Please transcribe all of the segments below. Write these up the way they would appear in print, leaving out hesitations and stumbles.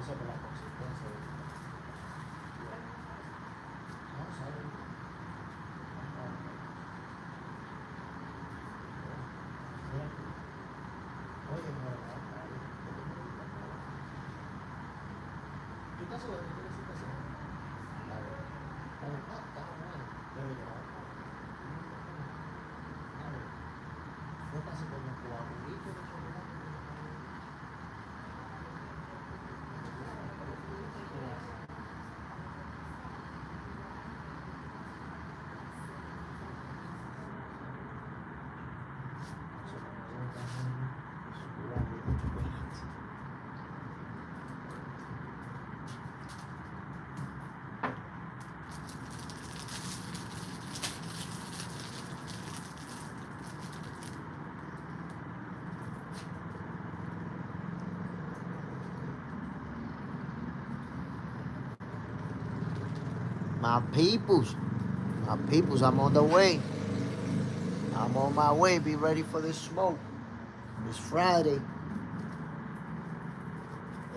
por la consistencia. No, ¿sabes? Oye, no, ¿tú estás seguro de que quieres hacer? Claro. Está bueno. Debe llevar. Claro. No pasa como coagulito de chocolate. My peoples, I'm on the way. I'm on my way. Be ready for this smoke. It's Friday.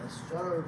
Yes, sir.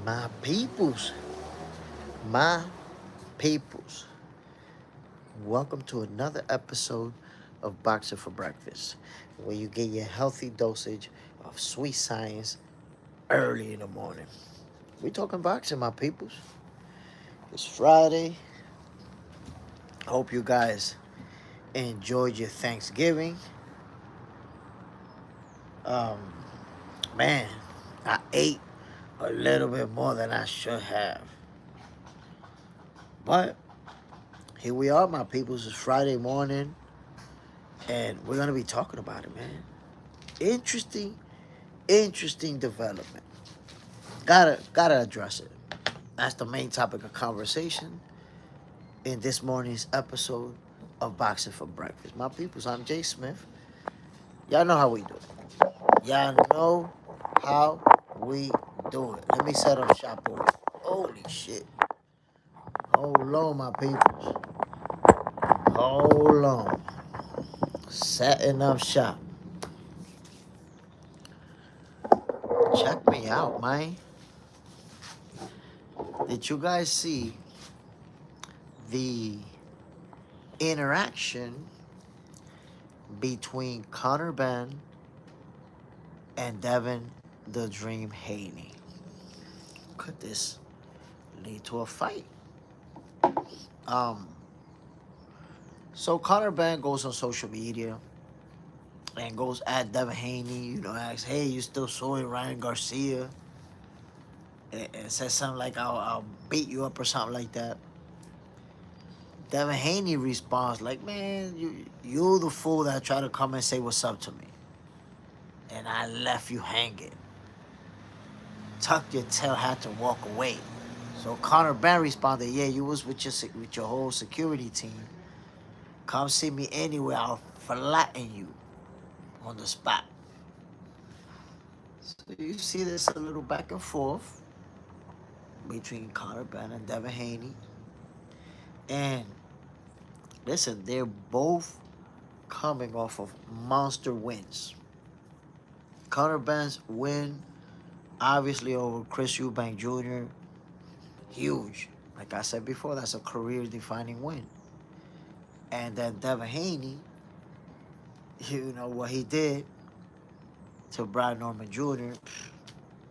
My peoples, my peoples, welcome to another episode of Boxing for Breakfast, where you get your healthy dosage of sweet science early in the morning. We talking boxing, my peoples. It's Friday. Hope you guys enjoyed your Thanksgiving. Um, man, I ate a little bit more than I should have. But here we are, my peoples. It's Friday morning, and we're gonna be talking about it, man. Interesting development. Gotta address it. That's the main topic of conversation in this morning's episode of Boxing for Breakfast. My peoples, I'm Jay Smith. Y'all know how we do it. Y'all know how we do it. Let me set up shop order. Holy shit. Hold on, my peoples. Hold on. Setting up shop. Check me out, man. Did you guys see the interaction between Conor Benn and Devin the Dream Haney? Could this lead to a fight? Um, so Conor Benn goes on social media and goes at Devin Haney, asks, hey, you still suing Ryan Garcia? And says something like, I'll beat you up or something like that. Devin Haney responds like, man, you the fool that tried to come and say what's up to me. And I left you hanging. Tucked your tail, had to walk away. So Conor Benn responded, yeah, you was with your whole security team. Come see me anywhere, I'll flatten you on the spot. So you see there's a little back and forth between Conor Benn and Devin Haney. And listen, they're both coming off of monster wins. Conor Benn's win, obviously over Chris Eubank Jr., huge. Like I said before, that's a career-defining win. And then Devin Haney, you know what he did to Brian Norman Jr.,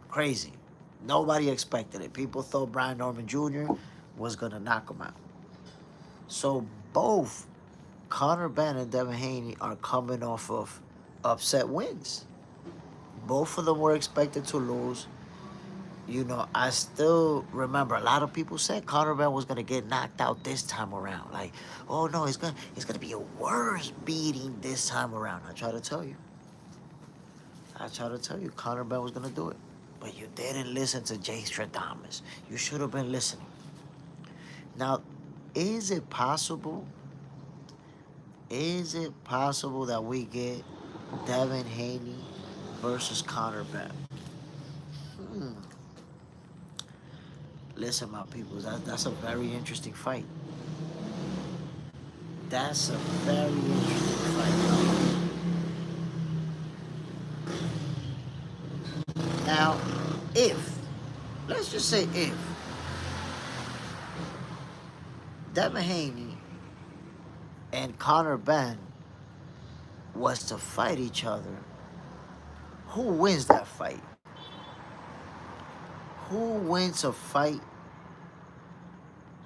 crazy. Nobody expected it. People thought Brian Norman Jr. was going to knock him out. So both Conor Benn and Devin Haney are coming off of upset wins. Both of them were expected to lose. I still remember a lot of people said Conor Benn was gonna get knocked out this time around. Like, oh no, it's gonna be a worse beating this time around. I try to tell you, Conor Benn was gonna do it, but you didn't listen to Jay Stradamus. You should have been listening. Now, is it possible? Is it possible that we get Devin Haney versus Conor Benn? Listen, my people, that's a very interesting fight. That's a very interesting fight. Now, let's just say if Devin Haney and Conor Benn was to fight each other, who wins that fight? Who wins a fight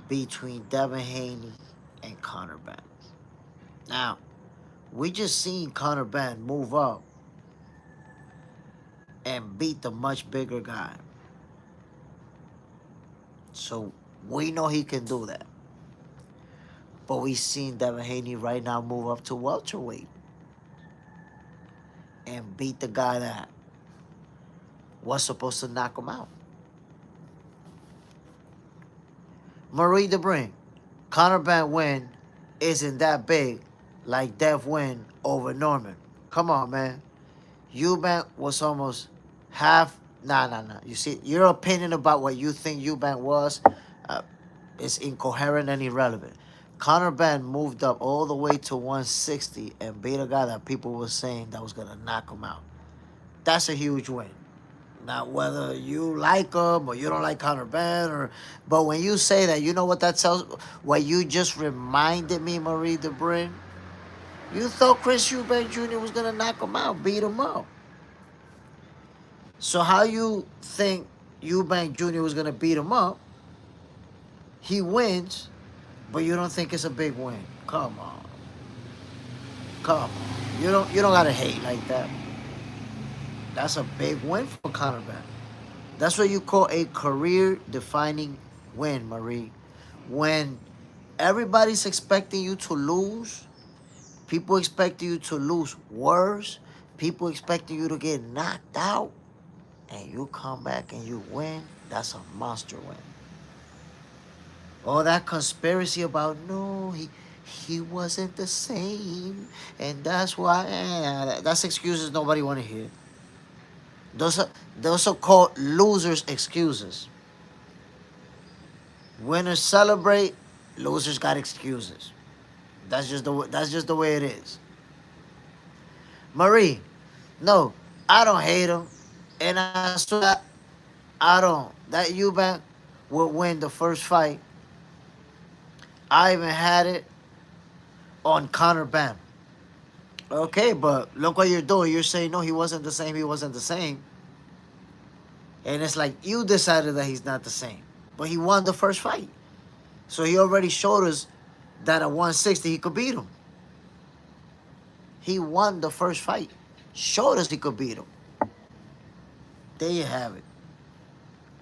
between Devin Haney and Conor Benn? Now, we just seen Conor Benn move up and beat the much bigger guy. So we know he can do that. But we seen Devin Haney right now move up to welterweight and beat the guy that was supposed to knock him out. Marie DeBrin, Conor Benn win isn't that big like Dev win over Norman. Come on, man. Eubank was almost half. Nah. You see, your opinion about what you think Eubank was is incoherent and irrelevant. Conor Benn moved up all the way to 160 and beat a guy that people were saying that was going to knock him out. That's a huge win. Not whether you like him or you don't like Conor Benn, but when you say that, you know what that tells. What you just reminded me, Marie DeBrin. You thought Chris Eubank Jr. was gonna knock him out, beat him up. So how you think Eubank Jr. was gonna beat him up? He wins, but you don't think it's a big win. Come on, come on. You don't gotta hate like that. That's a big win for Conor Benn. That's what you call a career-defining win, Marie. When everybody's expecting you to lose, people expecting you to lose worse, people expecting you to get knocked out, and you come back and you win, that's a monster win. All that conspiracy about no, he wasn't the same, and that's why that's excuses nobody want to hear. Those are those are called losers' excuses. Winners celebrate, losers got excuses. That's just the way it is. Marie, no, I don't hate him, and I swear I don't. That Eubank would win the first fight. I even had it on Conor Benn. Okay, but look what you're doing. You're saying no, he wasn't the same. He wasn't the same, and it's like you decided that he's not the same. But he won the first fight, so he already showed us that at 160 he could beat him. He won the first fight, showed us he could beat him. There you have it.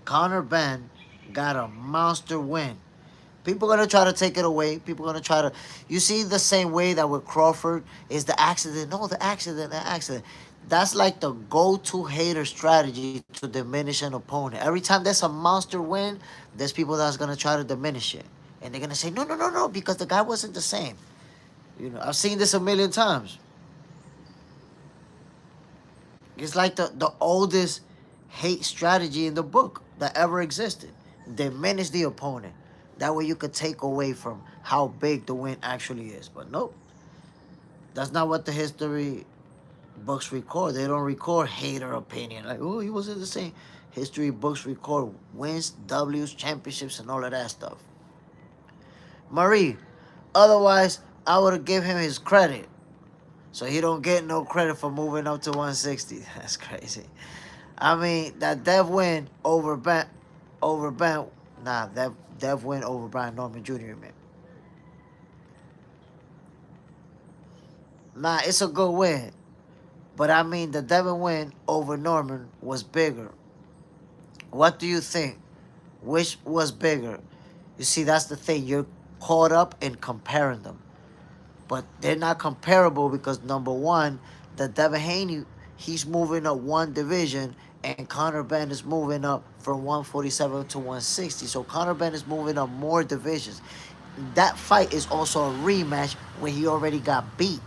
Conor Benn got a monster win. People gonna try to take it away. People gonna try to. You see the same way that with Crawford is the accident. No, the accident, the accident. That's like the go-to hater strategy to diminish an opponent. Every time there's a monster win, there's people that's gonna try to diminish it, and they're gonna say no, no, no, no, because the guy wasn't the same. I've seen this a million times. It's like the oldest hate strategy in the book that ever existed. Diminish the opponent. That way you could take away from how big the win actually is. But nope. That's not what the history books record. They don't record hater opinion. Like, oh, he wasn't the same. History books record wins, W's, championships, and all of that stuff. Marie, otherwise, I would have given him his credit. So he don't get no credit for moving up to 160. That's crazy. I mean, that Dev win over Ben, Dev win over Brian Norman Jr., man. Nah, it's a good win. But I mean, the Devin win over Norman was bigger. What do you think? Which was bigger? You see, that's the thing. You're caught up in comparing them. But they're not comparable because, number one, the Devin Haney, he's moving up one division, and Conor Benn is moving up from 147 to 160. So Conor Benn is moving up more divisions. That fight is also a rematch where he already got beat.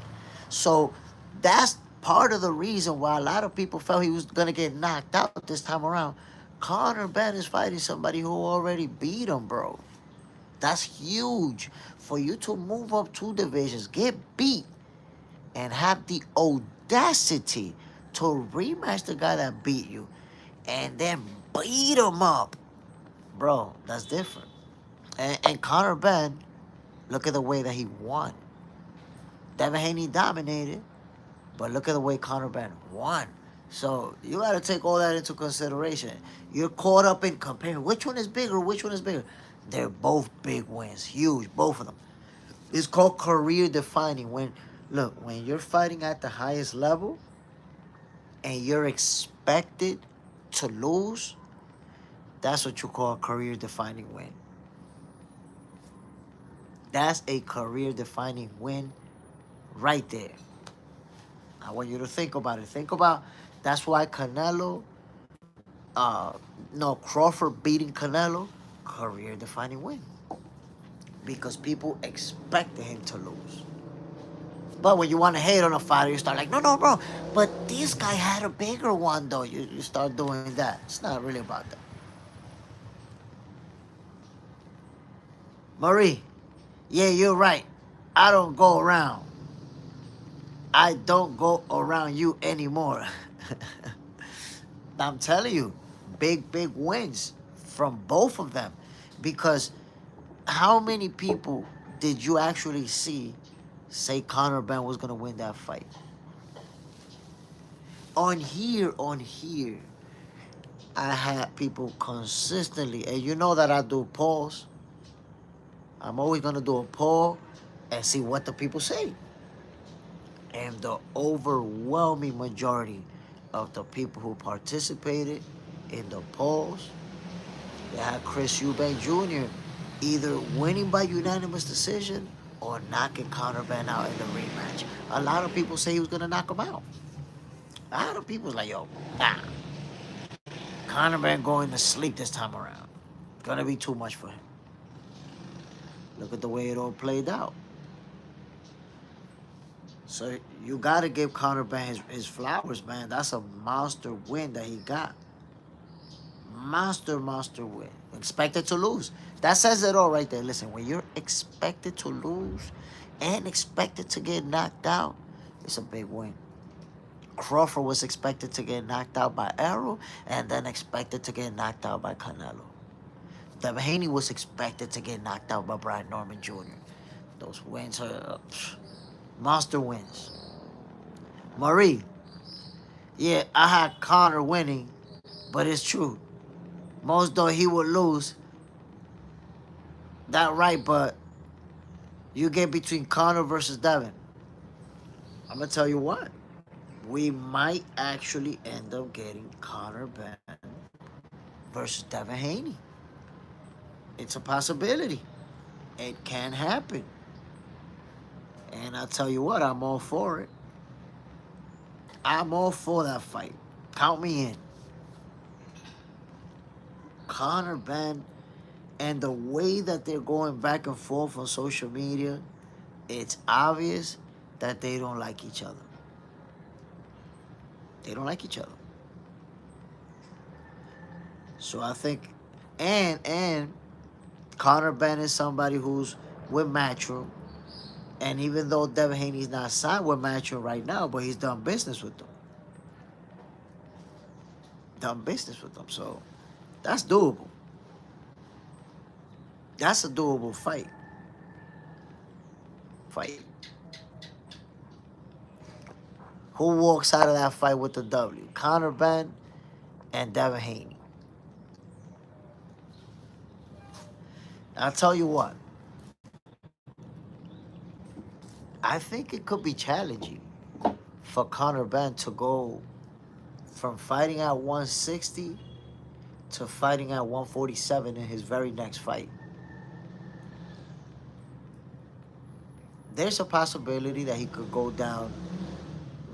So that's part of the reason why a lot of people felt he was going to get knocked out this time around. Conor Benn is fighting somebody who already beat him, bro. That's huge. For you to move up two divisions, get beat, and have the audacity to rematch the guy that beat you, and then beat him up. Bro, that's different. And Conor Benn, look at the way that he won. Devin Haney dominated, but look at the way Conor Benn won. So you got to take all that into consideration. You're caught up in comparing which one is bigger, which one is bigger. They're both big wins, huge, both of them. It's called career defining. When you're fighting at the highest level and you're expected to lose, that's what you call a career defining win. That's a career defining win right there. I want you to think about it. Think about that's why Crawford beating Canelo, career defining win. Because people expected him to lose. But when you want to hate on a fighter, you start like, no, no, bro. But this guy had a bigger one, though. You start doing that. It's not really about that. Marie, yeah, you're right. I don't go around. I don't go around you anymore. I'm telling you, big wins from both of them. Because how many people did you actually see say Conor Benn was gonna win that fight? On here, I had people consistently, and you know that I do polls. I'm always gonna do a poll and see what the people say. And the overwhelming majority of the people who participated in the polls, they had Chris Eubank Jr. either winning by unanimous decision or knocking Conor Benn out in the rematch. A lot of people say he was gonna knock him out. A lot of people was like, yo, nah, Conor Benn going to sleep this time around. Gonna be too much for him. Look at the way it all played out. So you gotta give Conor Benn his flowers, man. That's a monster win that he got. Monster win. Expected to lose. That says it all right there. Listen, when you're expected to lose and expected to get knocked out, it's a big win. Crawford was expected to get knocked out by Arrow and then expected to get knocked out by Canelo. Devin Haney was expected to get knocked out by Brad Norman Jr. Those wins are monster wins. Marie, yeah, I had Conor winning, but it's true. Most though he would lose. That right, but you get between Conor versus Devin. I'm gonna tell you what. We might actually end up getting Conor Benn versus Devin Haney. It's a possibility. It can happen. And I'll tell you what, I'm all for it. I'm all for that fight. Count me in. Conor Benn, and the way that they're going back and forth on social media, it's obvious that they don't like each other. They don't like each other. So I think, and Conor Benn is somebody who's with Matchroom, and even though Devin Haney's not signed with Matchroom right now, but he's done business with them. So that's doable. That's a doable fight. Who walks out of that fight with the W? Conor Benn and Devin Haney. I'll tell you what. I think it could be challenging for Conor Benn to go from fighting at 160 to fighting at 147 in his very next fight. There's a possibility that he could go down,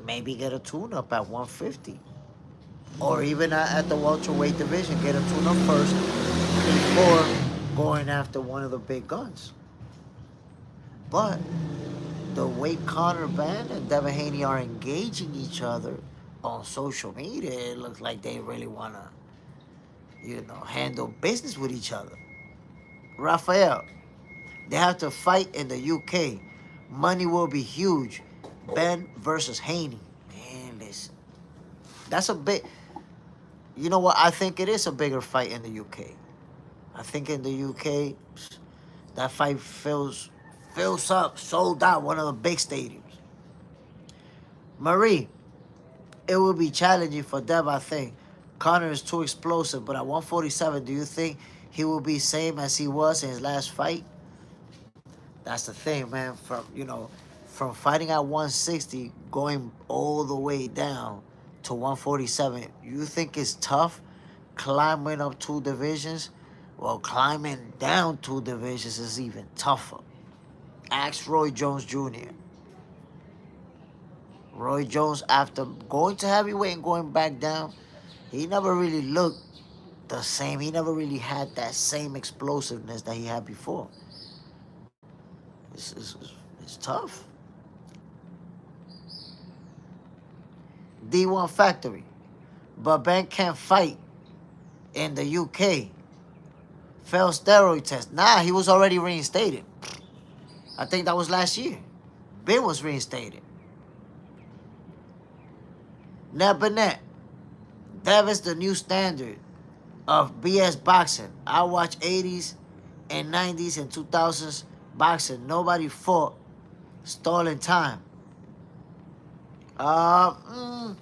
maybe get a tune-up at 150. Or even at the welterweight division, get a tune-up first before going after one of the big guns. But the way Conor Benn and Devin Haney are engaging each other on social media, it looks like they really want to, handle business with each other. Rafael, they have to fight in the UK. Money will be huge. Benn versus Haney. Man, listen. That's a big... You know what? I think it is a bigger fight in the UK. I think in the UK, that fight fills up, sold out, one of the big stadiums. Marie, it will be challenging for Dev, I think. Conor is too explosive, but at 147, do you think he will be same as he was in his last fight? That's the thing, man. From fighting at 160, going all the way down to 147, you think it's tough climbing up 2 divisions? Well, climbing down 2 divisions is even tougher. Ask Roy Jones Jr. Roy Jones, after going to heavyweight and going back down, he never really looked the same. He never really had that same explosiveness that he had before. It's tough. D1 Factory. But Ben can't fight in the UK. Failed steroid test. Nah, he was already reinstated. I think that was last year. Ben was reinstated. Net Burnett. That is the new standard of BS boxing. I watch 80s and 90s and 2000s boxing. Nobody fought stalling time. Uh, mm,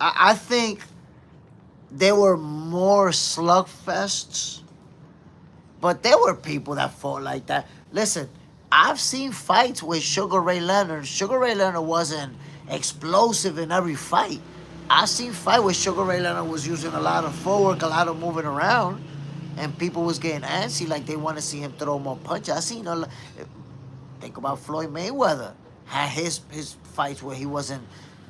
I think there were more slugfests, but there were people that fought like that. Listen, I've seen fights with Sugar Ray Leonard. Sugar Ray Leonard wasn't explosive in every fight. I've seen fight where Sugar Ray Leonard was using a lot of footwork, a lot of moving around, and people was getting antsy like they want to see him throw more punches. I seen a lot. Think about Floyd Mayweather. Had his fights where he wasn't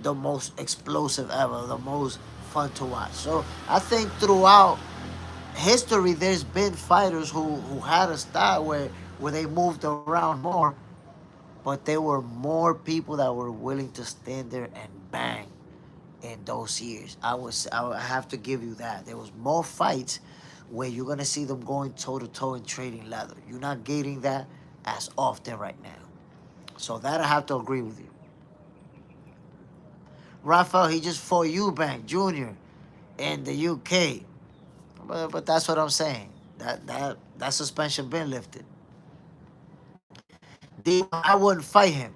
the most explosive ever, the most fun to watch. So I think throughout history, there's been fighters who had a style where they moved around more, but there were more people that were willing to stand there and bang in those years. I would have to give you that. There was more fights where you're gonna see them going toe to toe and trading leather. You're not getting that as often right now. So that I have to agree with you. Rafael, he just fought Eubank Jr. in the UK. But that's what I'm saying. That suspension been lifted. I wouldn't fight him.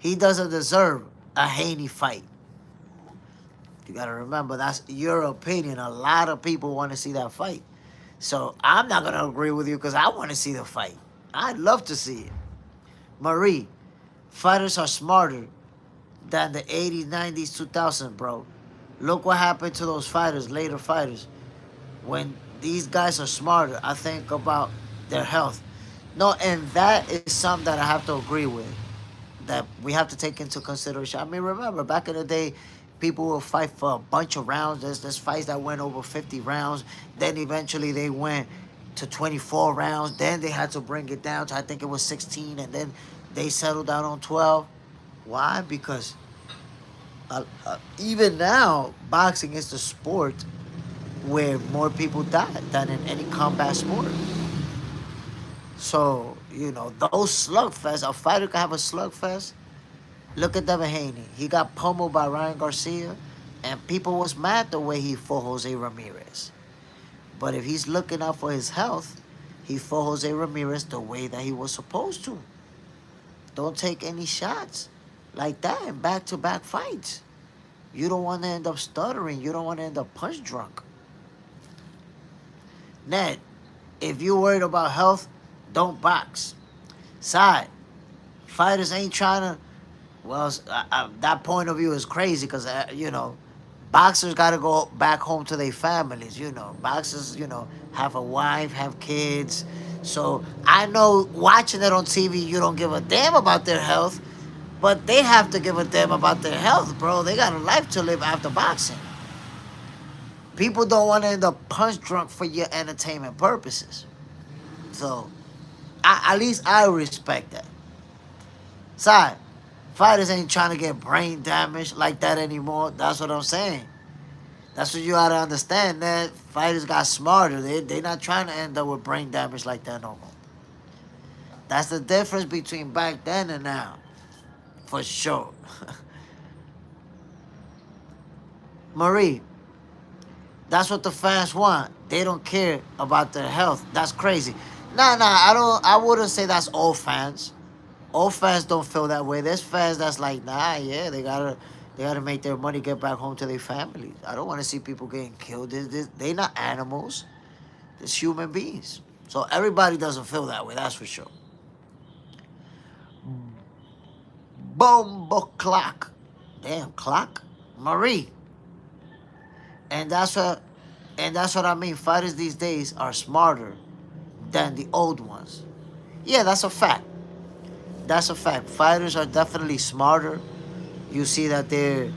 He doesn't deserve a Haney fight. You gotta remember that's your opinion. A lot of people want to see that fight. So I'm not gonna agree with you because I want to see the fight. I'd love to see it. Marie, fighters are smarter than the 80s, 90s, 2000s, bro. Look what happened to those fighters, later fighters. When these guys are smarter, I think about their health. No, and that is something that I have to agree with. That we have to take into consideration. I mean, remember back in the day, people will fight for a bunch of rounds. There's fights that went over 50 rounds. Then eventually they went to 24 rounds. Then they had to bring it down to I think it was 16, and then they settled down on 12. Why? Because even now, boxing is the sport where more people die than in any combat sport. So, those slugfests, a fighter can have a slugfest. Look at Devin Haney. He got pummeled by Ryan Garcia, and people was mad the way he fought Jose Ramirez. But if he's looking out for his health, he fought Jose Ramirez the way that he was supposed to. Don't take any shots like that in back-to-back fights. You don't want to end up stuttering. You don't want to end up punch drunk. Ned, if you're worried about health, don't box. Side, fighters ain't trying to. Well, that point of view is crazy because, boxers got to go back home to their families. Boxers, have a wife, have kids. So I know watching it on TV, you don't give a damn about their health, but they have to give a damn about their health, bro. They got a life to live after boxing. People don't want to end up punch drunk for your entertainment purposes. So, at least I respect that. Side, fighters ain't trying to get brain damage like that anymore. That's what I'm saying. That's what you gotta understand, that fighters got smarter. They not trying to end up with brain damage like that no more. That's the difference between back then and now. For sure. Marie, that's what the fans want. They don't care about their health. That's crazy. Nah, I wouldn't say that's all fans. All fans don't feel that way. There's fans that's like, nah, yeah, they gotta make their money, get back home to their families. I don't want to see people getting killed. They not animals. It's human beings. So everybody doesn't feel that way. That's for sure. Bombo clock. Damn clock. Marie. And that's what I mean. Fighters these days are smarter than the old ones. Yeah, that's a fact. That's a fact. Fighters are definitely smarter. You see that they're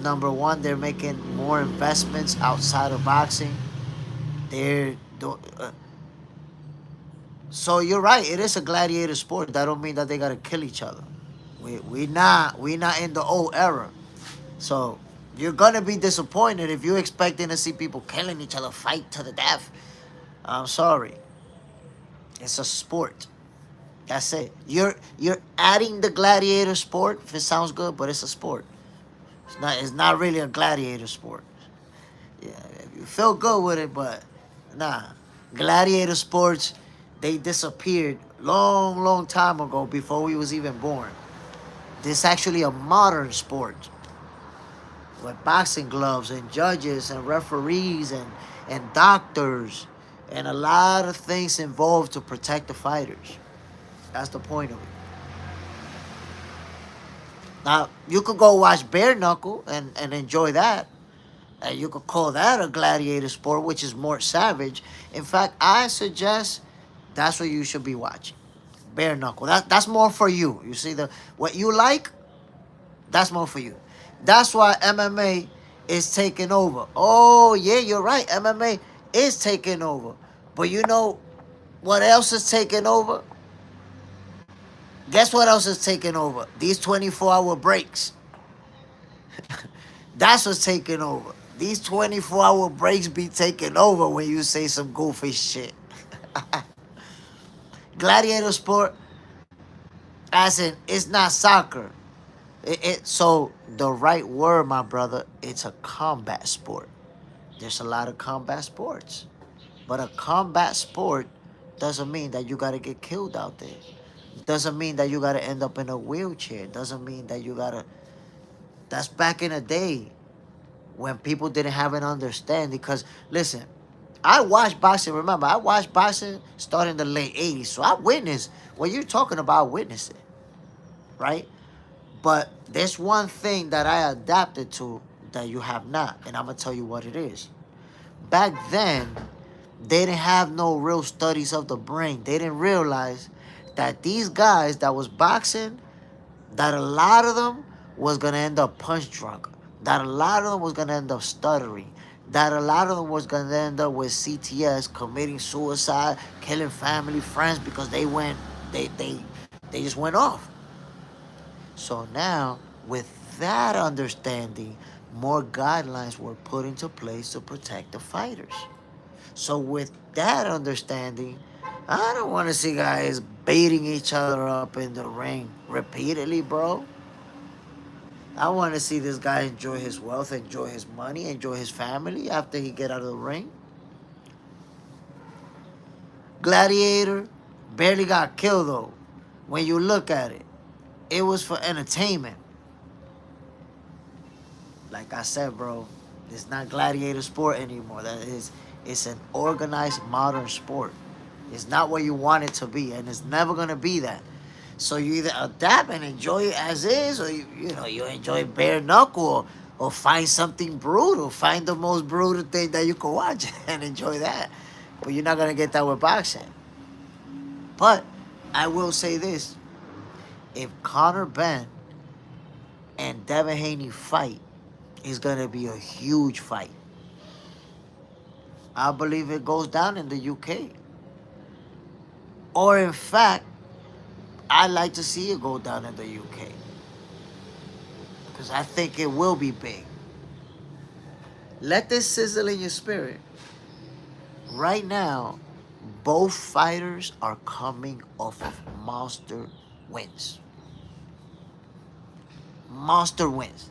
number one. They're making more investments outside of boxing. They're so you're right. It is a gladiator sport. That don't mean that they gotta kill each other. We not in the old era. So you're gonna be disappointed if you're expecting to see people killing each other, fight to the death. I'm sorry. It's a sport. That's it. You're adding the gladiator sport if it sounds good, but it's a sport. It's not really a gladiator sport. Yeah, you feel good with it, but nah. Gladiator sports, they disappeared long time ago before we was even born. This is actually a modern sport with boxing gloves and judges and referees and doctors and a lot of things involved to protect the fighters. That's the point of it. Now, you could go watch bare knuckle and enjoy that. You could call that a gladiator sport, which is more savage. In fact, I suggest that's what you should be watching. Bare knuckle. That's more for you. You see the what you like. That's more for you. That's why MMA is taking over. Oh yeah, you're right. MMA is taking over. But you know what else is taking over? Guess what else is taking over? These 24-hour breaks. That's what's taking over. These 24-hour breaks be taking over when you say some goofy shit. Gladiator sport, as in, it's not soccer. So the right word, my brother, it's a combat sport. There's a lot of combat sports. But a combat sport doesn't mean that you gotta get killed out there. Doesn't mean that you gotta end up in a wheelchair. Doesn't mean that you gotta. That's back in the day when people didn't have an understanding. Because listen, I watched boxing. Remember, I watched boxing starting in the late '80s. So I witnessed what you're talking about. Witnessing, right? But there's one thing that I adapted to that you have not, and I'm gonna tell you what it is. Back then, they didn't have no real studies of the brain. They didn't realize that these guys that was boxing, that a lot of them was gonna end up punch drunk. That a lot of them was gonna end up stuttering. That a lot of them was gonna end up with CTS, committing suicide, killing family, friends because they just went off. So now, with that understanding, more guidelines were put into place to protect the fighters. So with that understanding, I don't want to see guys beating each other up in the ring repeatedly, bro. I want to see this guy enjoy his wealth, enjoy his money, enjoy his family after he get out of the ring. Gladiator barely got killed though. When you look at it, it was for entertainment. Like I said, bro, it's not gladiator sport anymore. It's an organized modern sport. It's not what you want it to be, and it's never gonna be that. So you either adapt and enjoy it as is, or you enjoy bare knuckle, or find something brutal. Find the most brutal thing that you can watch and enjoy that. But you're not gonna get that with boxing. But I will say this: if Conor Benn and Devin Haney fight, it's gonna be a huge fight. I believe it goes down in the UK. Or in fact, I like to see it go down in the UK. Because I think it will be big. Let this sizzle in your spirit. Right now, both fighters are coming off of monster wins. Monster wins.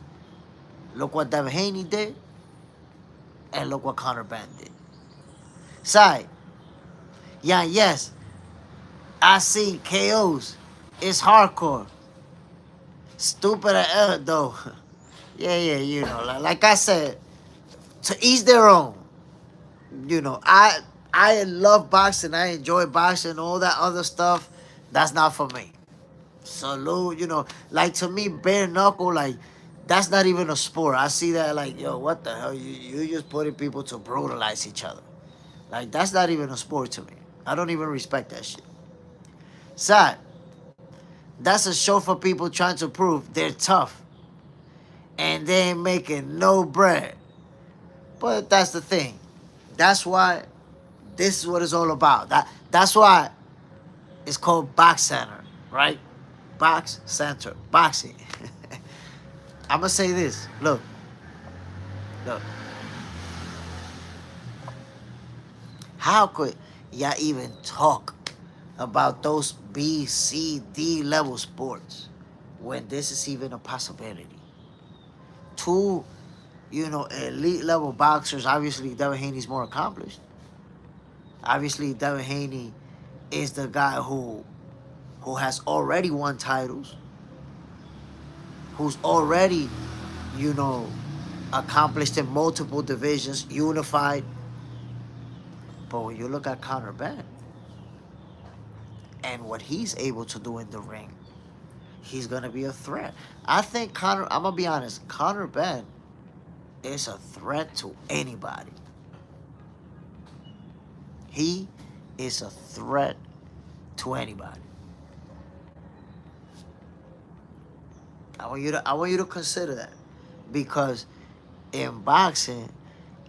Look what Devin Haney did, and look what Conor Benn did. Side, yeah, yes, I see KOs. It's hardcore. Stupid as hell, though. Yeah, like I said, to each their own. I love boxing. I enjoy boxing. All that other stuff, that's not for me. Salute, like to me, bare knuckle, like that's not even a sport. I see that like, yo, what the hell? You just putting people to brutalize each other. Like that's not even a sport to me. I don't even respect that shit. Sad. That's a show for people trying to prove they're tough and they ain't making no bread. But that's the thing. That's why this is what it's all about. That's why it's called Box Center, right? Box Center, boxing. I'm gonna say this. Look. How could y'all even talk about those B, C, D level sports when this is even a possibility? Two elite level boxers, obviously Devin Haney's more accomplished. Obviously, Devin Haney is the guy who has already won titles, who's already, you know, accomplished in multiple divisions, unified. But when you look at Conor Benn and what he's able to do in the ring, he's gonna be a threat. I think I'm gonna be honest, Conor Benn is a threat to anybody. He is a threat to anybody. I want you to consider that, because in boxing,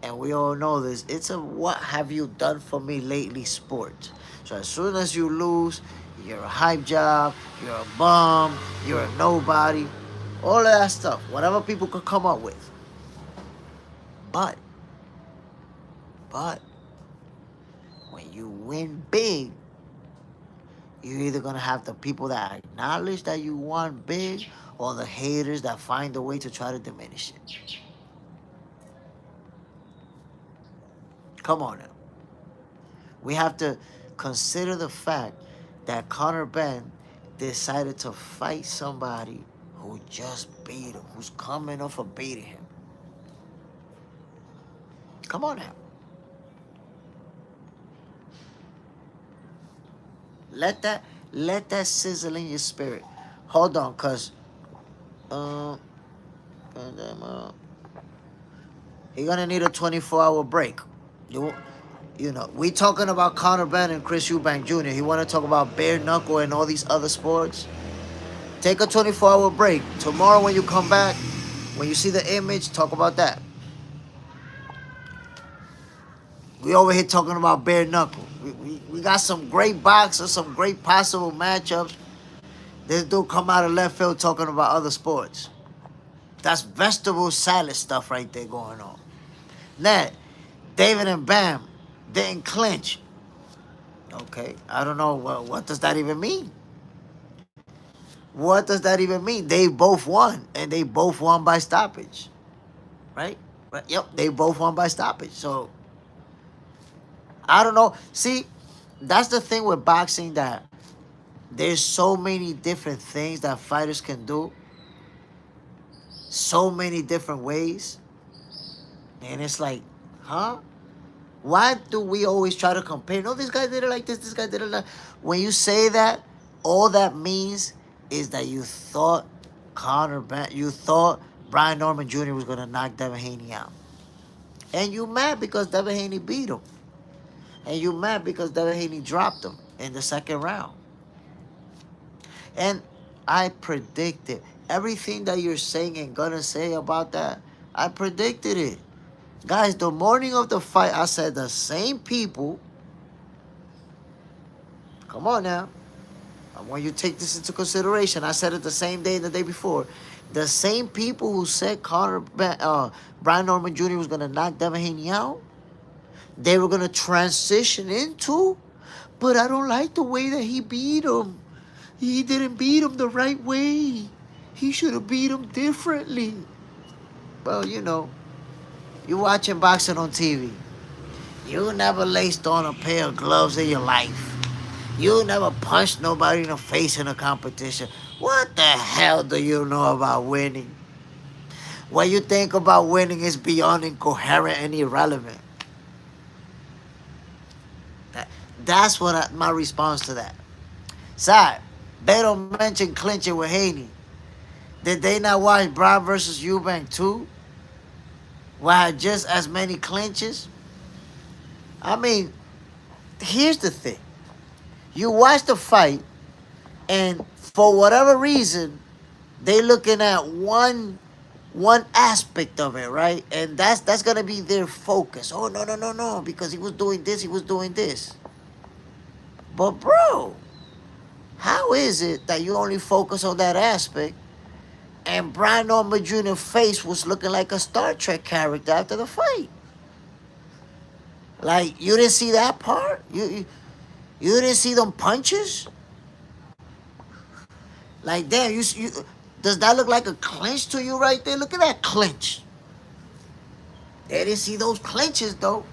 and we all know this, it's a what have you done for me lately sport. So as soon as you lose, you're a hype job, you're a bum, you're a nobody, all of that stuff, whatever people could come up with. But when you win big, you're either gonna have the people that acknowledge that you won big, or the haters that find a way to try to diminish it. Come on now. We have to consider the fact that Conor Benn decided to fight somebody who just beat him, who's coming off of beating him. Come on now. Let that sizzle in your spirit. Hold on, cause you're gonna need a 24-hour break. We talking about Conor Benn and Chris Eubank Jr. He want to talk about bare knuckle and all these other sports. Take a 24-hour break. Tomorrow when you come back, when you see the image, talk about that. We over here talking about bare knuckle. We got some great boxers, some great possible matchups. This dude come out of left field talking about other sports. That's vegetable salad stuff right there going on. Now, David and Bam didn't clinch. Okay, I don't know what does that even mean. What does that even mean? They both won, and they both won by stoppage, right? Yep, they both won by stoppage. So I don't know. See, that's the thing with boxing, that there's so many different things that fighters can do, so many different ways, and it's like, huh? Why do we always try to compare? No, this guy did it like this guy did it like... When you say that, all that means is that you thought you thought Brian Norman Jr. was going to knock Devin Haney out. And you mad because Devin Haney beat him. And you mad because Devin Haney dropped him in the second round. And I predicted everything that you're saying and gonna say about that. I predicted it. Guys, the morning of the fight, I said the same people. Come on now. I want you to take this into consideration. I said it the same day and the day before. The same people who said Brian Norman Jr. was going to knock Devin Haney out, they were going to transition into, but I don't like the way that he beat him. He didn't beat him the right way. He should have beat him differently. Well, you watching boxing on TV. You never laced on a pair of gloves in your life. You never punched nobody in the face in a competition. What the hell do you know about winning? What you think about winning is beyond incoherent and irrelevant. That's my response to that. Side, they don't mention clinching with Haney. Did they not watch Brown versus Eubank 2? Where I had just as many clinches? I mean, here's the thing. You watch the fight, and for whatever reason, they looking at one aspect of it, right? And that's gonna be their focus. Oh, no, because he was doing this. But bro, how is it that you only focus on that aspect, and Brian Norman Jr.'s face was looking like a Star Trek character after the fight? Like, you didn't see that part? You didn't see them punches? Like, damn, you does that look like a clinch to you right there? Look at that clinch. They didn't see those clinches though.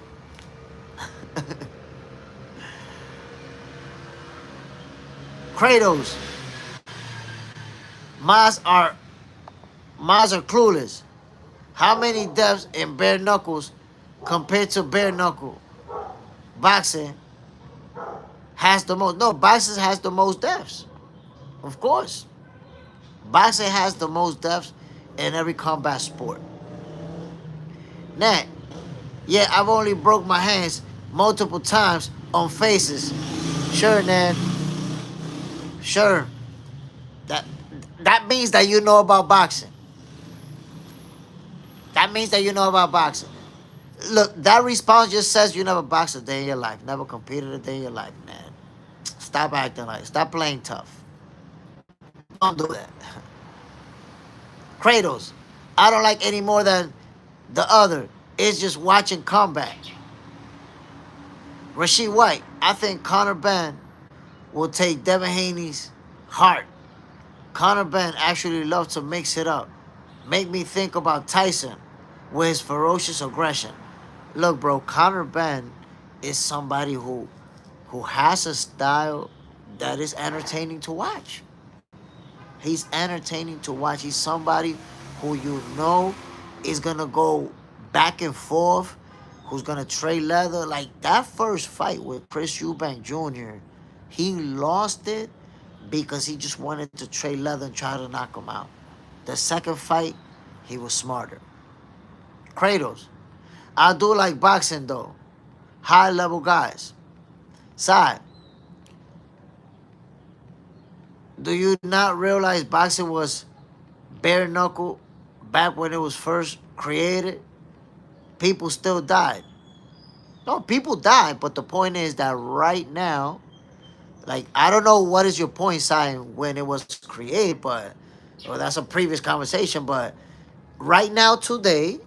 Kratos, Maz are clueless. How many deaths in bare knuckles compared to bare knuckle boxing has the most? No, boxing has the most deaths. Of course, boxing has the most deaths in every combat sport. Now, yeah, I've only broke my hands multiple times on faces. Sure, Nan. Sure. That that means that you know about boxing. That means that you know about boxing. Look, that response just says you never boxed a day in your life, never competed a day in your life, man. Stop acting like, stop playing tough. Don't do that. Kratos, I don't like any more than the other. It's just watching combat. Rashid White, I think Conor Benn will take Devin Haney's heart. Conor Benn actually loves to mix it up. Make me think about Tyson with his ferocious aggression. Look, bro, Conor Benn is somebody who has a style that is entertaining to watch. He's entertaining to watch. He's somebody who you know is gonna go back and forth, who's gonna trade leather. Like that first fight with Chris Eubank Jr., he lost it because he just wanted to trade leather and try to knock him out. The second fight, he was smarter. Kratos, I do like boxing though. High level guys. Side, do you not realize boxing was bare knuckle back when it was first created? People still died. No, people died, but the point is that right now, like, I don't know what is your point, Sign, when it was created, but, well, that's a previous conversation, but right now, today,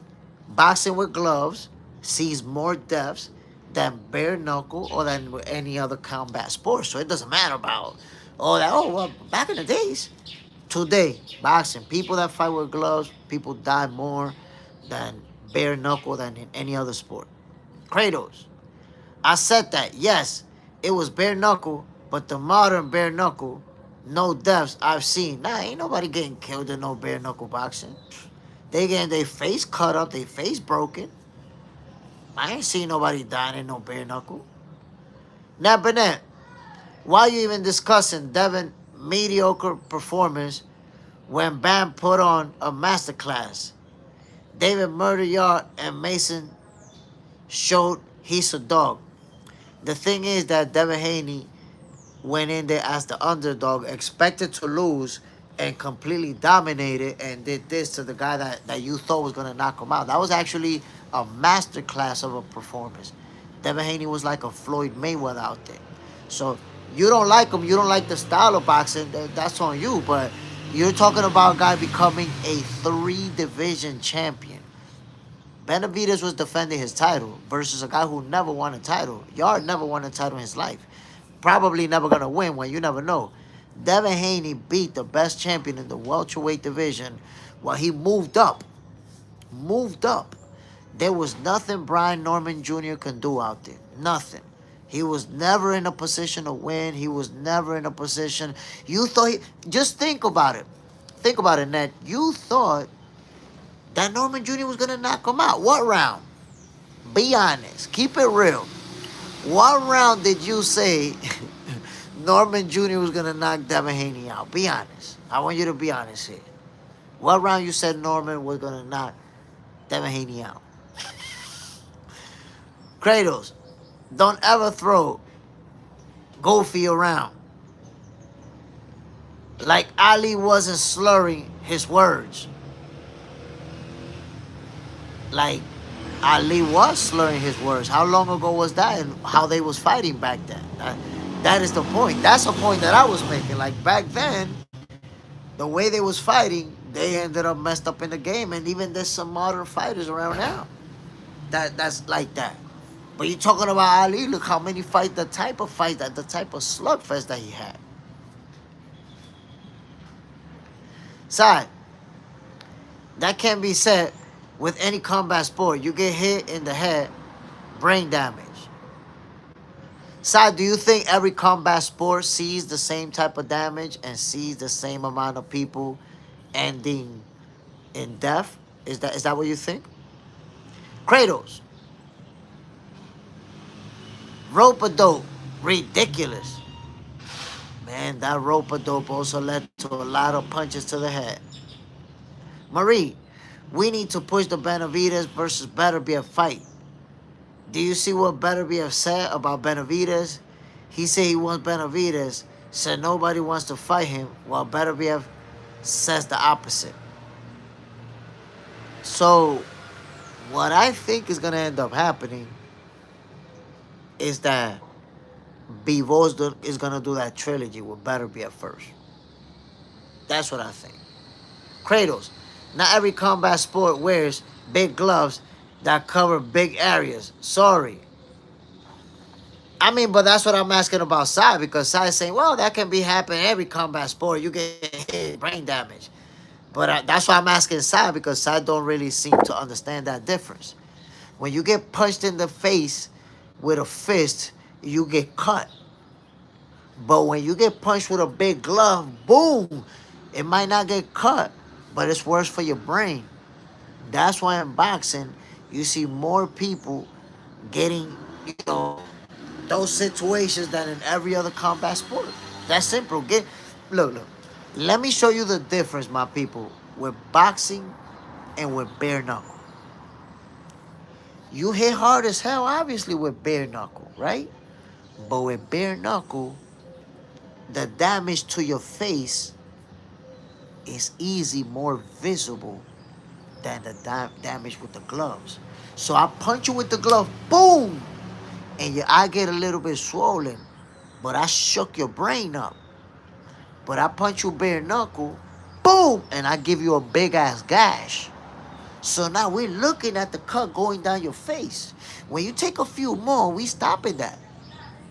boxing with gloves sees more deaths than bare knuckle or than with any other combat sport. So it doesn't matter about, well, back in the days. Today, boxing, people that fight with gloves, people die more than bare knuckle than in any other sport. Kratos, I said that, yes, it was bare knuckle, but the modern bare knuckle, no deaths I've seen. Nah, ain't nobody getting killed in no bare knuckle boxing. They getting their face cut up, their face broken. I ain't seen nobody dying in no bare knuckle. Now, Bennett, why you even discussing Devin mediocre performance when Bam put on a masterclass? David Murder Yard and Mason showed he's a dog. The thing is that Devin Haney went in there as the underdog, expected to lose, and completely dominated and did this to the guy that you thought was going to knock him out. That was actually a masterclass of a performance. Devin Haney was like a Floyd Mayweather out there. So you don't like him, you don't like the style of boxing, that's on you. But you're talking about a guy becoming a 3-division champion. Benavidez was defending his title versus a guy who never won a title. Yard never won a title in his life. Probably never going to win one. You never know. Devin Haney beat the best champion in the welterweight division while he moved up. Moved up. There was nothing Brian Norman Jr. can do out there. Nothing. He was never in a position to win. He was never in a position. You thought just think about it. Think about it, Ned. You thought that Norman Jr. was going to knock him out. What round? Be honest. Keep it real. What round did you say Norman Jr. was going to knock Devin Haney out? Be honest. I want you to be honest here. What round you said Norman was going to knock Devin Haney out? Kratos, don't ever throw Goofy around. Like Ali wasn't slurring his words. Like Ali was slurring his words. How long ago was that and how they was fighting back then? That is the point. That's a point that I was making. Like back then, the way they was fighting, they ended up messed up in the game. And even there's some modern fighters around now that's like that. But you're talking about Ali, look how many fights, the type of slugfest that he had. Side, that can't be said with any combat sport. You get hit in the head, brain damage. Sai, do you think every combat sport sees the same type of damage and sees the same amount of people ending in death? Is that what you think? Kratos, rope a dope, ridiculous. Man, that rope a dope also led to a lot of punches to the head. Marie, we need to push the Benavides versus Beterbiev fight. Do you see what Beterbiev said about Benavides? He said he wants Benavides, said nobody wants to fight him, while Beterbiev says the opposite. So, what I think is going to end up happening is that Bivol is going to do that trilogy with Beterbiev first. That's what I think. Kratos, not every combat sport wears big gloves that cover big areas. Sorry. I mean, but that's what I'm asking about Sai, because Sai is saying, well, that can be happening in every combat sport. You get hit, brain damage. But that's why I'm asking Sai, because Sai don't really seem to understand that difference. When you get punched in the face with a fist, you get cut. But when you get punched with a big glove, boom, it might not get cut, but it's worse for your brain. That's why in boxing, you see more people getting, those situations than in every other combat sport. That's simple. Look. Let me show you the difference, my people, with boxing and with bare knuckle. You hit hard as hell, obviously, with bare knuckle, right? But with bare knuckle, the damage to your face is easy, more visible than the damage with the gloves. So I punch you with the glove, boom, and your eye get a little bit swollen, but I shook your brain up. But I punch you bare knuckle, boom, and I give you a big ass gash. So now we're looking at the cut going down your face. When you take a few more, we stopping that,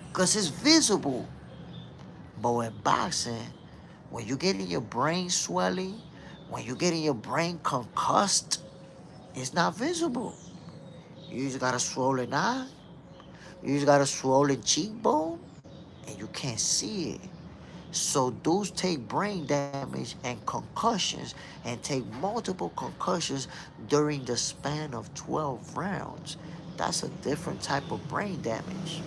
because it's visible. But with boxing, when you get in your brain swelling, when you get in your brain concussed, it's not visible. You just got a swollen eye, you just got a swollen cheekbone, and you can't see it. So dudes take brain damage and concussions and take multiple concussions during the span of 12 rounds. That's a different type of brain damage.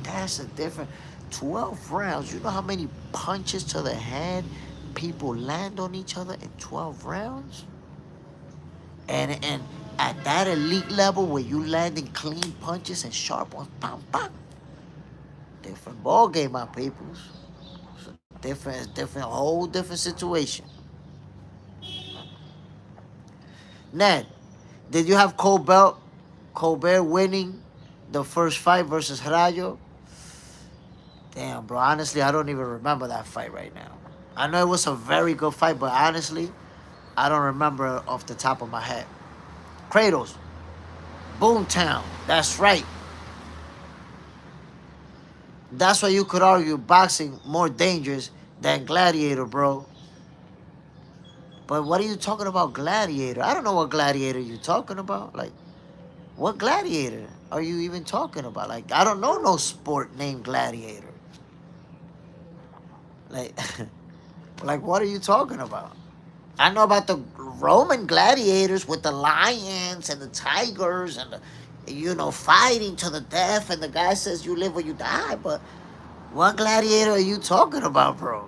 That's a different 12 rounds. You know how many punches to the head people land on each other in 12 rounds? And at that elite level where you landing clean punches and sharp ones, bam, bam. Different ball game, my peoples. Whole different situation. Ned, did you have Colbert winning the first fight versus Rayo? Damn, bro. Honestly, I don't even remember that fight right now. I know it was a very good fight, but honestly, I don't remember off the top of my head. Kratos, Boomtown. That's right. That's why you could argue boxing more dangerous than Gladiator, bro. But what are you talking about, Gladiator? I don't know what Gladiator you're talking about. Like, what Gladiator are you even talking about? Like, I don't know no sport named Gladiator. Like, like, what are you talking about? I know about the Roman gladiators with the lions and the tigers and fighting to the death, and the guy says you live or you die. But what gladiator are you talking about, bro?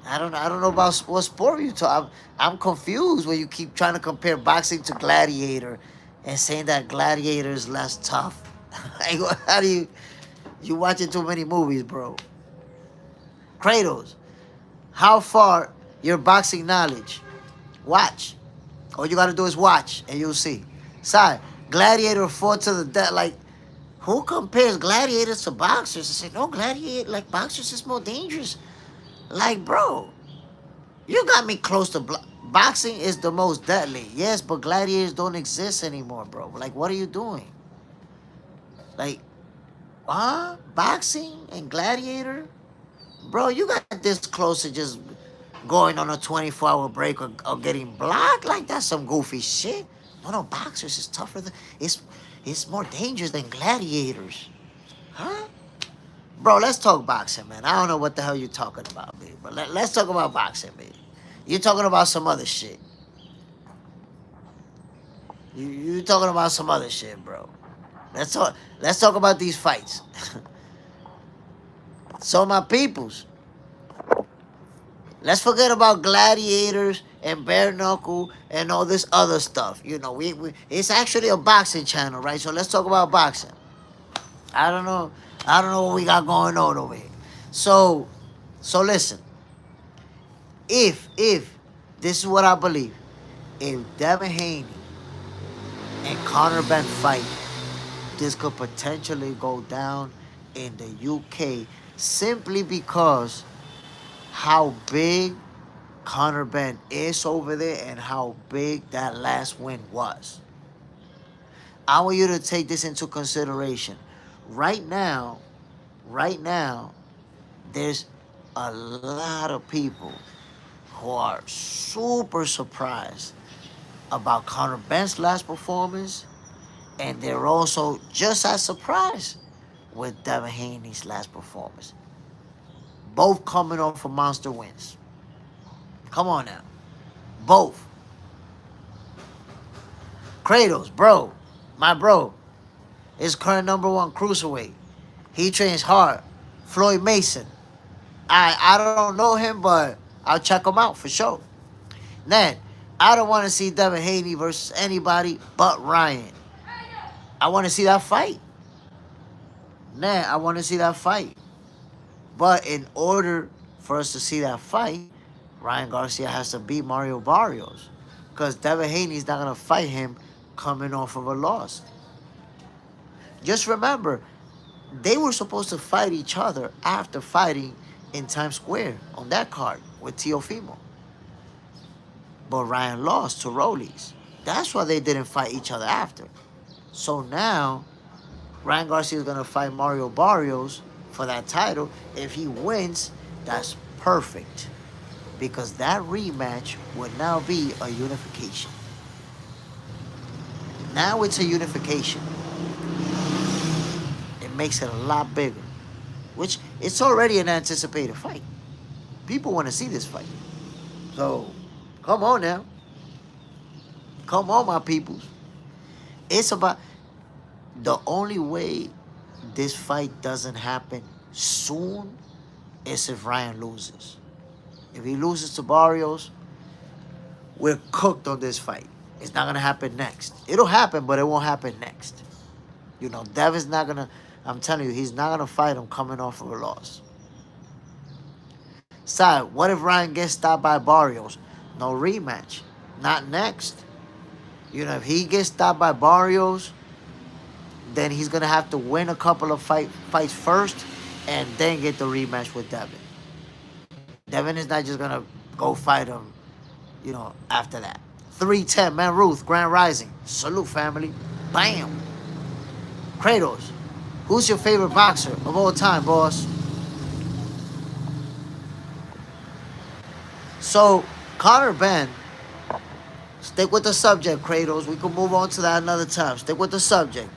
I don't know about what sport you talk. I'm confused when you keep trying to compare boxing to gladiator, and saying that gladiator is less tough. Like, how do you watching too many movies, bro? Kratos, how far your boxing knowledge? Watch. All you gotta do is watch, and you'll see. Sorry, gladiator fought to the death. Like, who compares gladiators to boxers? I say, no, gladiator, like, boxers is more dangerous. Like, bro, you got me close to boxing is the most deadly. Yes, but gladiators don't exist anymore, bro. Like, what are you doing? Like, boxing and gladiator? Bro, you got this close to just going on a 24-hour break or getting blocked. Like, that's some goofy shit. No, boxers is tougher than, it's more dangerous than gladiators. Huh? Bro, let's talk boxing, man. I don't know what the hell you're talking about, baby. But let's talk about boxing, baby. You're talking about some other shit. You talking about some other shit, bro. Let's talk about these fights. So my peoples, let's forget about gladiators and bare knuckle and all this other stuff. You know, we it's actually a boxing channel, right? So let's talk about boxing. I don't know. I don't know what we got going on over here. So listen. If this is what I believe, if Devin Haney and Conor Benn fight, this could potentially go down in the UK simply because how big Conor Benn is over there and how big that last win was. I want you to take this into consideration. Right now, there's a lot of people who are super surprised about Conor Benn's last performance, and they're also just as surprised with Devin Haney's last performance. Both coming off of monster wins. Come on now. Both. Kratos, bro, my bro, is current #1 cruiserweight. He trains hard. Floyd Mason. I don't know him, but I'll check him out for sure. Then, I don't want to see Devin Haney versus anybody but Ryan. I want to see that fight. I want to see that fight. But in order for us to see that fight, Ryan Garcia has to beat Mario Barrios. Because Devin Haney's not going to fight him coming off of a loss. Just remember, they were supposed to fight each other after fighting in Times Square on that card with Teofimo. But Ryan lost to Rollies. That's why they didn't fight each other after. So now, Ryan Garcia is going to fight Mario Barrios for that title. If he wins, that's perfect. Because that rematch would now be a unification. Now it's a unification. It makes it a lot bigger. Which, it's already an anticipated fight. People want to see this fight. So, come on now. Come on, my peoples. It's about... The only way this fight doesn't happen soon is if Ryan loses. If he loses to Barrios, we're cooked on this fight. It's not going to happen next. It'll happen, but it won't happen next. You know, Devin's not going to... I'm telling you, he's not going to fight him coming off of a loss. Side, what if Ryan gets stopped by Barrios? No rematch. Not next. You know, if he gets stopped by Barrios, then he's going to have to win a couple of fights first and then get the rematch with Devin. Devin is not just going to go fight him, you know, after that. 310, man, Ruth, Grand Rising. Salute, family. Bam. Kratos, who's your favorite boxer of all time, boss? So, Conor Benn, stick with the subject, Kratos. We can move on to that another time. Stick with the subject.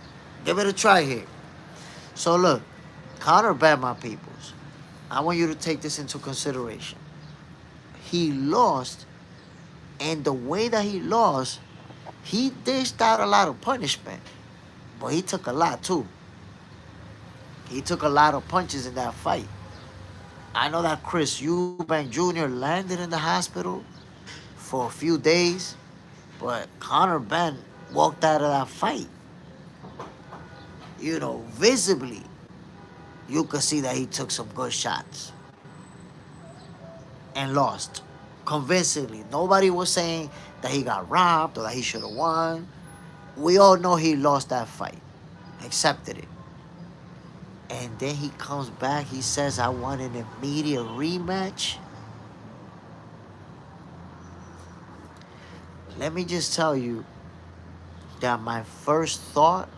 Give it a try here. So, look, Conor Benn, my peoples, I want you to take this into consideration. He lost, and the way that he lost, he dished out a lot of punishment. But he took a lot, too. He took a lot of punches in that fight. I know that Chris Eubank Jr. landed in the hospital for a few days, but Conor Benn walked out of that fight. You know, visibly, you could see that he took some good shots and lost convincingly. Nobody was saying that he got robbed or that he should have won. We all know he lost that fight, accepted it. And then he comes back, he says, I want an immediate rematch. Let me just tell you that my first thought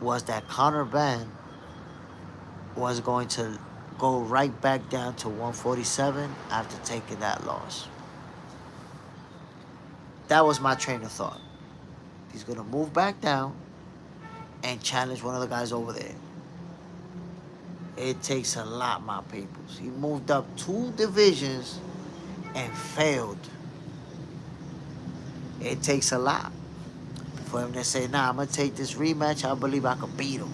was that Conor Benn was going to go right back down to 147 after taking that loss. That was my train of thought. He's gonna move back down and challenge one of the guys over there. It takes a lot, my peoples. He moved up 2 divisions and failed. It takes a lot for him to say, nah, I'm gonna take this rematch. I believe I could beat him.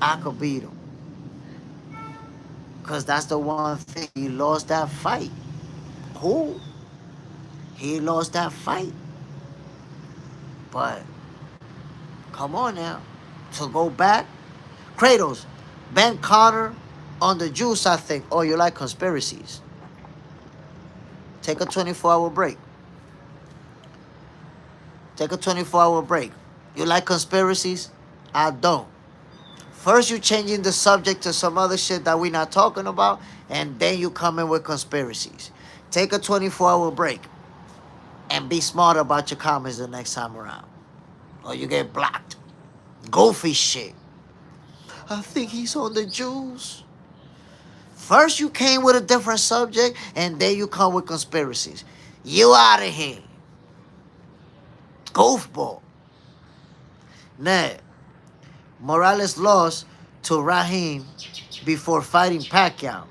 I could beat him. Because that's the one thing. He lost that fight. Who? He lost that fight. But, come on now. To go back. Kratos, Ben Conor on the juice, I think. Oh, you like conspiracies. Take a 24-hour break. Take a 24-hour break. You like conspiracies? I don't. First, you changing the subject to some other shit that we're not talking about, and then you come in with conspiracies. Take a 24-hour break and be smart about your comments the next time around, or you get blocked. Goofy shit. I think he's on the juice. First, you came with a different subject, and then you come with conspiracies. You out of here. Goofball. Now, Morales lost to Raheem before fighting Pacquiao.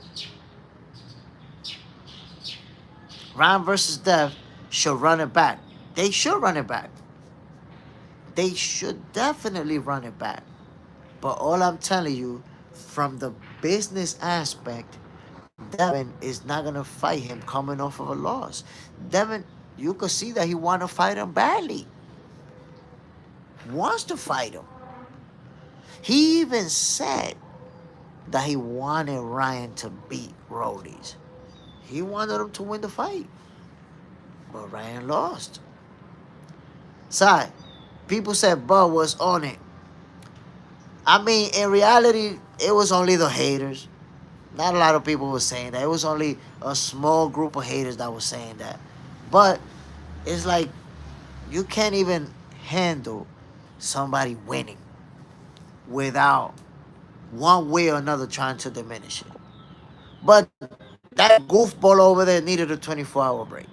Ryan versus Dev should run it back. They should run it back. They should definitely run it back. But all I'm telling you, from the business aspect, Devin is not going to fight him coming off of a loss. Devin, you could see that he want to fight him badly. Wants to fight him. He even said that he wanted Ryan to beat Rhodes. He wanted him to win the fight. But Ryan lost. Side, people said Bud was on it. I mean, in reality, it was only the haters. Not a lot of people were saying that. It was only a small group of haters that was saying that. But it's like you can't even handle somebody winning without one way or another trying to diminish it. But that goofball over there needed a 24-hour break.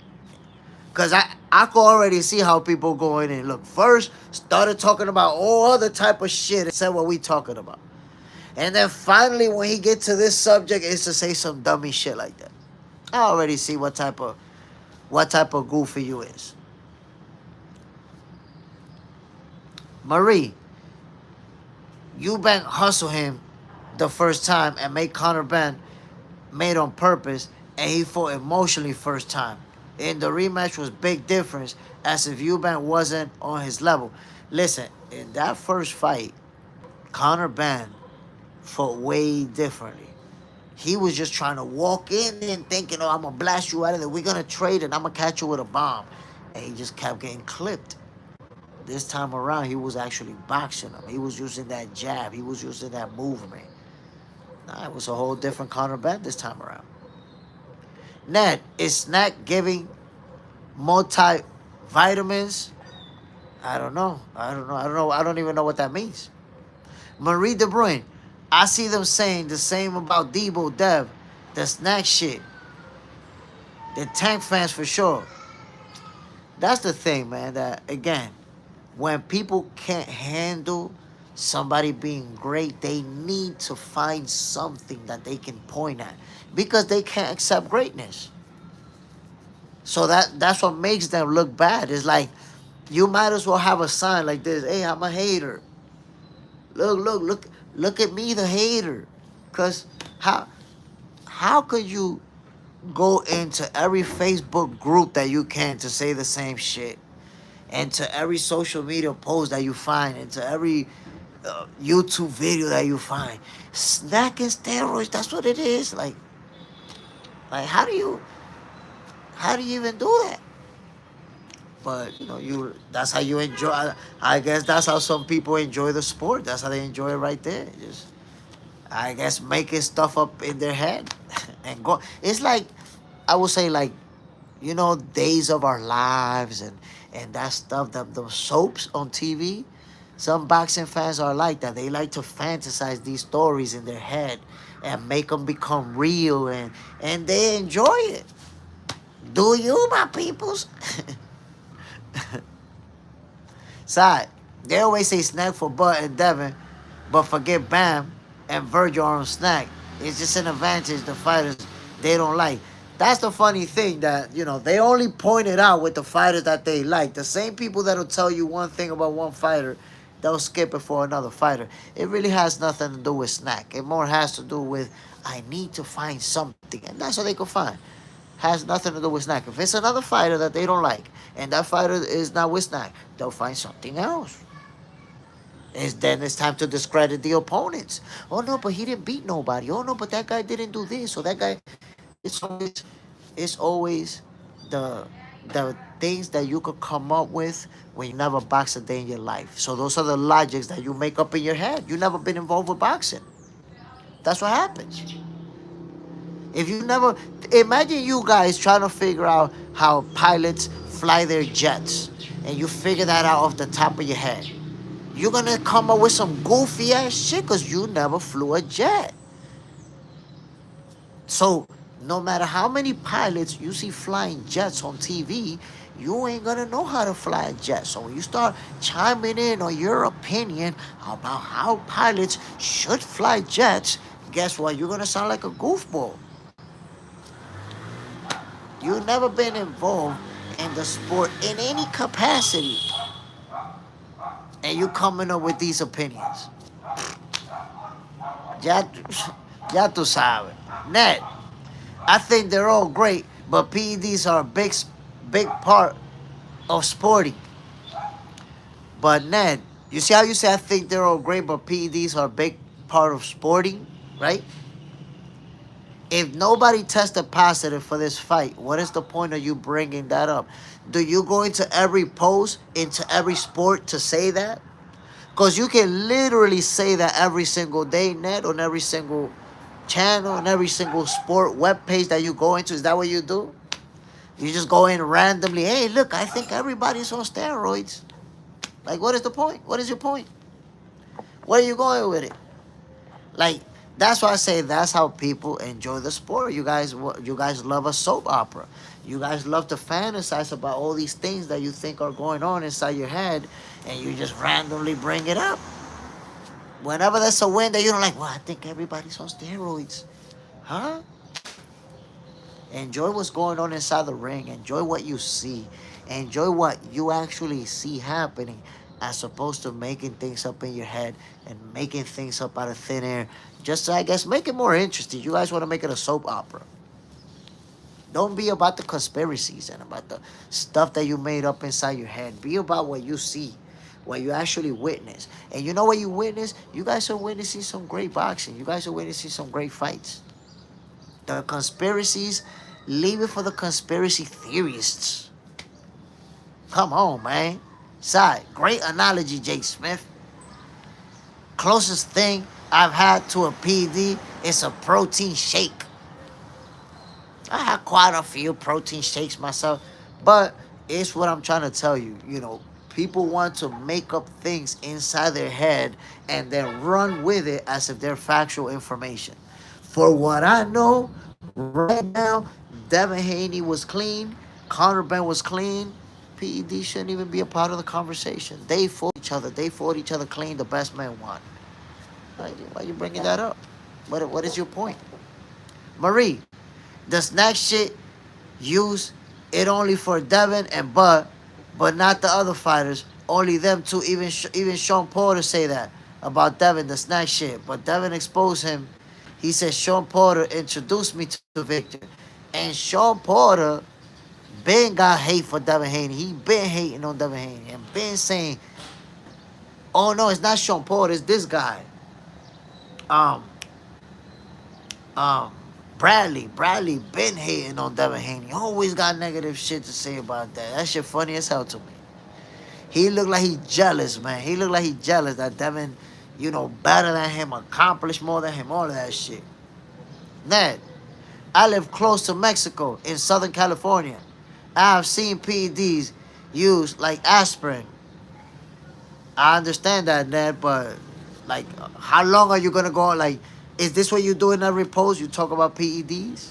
Because I could already see how people go in and look. First, started talking about all other type of shit and said what we talking about. And then finally, when he get to this subject, it's to say some dummy shit like that. I already see what type of goofy you is. Marie, Eubank hustle him the first time and make Conor Benn made on purpose, and he fought emotionally first time. In the rematch was big difference, as if Eubank wasn't on his level. Listen, in that first fight, Conor Benn fought way differently. He was just trying to walk in and thinking, oh, I'm going to blast you out of there. We're going to trade and I'm going to catch you with a bomb. And he just kept getting clipped. This time around, he was actually boxing him. He was using that jab. He was using that movement. Nah, it was a whole different Conor Benn this time around. Ned, is snack giving multivitamins? I don't know. I don't even know what that means. Marie De Bruyne, I see them saying the same about Debo, Dev, the snack shit. The tank fans for sure. That's the thing, man, that, again, when people can't handle somebody being great, they need to find something that they can point at because they can't accept greatness. So that's what makes them look bad. It's like you might as well have a sign like this. Hey, I'm a hater. Look at me, the hater. Because how could you go into every Facebook group that you can to say the same shit? And to every social media post that you find, and to every YouTube video that you find, snacking steroids, that's what it is. Like how do you even do that? But that's how you enjoy. I guess that's how some people enjoy the sport. That's how they enjoy it right there. Just, I guess, making stuff up in their head and go. It's like, I would say, like, Days of Our Lives and that stuff, the soaps on TV. Some boxing fans are like that. They like to fantasize these stories in their head and make them become real, and they enjoy it. Do you, my peoples? Side, they always say snack for Bud and Devin, but forget Bam and Virgil on snack. It's just an advantage the fighters they don't like. That's the funny thing that, they only point it out with the fighters that they like. The same people that'll tell you one thing about one fighter, they'll skip it for another fighter. It really has nothing to do with snack. It more has to do with, I need to find something. And that's what they can find. Has nothing to do with snack. If it's another fighter that they don't like, and that fighter is not with snack, they'll find something else. Then it's time to discredit the opponents. Oh no, but he didn't beat nobody. Oh no, but that guy didn't do this. Or that guy. It's always the the things that you could come up with when you never boxed a day in your life. So those are the logics that you make up in your head. You never been involved with boxing. That's what happens. If you never imagine you guys trying to figure out how pilots fly their jets, and you figure that out off the top of your head, you're gonna come up with some goofy ass shit because you never flew a jet. So no matter how many pilots you see flying jets on TV, you ain't gonna know how to fly a jet. So when you start chiming in on your opinion about how pilots should fly jets, guess what? You're gonna sound like a goofball. You've never been involved in the sport in any capacity, and you coming up with these opinions. Ya, ya tú sabes. Ned, I think they're all great, but PEDs are a big part of sporting. But Ned, you see how you say I think they're all great, but PEDs are a big part of sporting, right? If nobody tested positive for this fight, what is the point of you bringing that up? Do you go into every post, into every sport to say that? Because you can literally say that every single day, Ned, on every single channel, on every single sport webpage that you go into. Is that what you do? You just go in randomly, hey, look, I think everybody's on steroids. Like, what is the point? What is your point? Where are you going with it? Like, that's why I say that's how people enjoy the sport. You guys love a soap opera. You guys love to fantasize about all these things that you think are going on inside your head, and you just randomly bring it up. Whenever there's a win that you don't like, well, I think everybody's on steroids. Huh? Enjoy what's going on inside the ring. Enjoy what you see. Enjoy what you actually see happening, as opposed to making things up in your head and making things up out of thin air. Just to, I guess, make it more interesting. You guys want to make it a soap opera. Don't be about the conspiracies and about the stuff that you made up inside your head. Be about what you see, what you actually witness. And you know what you witness? You guys are witnessing some great boxing. You guys are witnessing some great fights. The conspiracies, leave it for the conspiracy theorists. Come on, man. Side, great analogy, Jake Smith. Closest thing I've had to a PD is a protein shake. I had quite a few protein shakes myself, but it's what I'm trying to tell you. People want to make up things inside their head and then run with it as if they're factual information. For what I know, right now, Devin Haney was clean, Conor Benn was clean. PED shouldn't even be a part of the conversation. They fought each other. They fought each other clean. The best man won. Why are you bringing that up? What is your point? Marie, the snack shit, use it only for Devin and Bud, but not the other fighters. Only them two. Even Sean Porter say that about Devin, the snack shit. But Devin exposed him. He said Sean Porter introduced me to Victor. And Sean Porter been got hate for Devin Haney. He been hating on Devin Haney and been saying, oh no, it's not Sean Porter, it's this guy. Um, um, Bradley been hating on Devin Haney. Always got negative shit to say about that. That shit funny as hell to me. He looked like he jealous, man. He looked like he jealous that Devin, better than him, accomplished more than him, all of that shit. Ned, I live close to Mexico in Southern California. I have seen PEDs used like aspirin. I understand that, Ned, but like, how long are you gonna go? Like, Is this what you do in every post? You talk about PEDs?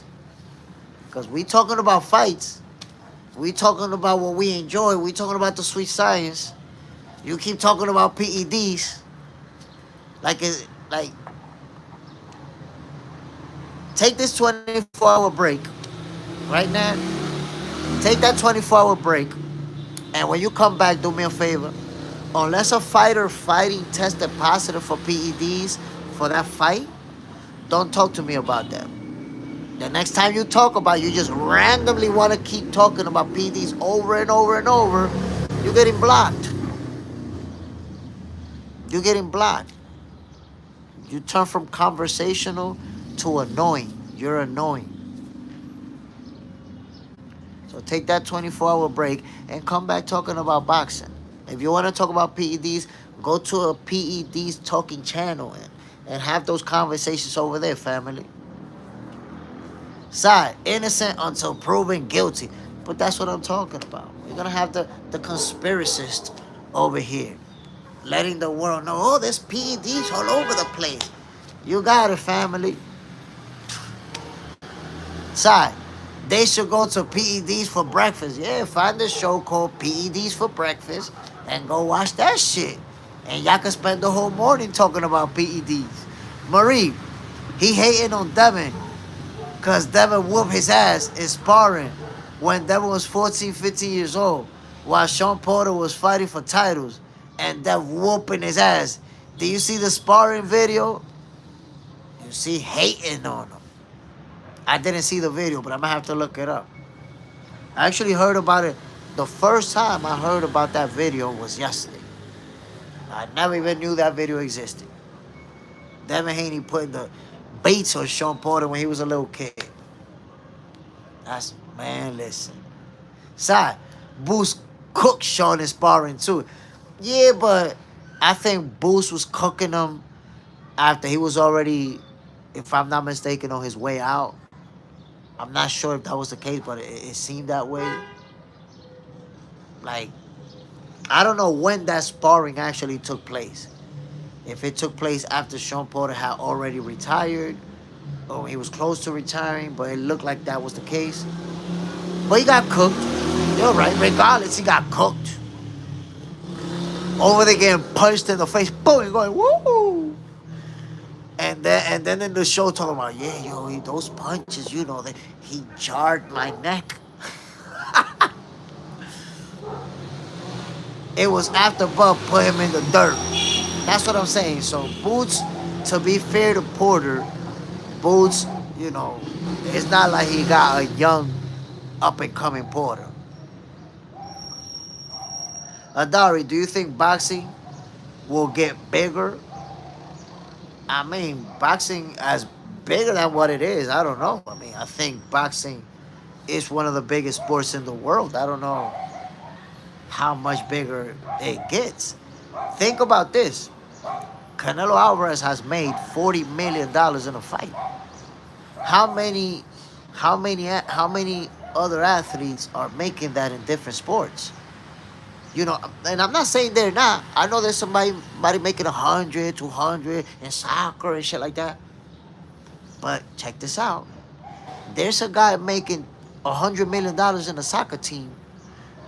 Because we talking about fights. We talking about what we enjoy. We talking about the sweet science. You keep talking about PEDs. Like, take this 24-hour break right now. Take that 24-hour break. And when you come back, do me a favor. Unless a fighter fighting tested positive for PEDs for that fight, don't talk to me about that. The next time you talk about it, you just randomly want to keep talking about PEDs over and over and over, you're getting blocked. You're getting blocked. You turn from conversational to annoying. You're annoying. So take that 24-hour break and come back talking about boxing. If you want to talk about PEDs, go to a PEDs talking channel and have those conversations over there, family. Side, innocent until proven guilty. But that's what I'm talking about. We're going to have the conspiracist over here, letting the world know, oh, there's PEDs all over the place. You got it, family. Side, they should go to PEDs for breakfast. Yeah, find a show called PEDs for breakfast and go watch that shit. And y'all can spend the whole morning talking about PEDs. Marie, he hating on Devin because Devin whooped his ass in sparring when Devin was 14, 15 years old, while Sean Porter was fighting for titles and Devin whooping his ass. Do you see the sparring video? You see hating on him. I didn't see the video, but I'm going to have to look it up. I actually heard about it. The first time I heard about that video was yesterday. I never even knew that video existed. Devin Haney putting the baits on Sean Porter when he was a little kid. Man, listen. Side, Boost cooked Sean in sparring too. Yeah, but I think Boost was cooking him after he was already, if I'm not mistaken, on his way out. I'm not sure if that was the case, but it seemed that way. Like, I don't know when that sparring actually took place. If it took place after Sean Porter had already retired, or he was close to retiring, but it looked like that was the case. But he got cooked. You're right. Regardless, he got cooked. Over there getting punched in the face. Boom, going, woo! And then in the show talking about, yeah, yo, those punches, you know, he jarred my neck. It was after Bub put him in the dirt. That's what I'm saying. So Boots, to be fair to Porter, Boots, you know, it's not like he got a young, up-and-coming Porter. Adari, do you think boxing will get bigger? I mean, boxing as bigger than what it is, I don't know. I mean, I think boxing is one of the biggest sports in the world. I don't know how much bigger it gets. Think about this. Canelo Alvarez has made $40 million in a fight. How many other athletes are making that in different sports? You know, and I'm not saying they're not. I know there's somebody making 100, 200 in soccer and shit like that. But check this out. There's a guy making $100 million in a soccer team,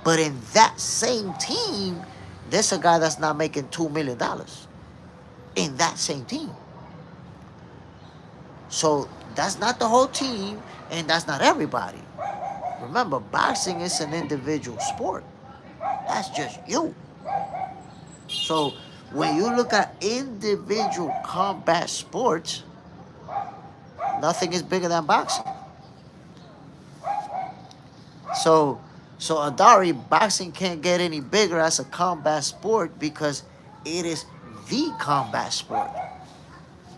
but in that same team, there's a guy that's not making $2 million in that same team. So that's not the whole team, and that's not everybody. Remember, boxing is an individual sport. That's just you. So when you look at individual combat sports, nothing is bigger than boxing. So Adari, boxing can't get any bigger as a combat sport because it is the combat sport.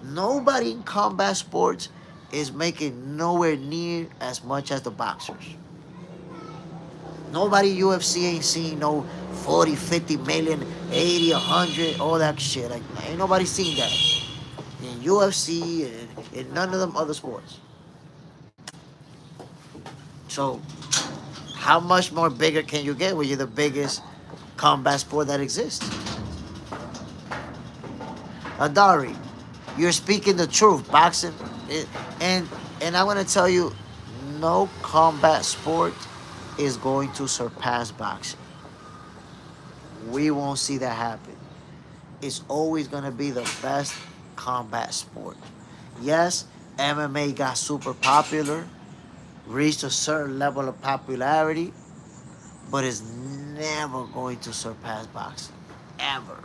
Nobody in combat sports is making nowhere near as much as the boxers. Nobody UFC ain't seen no 40, 50 million, 80, 100, all that shit. Like, ain't nobody seen that in UFC and in none of them other sports. So how much more bigger can you get when you're the biggest combat sport that exists? Adari, You're speaking the truth. Boxing, it, and and I'm gonna tell you, no combat sport is going to surpass boxing. We won't see that happen. It's always gonna be the best combat sport. Yes, MMA got super popular, reached a certain level of popularity, but it's never going to surpass boxing. Ever.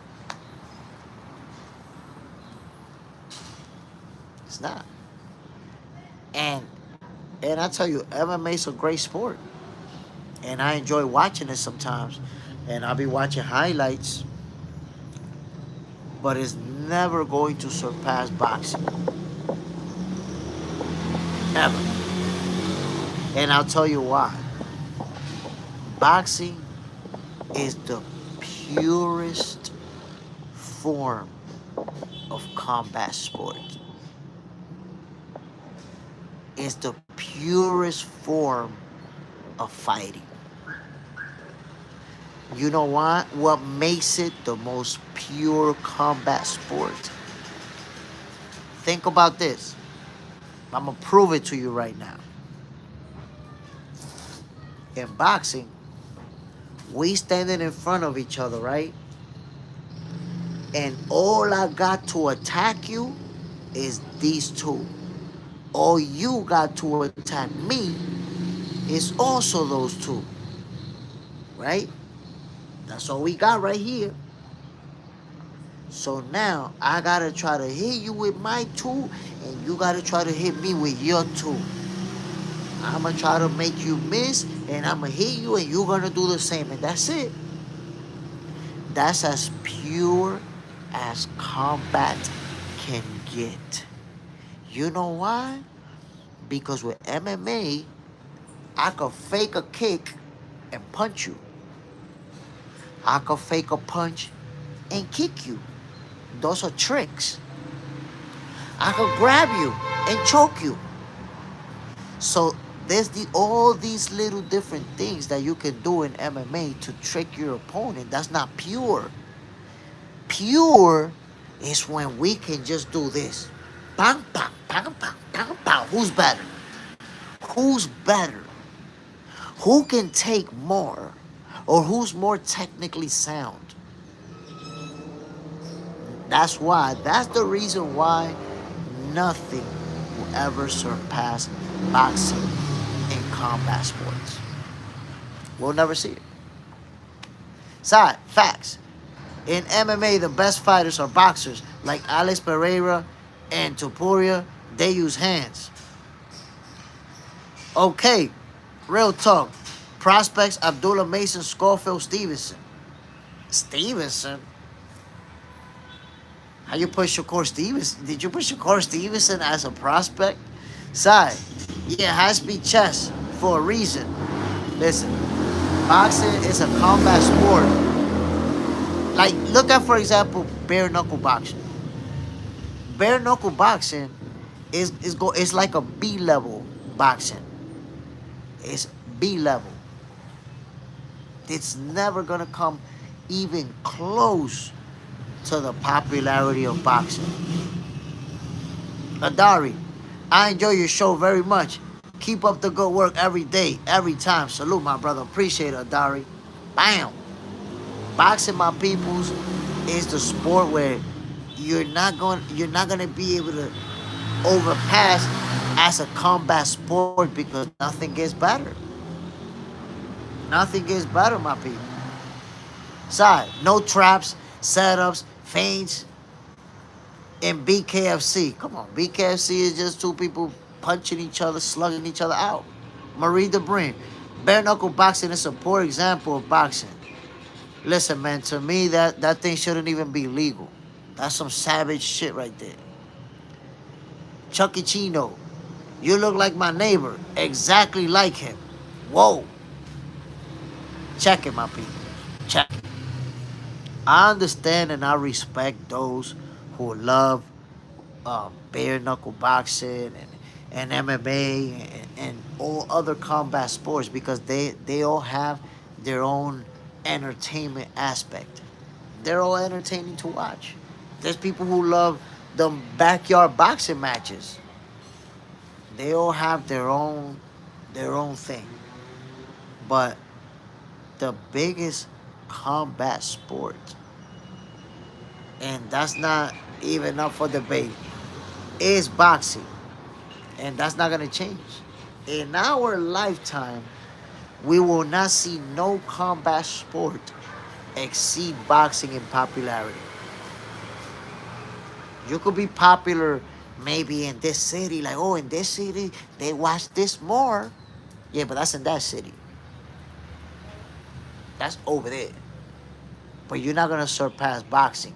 It's not. And and I tell you, MMA is a great sport. And I enjoy watching it sometimes. And I'll be watching highlights, but it's never going to surpass boxing. Ever. And I'll tell you why. Boxing is the purest form of combat sport. It's the purest form of fighting. You know why? What makes it the most pure combat sport? Think about this. I'm gonna prove it to you right now. In boxing, we standing in front of each other, right? And all I got to attack you is these two. All you got to attack me is also those two, right? That's all we got right here. So now I gotta try to hit you with my two, and you gotta try to hit me with your two. I'm gonna try to make you miss, and I'm gonna hit you, and you're gonna do the same, and that's it. That's as pure as combat can get. You know why? Because with MMA, I could fake a kick and punch you. I could fake a punch and kick you. Those are tricks. I could grab you and choke you. So there's all these little different things that you can do in MMA to trick your opponent. That's not pure. Pure is when we can just do this. Bang, bang, bang, bang, bang, bang. Who's better? Who's better? Who can take more? Or who's more technically sound? That's the reason why nothing will ever surpass boxing in combat sports. We'll never see it. Side, facts. In MMA, the best fighters are boxers, like Alex Pereira and Topuria. They use hands. Okay, real talk. Prospects: Abdullah Mason, Schofield, Stevenson. Stevenson? How you put Shakur Stevenson? Did you put Shakur Stevenson as a prospect? Side, yeah, high-speed chess for a reason. Listen, boxing is a combat sport. Like, look at, for example, bare knuckle boxing. Bare knuckle boxing is like a B level boxing. It's B level. It's never gonna come even close to the popularity of boxing. Adari, I enjoy your show very much. Keep up the good work every day, every time. Salute, my brother. Appreciate it, Adari. Bam. Boxing, my peoples, is the sport where you're not gonna be able to overpass as a combat sport because nothing gets better. Nothing gets better, my people. Side, no traps, setups, feints in BKFC. Come on, BKFC is just two people punching each other, slugging each other out. Marie DeBrin, bare knuckle boxing is a poor example of boxing. Listen, man, to me, that thing shouldn't even be legal. That's some savage shit right there. Chucky Chino, you look like my neighbor, exactly like him. Whoa. Check it, my people. Check it. I understand and I respect those who love bare knuckle boxing and MMA and all other combat sports because they all have their own entertainment aspect. They're all entertaining to watch. There's people who love the backyard boxing matches. They all have their own thing. But the biggest combat sport, and that's not even up for debate, is boxing. And that's not gonna change. In our lifetime, we will not see no combat sport exceed boxing in popularity. You could be popular maybe in this city, like, oh, in this city, they watch this more. Yeah, but that's in that city. That's over there. But you're not gonna surpass boxing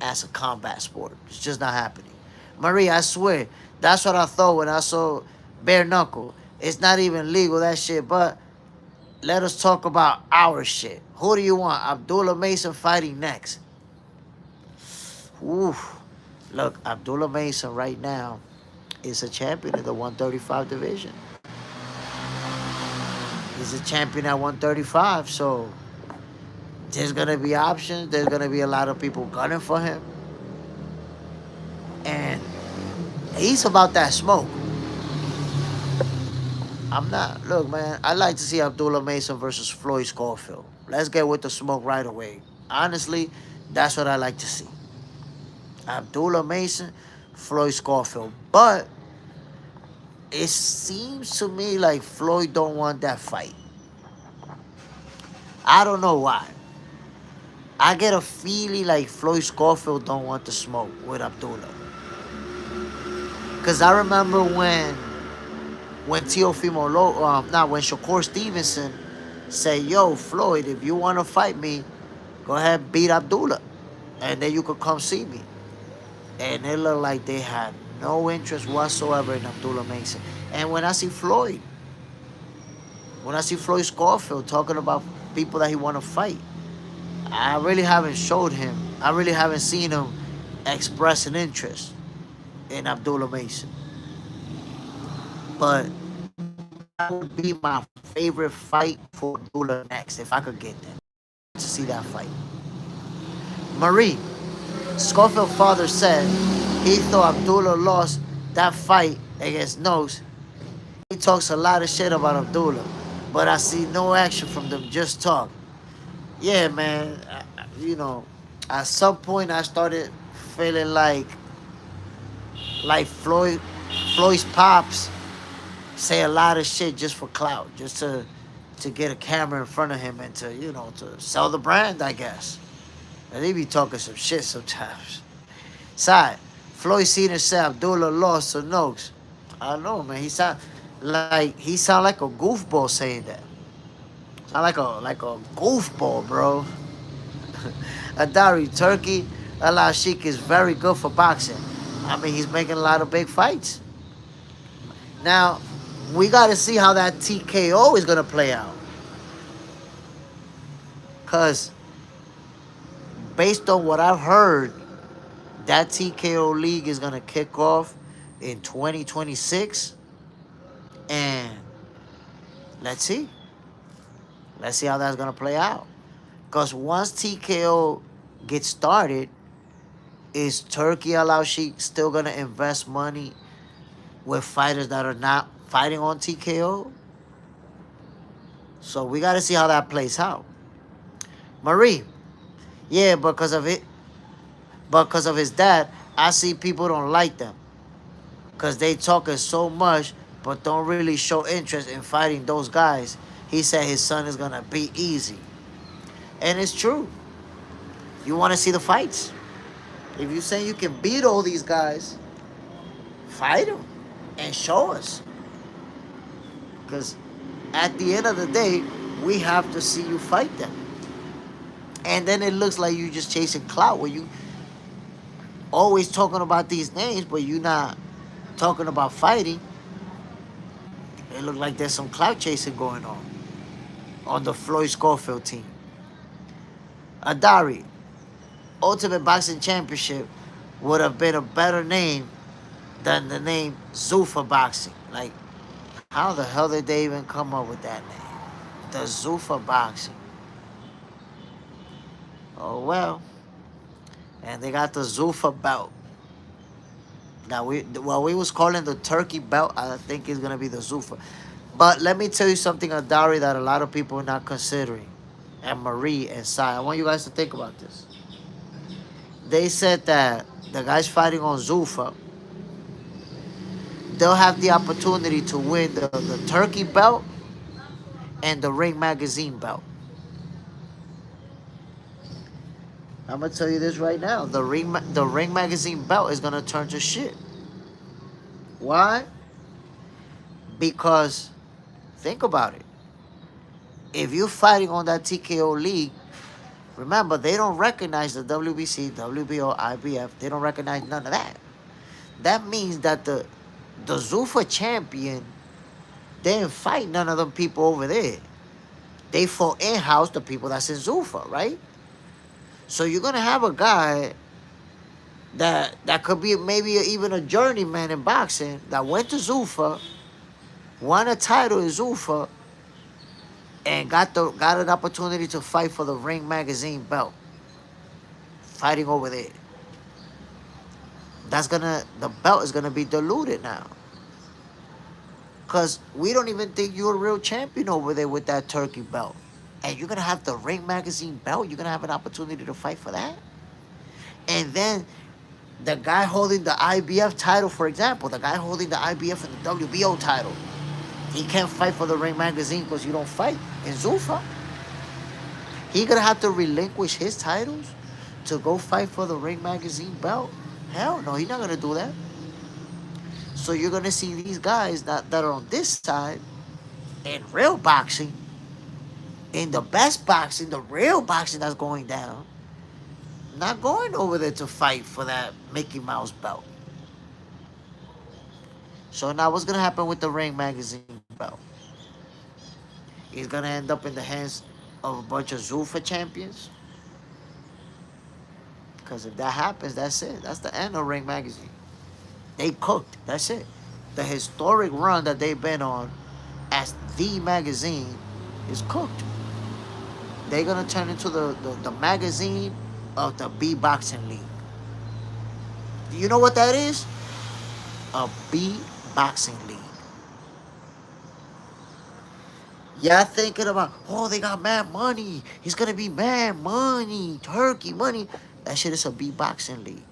as a combat sport. It's just not happening. Marie, I swear, that's what I thought when I saw bare knuckle. It's not even legal, that shit, but let us talk about our shit. Who do you want? Abdullah Mason fighting next. Oof. Look, Abdullah Mason right now is a champion in the 135 division. He's a champion at 135, so there's gonna be options. There's gonna be a lot of people gunning for him, and he's about that smoke. I'm not. Look, man, I'd like to see Abdullah Mason versus Floyd Schofield. Let's get with the smoke right away. Honestly, that's what I like to see. Abdullah Mason, Floyd Schofield. But it seems to me like Floyd don't want that fight. I don't know why. I get a feeling like Floyd Schofield don't want the smoke with Abdullah. Cause I remember when Teofimo not when Shakur Stevenson said, "Yo, Floyd, if you want to fight me, go ahead beat Abdullah, and then you could come see me." And it looked like they had no interest whatsoever in Abdullah Mason. And when I see Floyd Schofield talking about people that he want to fight, I really haven't showed him. I really haven't seen him express an interest in Abdullah Mason. But that would be my favorite fight for Abdullah next if I could get that to see that fight. Marie, Schofield's father said he thought Abdullah lost that fight against Nose. He talks a lot of shit about Abdullah, but I see no action from them, just talk. Yeah, man, at some point I started feeling like Floyd's pops say a lot of shit just for clout, just to get a camera in front of him and to sell the brand, I guess. And they be talking some shit sometimes. Side, Floyd Senior said Abdullah lost to Noakes. I don't know, man. He sound like a goofball saying that. Sound like a goofball, bro. Adari Turkey, Allah Sheik is very good for boxing. I mean, he's making a lot of big fights. Now, we got to see how that TKO is going to play out. Because based on what I've heard, that TKO league is going to kick off in 2026. And let's see. Let's see how that's going to play out. Because once TKO gets started, is Turkey Al-Sheikh still going to invest money with fighters that are not fighting on TKO? So we got to see how that plays out. Marie, yeah, because of his dad, I see people don't like them. Because they talking so much, but don't really show interest in fighting those guys. He said his son is going to be easy. And it's true. You want to see the fights. If you say you can beat all these guys, fight them and show us. Because at the end of the day, we have to see you fight them. And then it looks like you just chasing clout where you always talking about these names, but you not talking about fighting. It look like there's some clout chasing going on the Floyd Schofield team. Adari, Ultimate Boxing Championship would have been a better name than the name Zuffa Boxing. Like, how the hell did they even come up with that name? The Zuffa Boxing. Oh, well. And they got the Zuffa belt. Now what we was calling the turkey belt, I think is gonna be the Zuffa. But let me tell you something, Adari, that a lot of people are not considering, and Marie and Sai. I want you guys to think about this. They said that the guys fighting on Zuffa, they'll have the opportunity to win the turkey belt and the Ring Magazine belt. I'm gonna tell you this right now. The Ring Magazine belt is gonna turn to shit. Why? Because think about it. If you're fighting on that TKO league, remember they don't recognize the WBC, WBO, IBF. They don't recognize none of that. That means that the Zuffa champion, they didn't fight none of them people over there. They fought in house the people that's in Zuffa, right? So you're gonna have a guy that could be maybe even a journeyman in boxing that went to Zuffa, won a title in Zuffa, and got an opportunity to fight for the Ring Magazine belt, fighting over there. The belt is gonna be diluted now, cause we don't even think you're a real champion over there with that turkey belt, and you're gonna have the Ring Magazine belt. You're gonna have an opportunity to fight for that, and then the guy holding the IBF title, for example, the guy holding the IBF and the WBO title, he can't fight for the Ring Magazine because you don't fight in Zuffa. He gonna have to relinquish his titles to go fight for the Ring Magazine belt? Hell no, he's not gonna do that. So you're gonna see these guys that are on this side in real boxing, in the best boxing, the real boxing that's going down, not going over there to fight for that Mickey Mouse belt. So now what's gonna happen with the Ring Magazine belt? It's gonna end up in the hands of a bunch of Zuffa champions. Because if that happens, that's it. That's the end of Ring Magazine. They cooked. That's it. The historic run that they've been on as the magazine is cooked. They're gonna turn into the magazine of the B Boxing League. Do you know what that is? A B Boxing League. Y'all thinking about, oh, they got mad money. It's gonna be mad money, turkey money. That shit is a B Boxing League.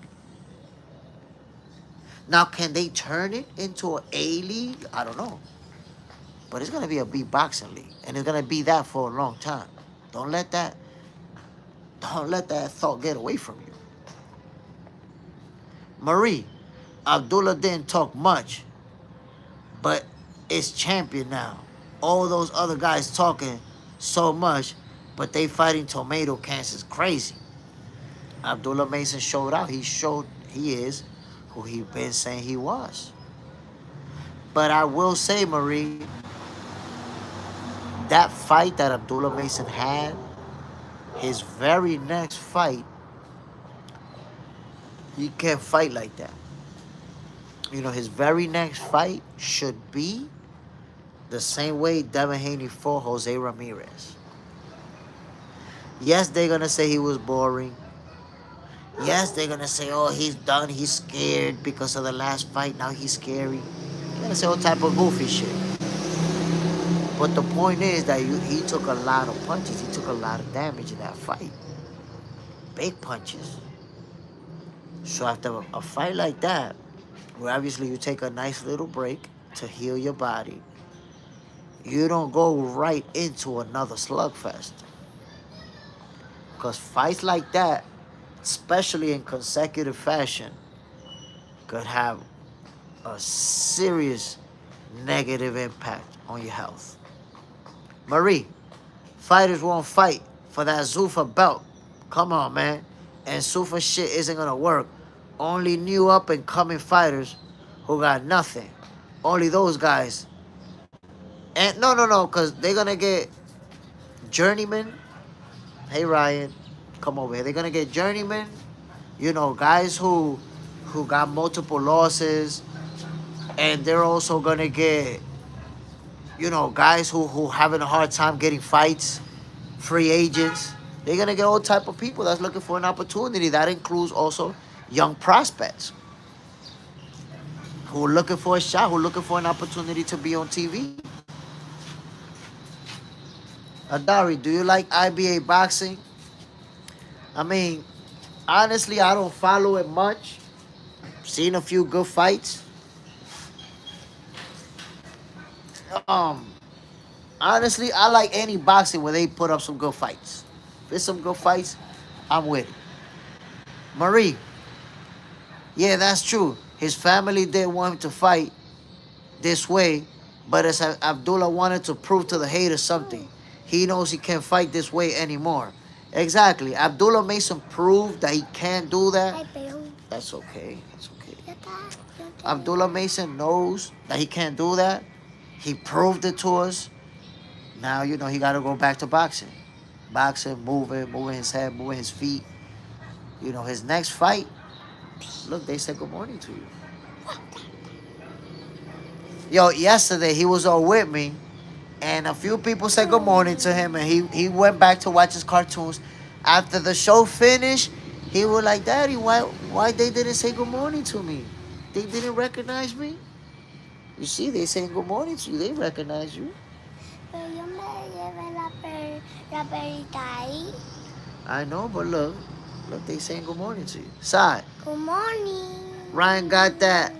Now, can they turn it into an A league? I don't know. But it's gonna be a B Boxing League. And it's gonna be that for a long time. Don't let that thought get away from you. Marie, Abdullah didn't talk much, but it's champion now. All those other guys talking so much, but they fighting tomato cancer is crazy. Abdullah Mason showed out. He showed he is who he been saying he was. But I will say, Marie, that fight that Abdullah Mason had, his very next fight, he can't fight like that. You know, his very next fight should be the same way Devin Haney fought Jose Ramirez. Yes, they're going to say he was boring. Yes, they're going to say, oh, he's done, he's scared because of the last fight, now he's scary. They're going to say all type of goofy shit. But the point is that he took a lot of punches. He took a lot of damage in that fight. Big punches. So after a fight like that, where obviously you take a nice little break to heal your body, you don't go right into another slugfest. Because fights like that, especially in consecutive fashion, could have a serious negative impact on your health. Marie, fighters won't fight for that Zuffa belt. Come on, man. And Zuffa shit isn't going to work. Only new up and coming fighters who got nothing. Only those guys. And no, because they're going to get journeyman. Hey, Ryan, come over here. They're going to get journeyman. You know, guys who got multiple losses. And they're also going to get, you know, guys who having a hard time getting fights, free agents. They're going to get all type of people that's looking for an opportunity. That includes also young prospects. who are looking for a shot, who are looking for an opportunity to be on TV. Adari, do you like IBA boxing? I mean, honestly, I don't follow it much. Seen a few good fights. Um, Honestly, I like any boxing where they put up some good fights. If there's some good fights, I'm with it. Marie, yeah, that's true. His family didn't want him to fight this way, but as Abdullah wanted to prove to the haters something, he knows he can't fight this way anymore. Exactly. Abdullah Mason proved that he can't do that. That's okay. That's okay. Abdullah Mason knows that he can't do that. He proved it to us. Now, you know, he got to go back to boxing. Boxing, moving his head, moving his feet. You know, his next fight, look, they said good morning to you. Yo, yesterday he was all with me, and a few people said good morning to him, and he went back to watch his cartoons. After the show finished, he was like, Daddy, why they didn't say good morning to me? They didn't recognize me? You see, they saying good morning to you. They recognize you. I know, but look, they saying good morning to you. Side. Good morning. Ryan got that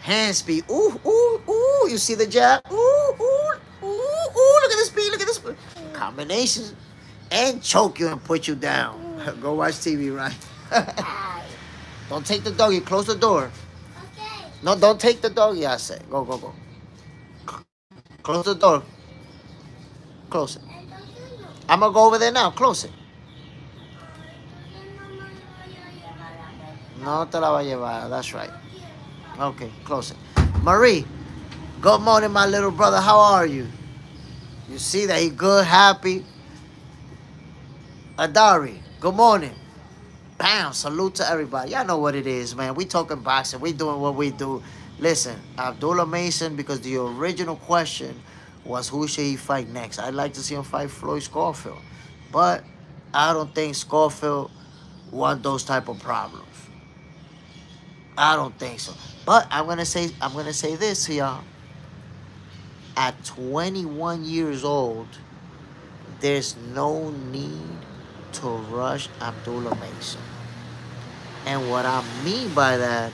hand speed. Ooh, ooh, ooh. You see the jab? Ooh, ooh, ooh, ooh. Look at the speed. Look at this combinations, and choke you and put you down. Go watch TV, Ryan. Don't take the doggy. Close the door. Okay. No, don't take the doggy. I said, go. Close the door. Close it. I'm gonna go over there now. Close it. No te la va a llevar. That's right. Okay, close it. Marie, good morning, my little brother. How are you? You see that he good, happy. Adari, good morning. Bam, salute to everybody. Y'all know what it is, man. We talking boxing. We doing what we do. Listen, Abdullah Mason, because the original question was who should he fight next. I'd like to see him fight Floyd Scofield. But I don't think Scofield want those type of problems. I don't think so. But I'm gonna say this to y'all. At 21 years old, there's no need to rush Abdullah Mason. And what I mean by that,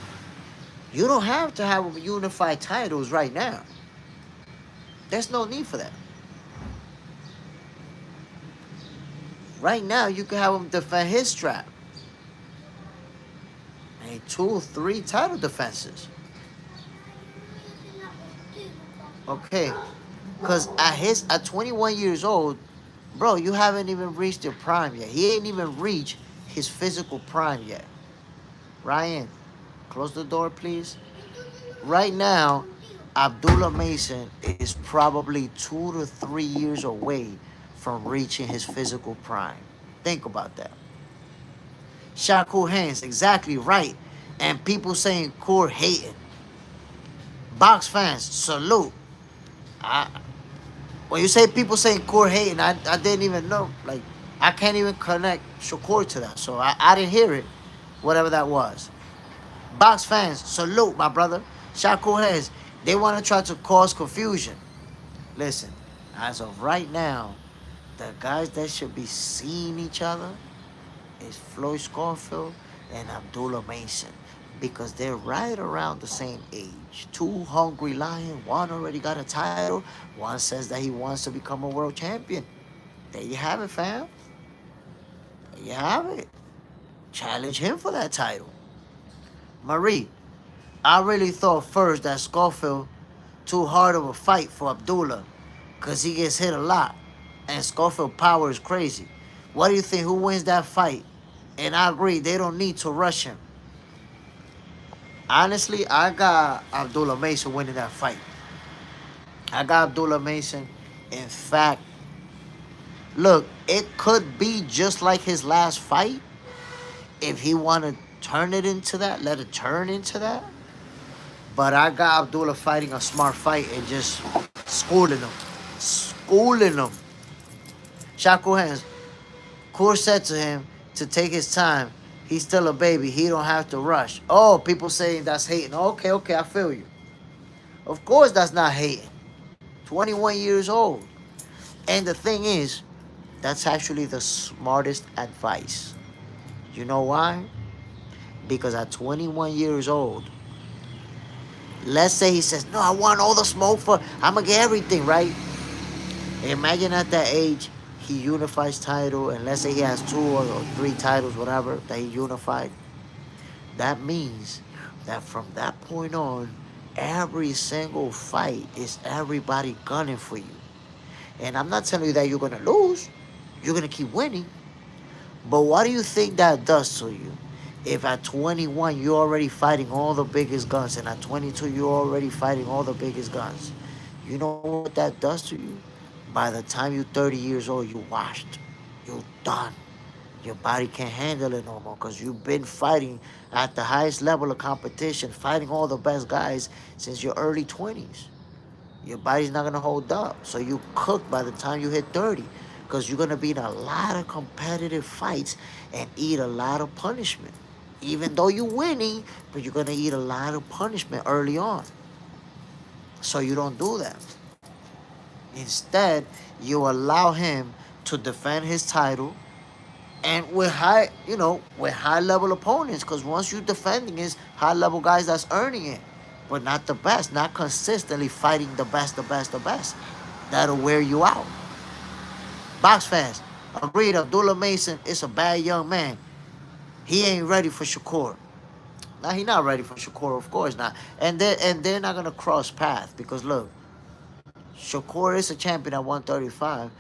you don't have to have unified titles right now. There's no need for that. Right now, you can have him defend his strap. And 2, 3 title defenses. Okay. Because at 21 years old, bro, you haven't even reached your prime yet. He ain't even reached his physical prime yet. Ryan, close the door, please. Right now, Abdullah Mason is probably 2 to 3 years away from reaching his physical prime. Think about that. Shot cool hands, exactly right. And people saying Core hating. Box fans, salute. When you say people saying Core hating, I didn't even know. Like, I can't even connect Shakur to that. So I didn't hear it, whatever that was. Box fans, salute, my brother. Shot cool hands. They want to try to cause confusion. Listen, as of right now, the guys that should be seeing each other is Floyd Scofield and Abdullah Mason, because they're right around the same age. 2 hungry lions. One already got a title. One says that he wants to become a world champion. There you have it, fam. There you have it. Challenge him for that title. Marie, I really thought first that Scofield too hard of a fight for Abdullah, because he gets hit a lot. And Scofield power is crazy. What do you think? Who wins that fight? And I agree, they don't need to rush him. Honestly, I got Abdullah Mason winning that fight. I got Abdullah Mason. In fact, look, it could be just like his last fight. If he want to turn it into that, let it turn into that. But I got Abdullah fighting a smart fight and just schooling him. Schooling him. Shaku hands. Kaur said to him to take his time. He's still a baby. He don't have to rush. Oh, people saying that's hating. Okay, okay, I feel you. Of course that's not hating. 21 years old. And the thing is, that's actually the smartest advice. You know why? Because at 21 years old, let's say he says, no, I want all the smoke for, I'm going to get everything, right? Imagine at that age, he unifies title, and let's say he has 2 or 3 titles, whatever, that he unified. That means that from that point on, every single fight is everybody gunning for you. And I'm not telling you that you're going to lose. You're going to keep winning. But what do you think that does to you? If at 21 you're already fighting all the biggest guns, and at 22 you're already fighting all the biggest guns, you know what that does to you? By the time you're 30 years old, you're washed. You're done. Your body can't handle it no more because you've been fighting at the highest level of competition, fighting all the best guys since your early 20s. Your body's not going to hold up. So you cook by the time you hit 30 because you're going to be in a lot of competitive fights and eat a lot of punishment. Even though you're winning, but you're going to eat a lot of punishment early on. So you don't do that. Instead, you allow him to defend his title and with high level opponents, because once you're defending is high level guys that's earning it, but not the best, not consistently fighting the best. That'll wear you out. Box fans, agreed, Abdullah Mason is a bad young man. He ain't ready for Shakur. Now he not ready for Shakur, of course not. And they're not gonna cross paths because look, Shakur is a champion at 135,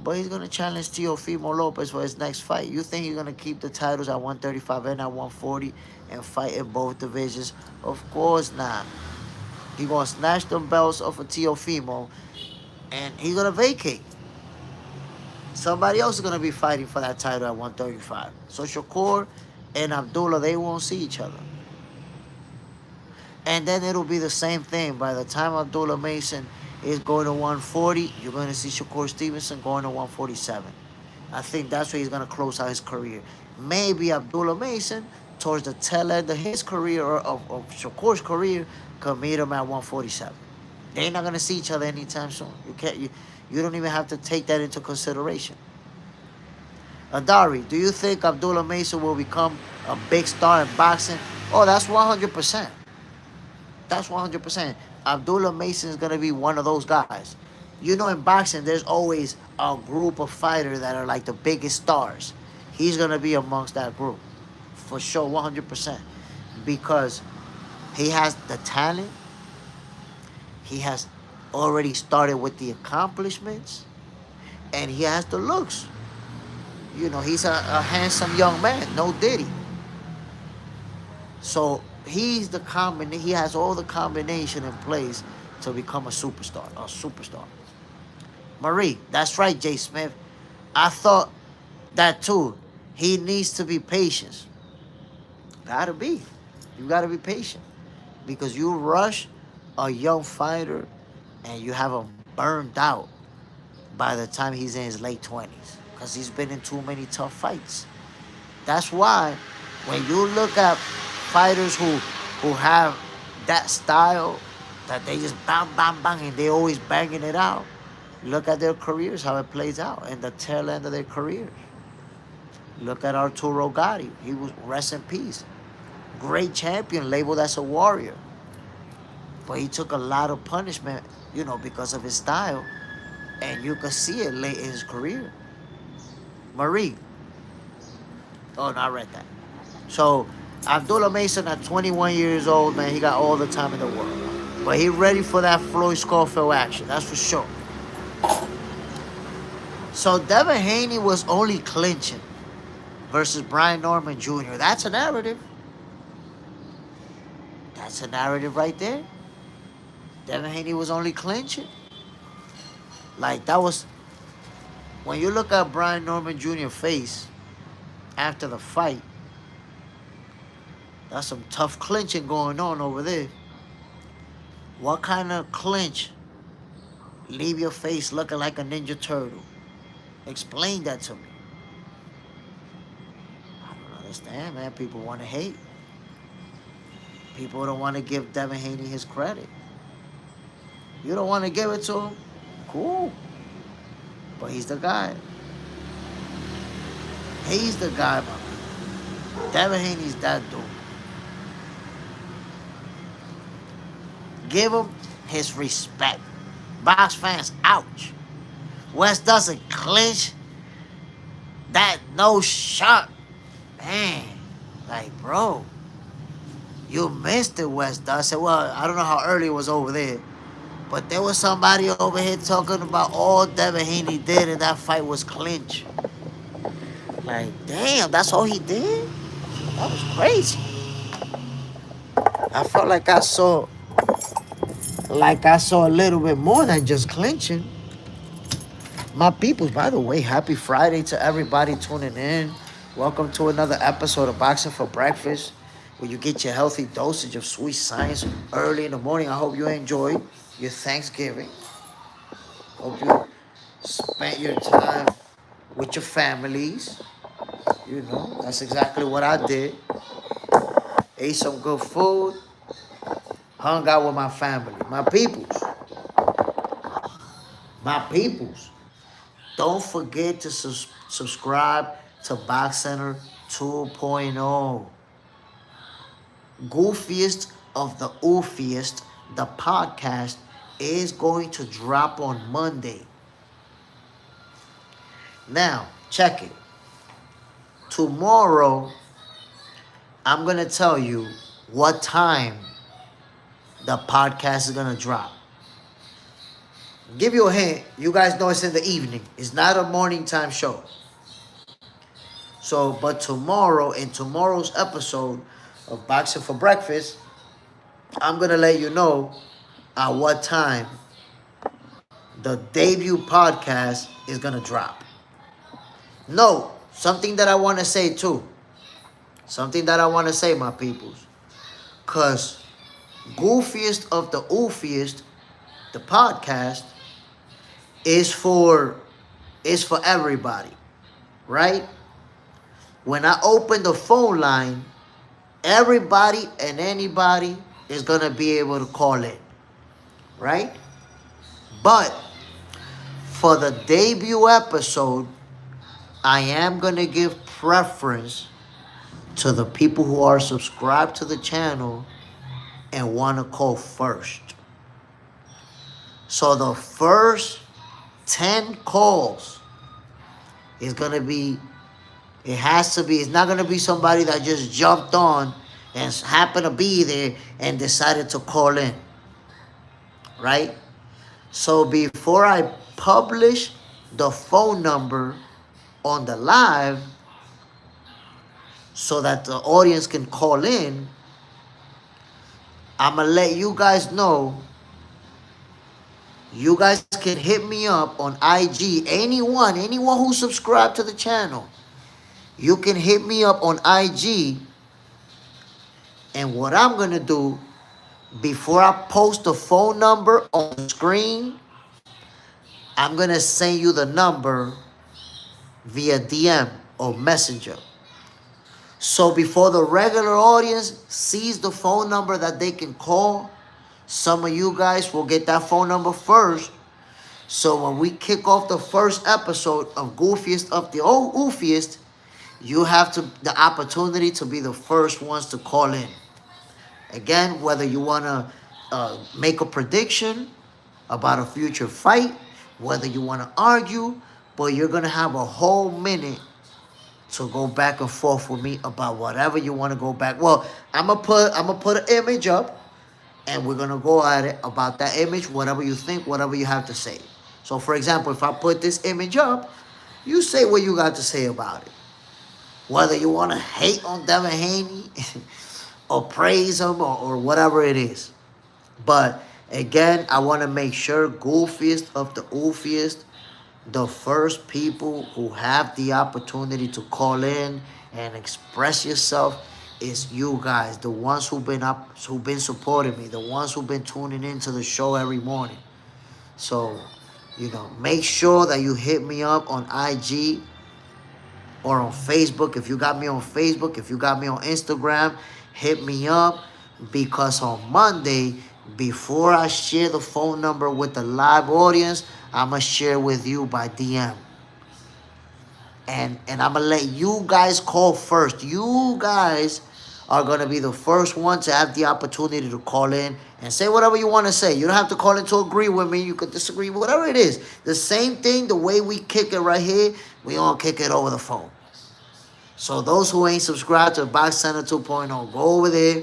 but he's going to challenge Teofimo Lopez for his next fight. You think he's going to keep the titles at 135 and at 140 and fight in both divisions? Of course not. He's going to snatch them belts off of Teofimo and he's going to vacate. Somebody else is going to be fighting for that title at 135. So Shakur and Abdullah, they won't see each other. And then it'll be the same thing. By the time Abdullah Mason is going to 140, you're going to see Shakur Stevenson going to 147. I think that's where he's going to close out his career. Maybe Abdullah Mason, towards the tail end of his career or of Shakur's career, could meet him at 147. They're not going to see each other anytime soon. You don't even have to take that into consideration. Adari, do you think Abdullah Mason will become a big star in boxing? Oh, that's 100%. That's 100%. Abdullah Mason is going to be one of those guys. You know, in boxing, there's always a group of fighters that are like the biggest stars. He's going to be amongst that group. For sure, 100%. Because he has the talent. He has already started with the accomplishments. And he has the looks. You know, he's a handsome young man. No diddy. So he has all the combination in place to become a superstar. Marie, that's right, Jay Smith. I thought that too. He needs to be patient. You gotta be patient. Because you rush a young fighter and you have him burned out by the time he's in his late 20s. Because he's been in too many tough fights. That's why when you look at fighters who have that style that they just bang, bang, bang, and they always banging it out, look at their careers, how it plays out, and the tail end of their careers. Look at Arturo Gatti. He was, rest in peace. Great champion, labeled as a warrior. But he took a lot of punishment, because of his style. And you could see it late in his career. Marie. Oh, no, I read that. So, Abdullah Mason at 21 years old, man, he got all the time in the world. But he ready for that Floyd Schofield action, that's for sure. So, Devin Haney was only clinching versus Brian Norman Jr. That's a narrative. That's a narrative right there. Devin Haney was only clinching. Like, that was... When you look at Brian Norman Jr.'s face after the fight, that's some tough clinching going on over there. What kind of clinch leave your face looking like a Ninja Turtle? Explain that to me. I don't know. understand, man. People want to hate. People don't want to give Devin Haney his credit. You don't want to give it to him? Cool. But he's the guy. He's the guy, my man. Devin Haney's that dude. Give him his respect. Box fans, ouch. West doesn't clinch that no shot. Man, like, bro, you missed it, West. I said, well, I don't know how early it was over there, but there was somebody over here talking about all Devin Haney did in that fight was clinch. Like, damn, that's all he did? That was crazy. I felt like I saw a little bit more than just clinching. My peoples, by the way, happy Friday to everybody tuning in. Welcome to another episode of Boxing for Breakfast, where you get your healthy dosage of sweet science early in the morning. I hope you enjoyed your Thanksgiving. Hope you spent your time with your families. You know, that's exactly what I did. Ate some good food. Hung out with my family. My peoples. My peoples. Don't forget to subscribe to Box Center 2.0. Goofiest of the Oofiest, the podcast, is going to drop on Monday. Now, check it. Tomorrow, I'm going to tell you what time the podcast is going to drop. Give you a hint. You guys know it's in the evening. It's not a morning time show. So, but tomorrow, in tomorrow's episode of Boxing for Breakfast, I'm going to let you know at what time the debut podcast is going to drop. No, something that I want to say too. Something that I want to say, my peoples. Because Goofiest of the Oofiest, the podcast, is for everybody, right? When I open the phone line, everybody and anybody is going to be able to call in, right? But for the debut episode, I am going to give preference to the people who are subscribed to the channel and want to call first. So the first 10 calls is going to be, it's not going to be somebody that just jumped on and happened to be there and decided to call in, right? So before I publish the phone number on the live so that the audience can call in, I'm going to let you guys know. You guys can hit me up on IG. Anyone who subscribed to the channel, you can hit me up on IG. And what I'm going to do, before I post the phone number on the screen, I'm going to send you the number via DM or Messenger. So before the regular audience sees the phone number that they can call, some of you guys will get that phone number first. So when we kick off the first episode of Goofiest of the Oofiest, you have the opportunity to be the first ones to call in. Again, whether you want to make a prediction about a future fight, whether you want to argue, but you're going to have a whole minute to go back and forth with me about whatever you want to go back. Well, I'm gonna put an image up, and we're gonna go at it about that image, whatever you think, whatever you have to say. So, for example, if I put this image up, you say what you got to say about it. Whether you want to hate on Devin Haney or praise him or whatever it is. But again, I want to make sure Goofiest of the Oofiest, the first people who have the opportunity to call in and express yourself is you guys, the ones who've been supporting me, the ones who've been tuning into the show every morning. So, make sure that you hit me up on IG or on Facebook. If you got me on Facebook, if you got me on Instagram, hit me up, because on Monday, before I share the phone number with the live audience, I'm going to share with you by DM. And I'm going to let you guys call first. You guys are going to be the first one to have the opportunity to call in and say whatever you want to say. You don't have to call in to agree with me. You could disagree, whatever it is. The same thing, the way we kick it right here, we all kick it over the phone. So those who ain't subscribed to Box Center 2.0, go over there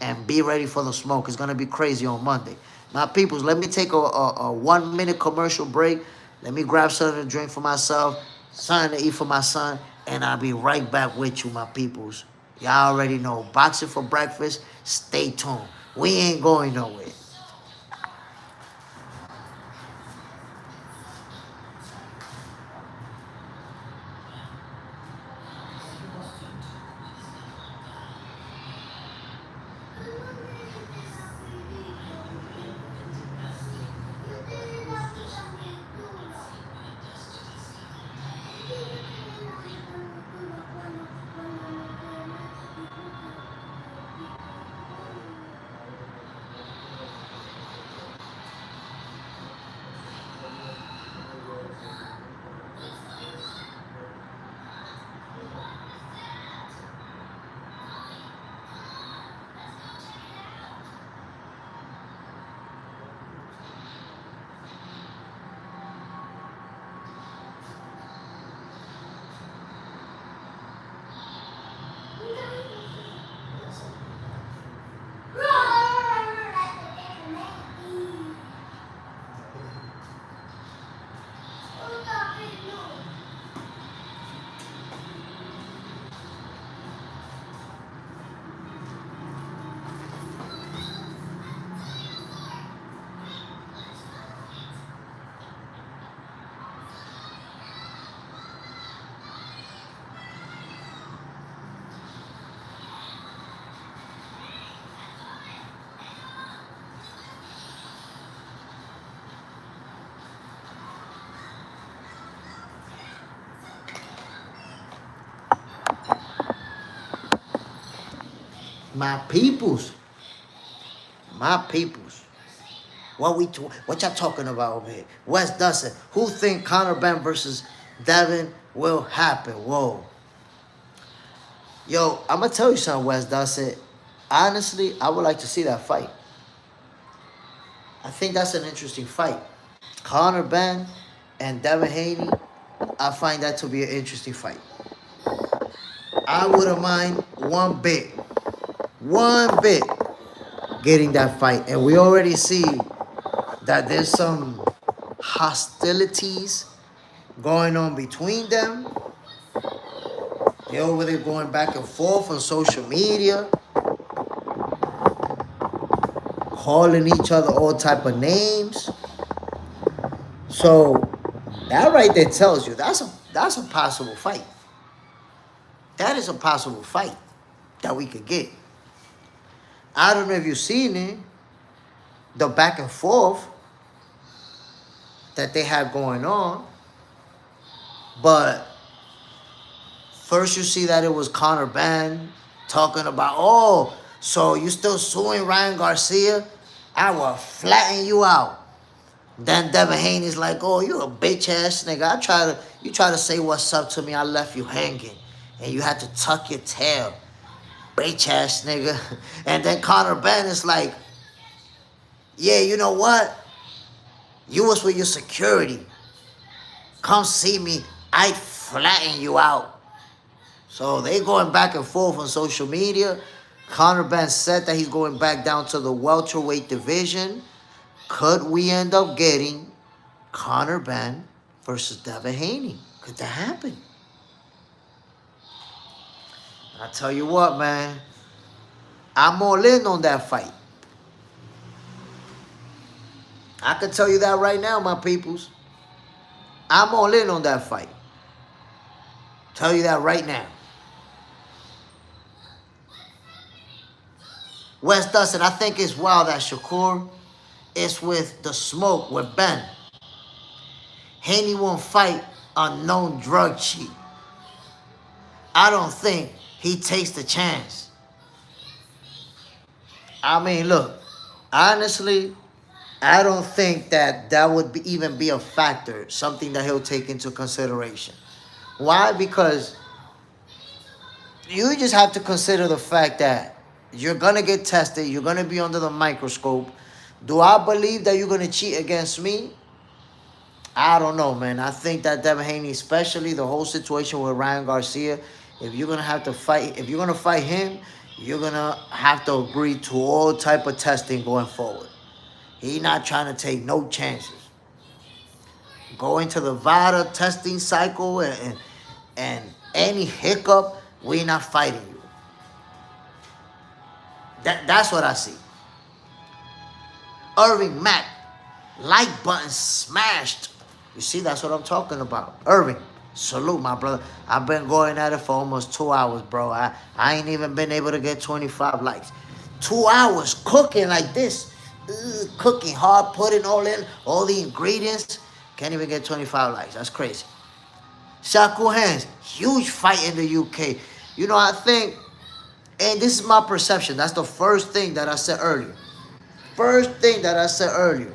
and be ready for the smoke. It's going to be crazy on Monday. My peoples, let me take a 1 minute commercial break. Let me grab something to drink for myself, something to eat for my son, and I'll be right back with you, my peoples. Y'all already know. Boxing for breakfast. Stay tuned. We ain't going nowhere. My peoples. My peoples. What y'all talking about over here? Wes Dustin. Who think Conor Benn versus Devin will happen? Whoa. Yo, I'm going to tell you something, Wes Dustin. Honestly, I would like to see that fight. I think that's an interesting fight. Conor Benn and Devin Haney, I find that to be an interesting fight. I wouldn't mind one bit getting that fight. And we already see that there's some hostilities going on between them. They're over there going back and forth on social media, calling each other all type of names. So that right there tells you that's a possible fight. That is a possible fight that we could get. I don't know if you've seen it, the back and forth that they have going on, but first you see that it was Conor Benn talking about, oh, so you still suing Ryan Garcia? I will flatten you out. Then Devin Haney's like, oh, you a bitch ass nigga. You try to say what's up to me, I left you hanging. And you had to tuck your tail. Bitch ass nigga. And then Conor Benn is like, yeah, you know what? You was with your security. Come see me. I'd flatten you out. So they going back and forth on social media. Conor Benn said that he's going back down to the welterweight division. Could we end up getting Conor Benn versus Devin Haney? Could that happen? I tell you what, man. I'm all in on that fight. I can tell you that right now, my peoples. I'm all in on that fight. Tell you that right now. Wes Dustin, I think it's wild that Shakur is with the smoke with Ben. Haney won't fight a known drug cheat. I don't think he takes the chance. I mean, look, honestly, I don't think that would even be a factor, something that he'll take into consideration. Why? Because you just have to consider the fact that you're going to get tested. You're going to be under the microscope. Do I believe that you're going to cheat against me? I don't know, man. I think that Devin Haney, especially the whole situation with Ryan Garcia, if you're going to have to fight, if you're going to fight him, you're going to have to agree to all type of testing going forward. He's not trying to take no chances. Go into the VADA testing cycle and any hiccup, we're not fighting you. That's what I see. Irving Mack, like button smashed. You see, that's what I'm talking about. Irving, salute, my brother. I've been going at it for almost 2 hours, bro. I ain't even been able to get 25 likes. 2 hours cooking like this. Cooking hard, putting all in, all the ingredients. Can't even get 25 likes. That's crazy. Shaku Hands, huge fight in the UK. You know, I think, and this is my perception. That's the first thing that I said earlier. First thing that I said earlier.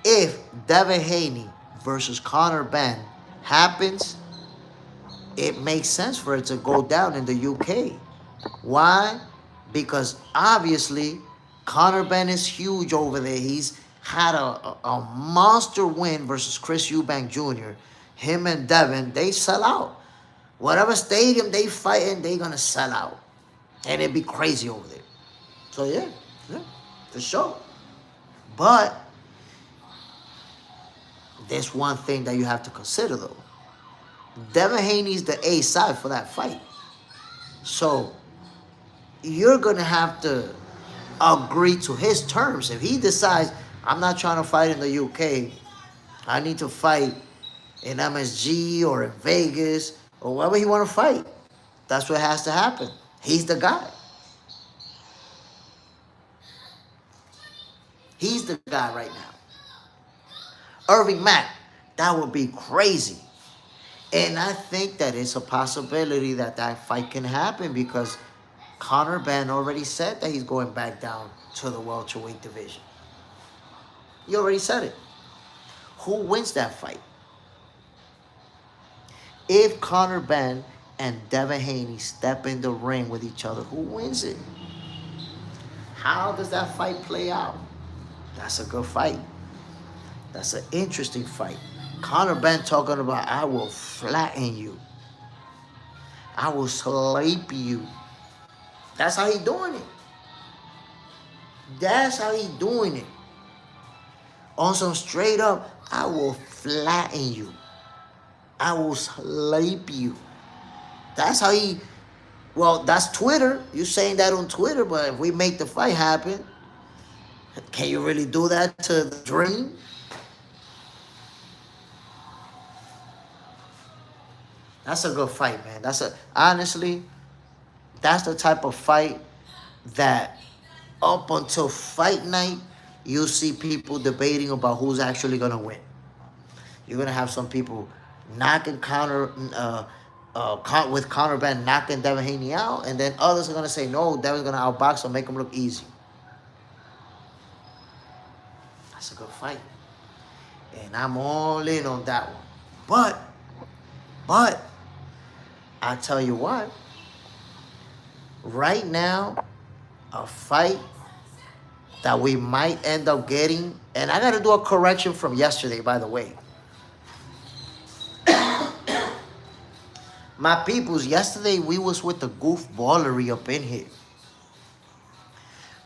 If Devin Haney versus Conor Benn happens, it makes sense for it to go down in the UK. Why? Because obviously, Conor Benn is huge over there. He's had a monster win versus Chris Eubank Jr. Him and Devin, they sell out. Whatever stadium they fight in, they're going to sell out. And it'd be crazy over there. So, yeah, for sure. But there's one thing that you have to consider, though. Devin Haney's the A side for that fight. So, you're going to have to agree to his terms. If he decides, I'm not trying to fight in the UK, I need to fight in MSG or in Vegas or wherever he want to fight, that's what has to happen. He's the guy. He's the guy right now. Irving Mack, that would be crazy. And I think that it's a possibility that that fight can happen because Conor Benn already said that he's going back down to the welterweight division. He already said it. Who wins that fight? If Conor Benn and Devin Haney step in the ring with each other, who wins it? How does that fight play out? That's a good fight. That's an interesting fight. Conor Benn talking about, I will flatten you. I will sleep you. That's how he doing it. That's how he doing it. On some straight up, I will flatten you. I will sleep you. That's how he, well, that's Twitter. You saying that on Twitter, but if we make the fight happen, can you really do that to the dream? That's a good fight, man. Honestly, that's the type of fight that up until fight night, you see people debating about who's actually going to win. You're going to have some people knocking with Conor Benn knocking Devin Haney out, and then others are going to say, no, Devin's going to outbox him, make him look easy. That's a good fight. And I'm all in on that one. But, I tell you what, right now, a fight that we might end up getting, and I got to do a correction from yesterday, by the way. My peoples, yesterday we was with the goofballery up in here.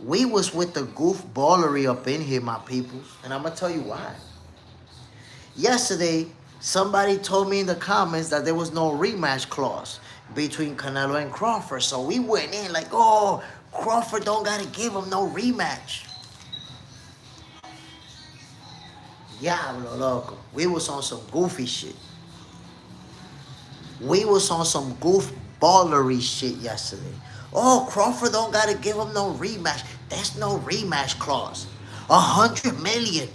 We was with the goofballery up in here, my peoples, and I'm going to tell you why. Yesterday, somebody told me in the comments that there was no rematch clause between Canelo and Crawford. So we went in like, oh, Crawford don't got to give him no rematch. Diablo, loco. We was on some goofy shit. We was on some goofballery shit yesterday. Oh, Crawford don't got to give him no rematch. There's no rematch clause. 100 million.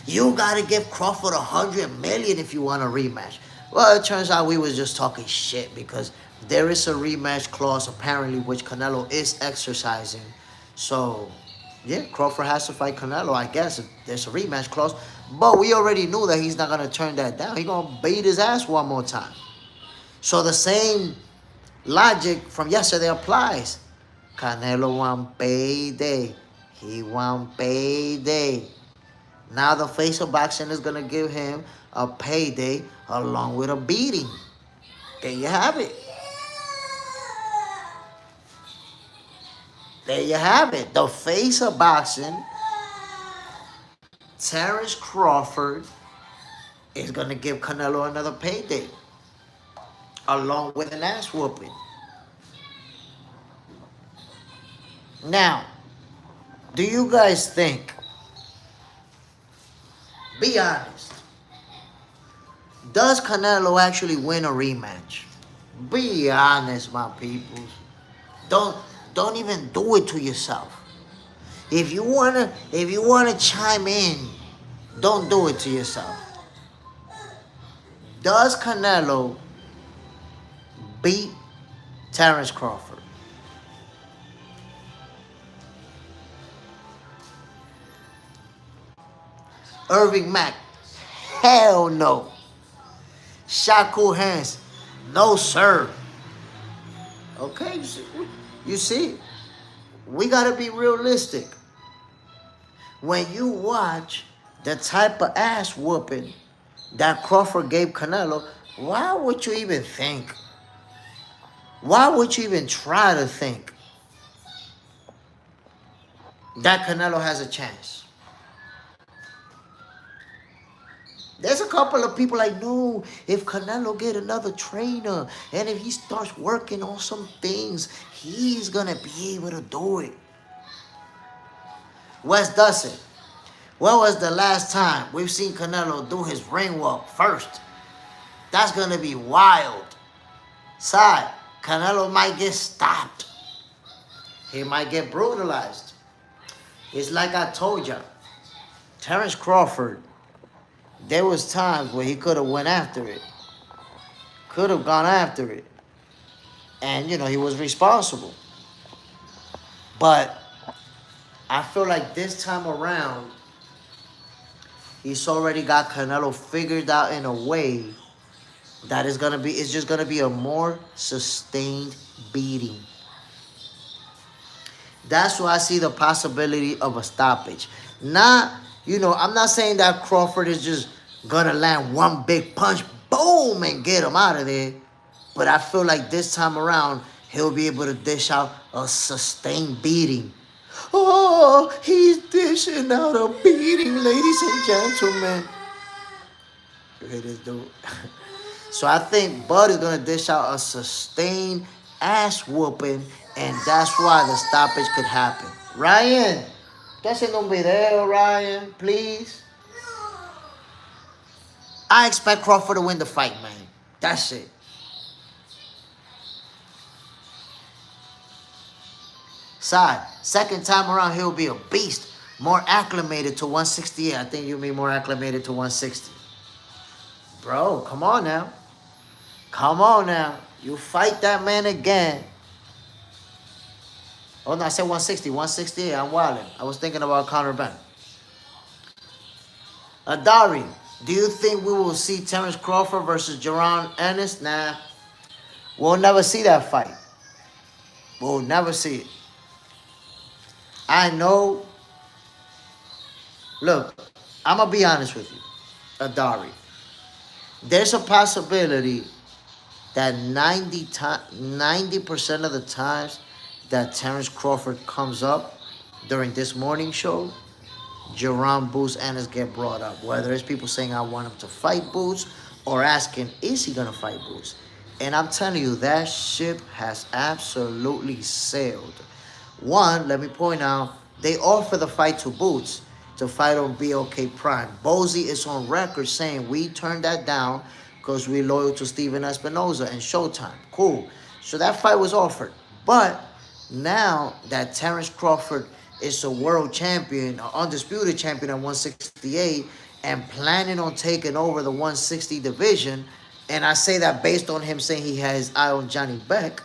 You got to give Crawford 100 million if you want a rematch. Well, it turns out we was just talking shit because there is a rematch clause apparently which Canelo is exercising. So, yeah, Crawford has to fight Canelo, I guess, if there's a rematch clause. But we already knew that he's not going to turn that down. He's going to beat his ass one more time. So the same logic from yesterday applies. Canelo want payday. He want payday. Now the face of boxing is going to give him a payday along with a beating. There you have it. There you have it. The face of boxing, Terence Crawford, is going to give Canelo another payday along with an ass whooping. Now, do you guys think, be honest, does Canelo actually win a rematch? Be honest, my people. Don't even do it to yourself. If you wanna chime in, don't do it to yourself. Does Canelo beat Terence Crawford? Irving Mack, hell no. Shakur Hands, no sir. Okay, you see, we gotta be realistic. When you watch the type of ass whooping that Crawford gave Canelo, why would you even think? Why would you even try to think that Canelo has a chance? There's a couple of people I know, if Canelo get another trainer and if he starts working on some things, he's going to be able to do it. Wes Dustin, when was the last time we've seen Canelo do his ring walk first? That's going to be wild. Side, Canelo might get stopped. He might get brutalized. It's like I told you, Terence Crawford, there was times where he could have went after it. Could have gone after it. And, he was responsible. But I feel like this time around, he's already got Canelo figured out in a way that it's just gonna be a more sustained beating. That's why I see the possibility of a stoppage. I'm not saying that Crawford is just gonna land one big punch, boom, and get him out of there. But I feel like this time around, he'll be able to dish out a sustained beating. Oh, he's dishing out a beating, ladies and gentlemen. Look at this dude. So I think Bud is gonna dish out a sustained ass whooping, and that's why the stoppage could happen. Ryan, ¿estás haciendo un video, Ryan? Please. I expect Crawford to win the fight, man. That's it. Second time around, he'll be a beast. More acclimated to 168. I think you'll be more acclimated to 160. Bro, come on now. Come on now. You fight that man again. Oh, no, I said 160. 168, I'm wilding. I was thinking about Conor Benn. Adari, do you think we will see Terence Crawford versus Jaron Ennis? Nah. We'll never see that fight. We'll never see it. I know. Look, I'm going to be honest with you, Adari. There's a possibility that 90% of the times that Terence Crawford comes up during this morning show, Jaron Boots Ennis get brought up. Whether it's people saying I want him to fight Boots or asking, is he going to fight Boots? And I'm telling you, that ship has absolutely sailed. One, let me point out, they offer the fight to Boots to fight on BOK Prime. Bozy is on record saying we turned that down because we're loyal to Steven Espinoza and Showtime. Cool. So that fight was offered. But now that Terence Crawford is a world champion, an undisputed champion at 168, and planning on taking over the 160 division And I say that based on him saying he has his eye on Johnny Beck.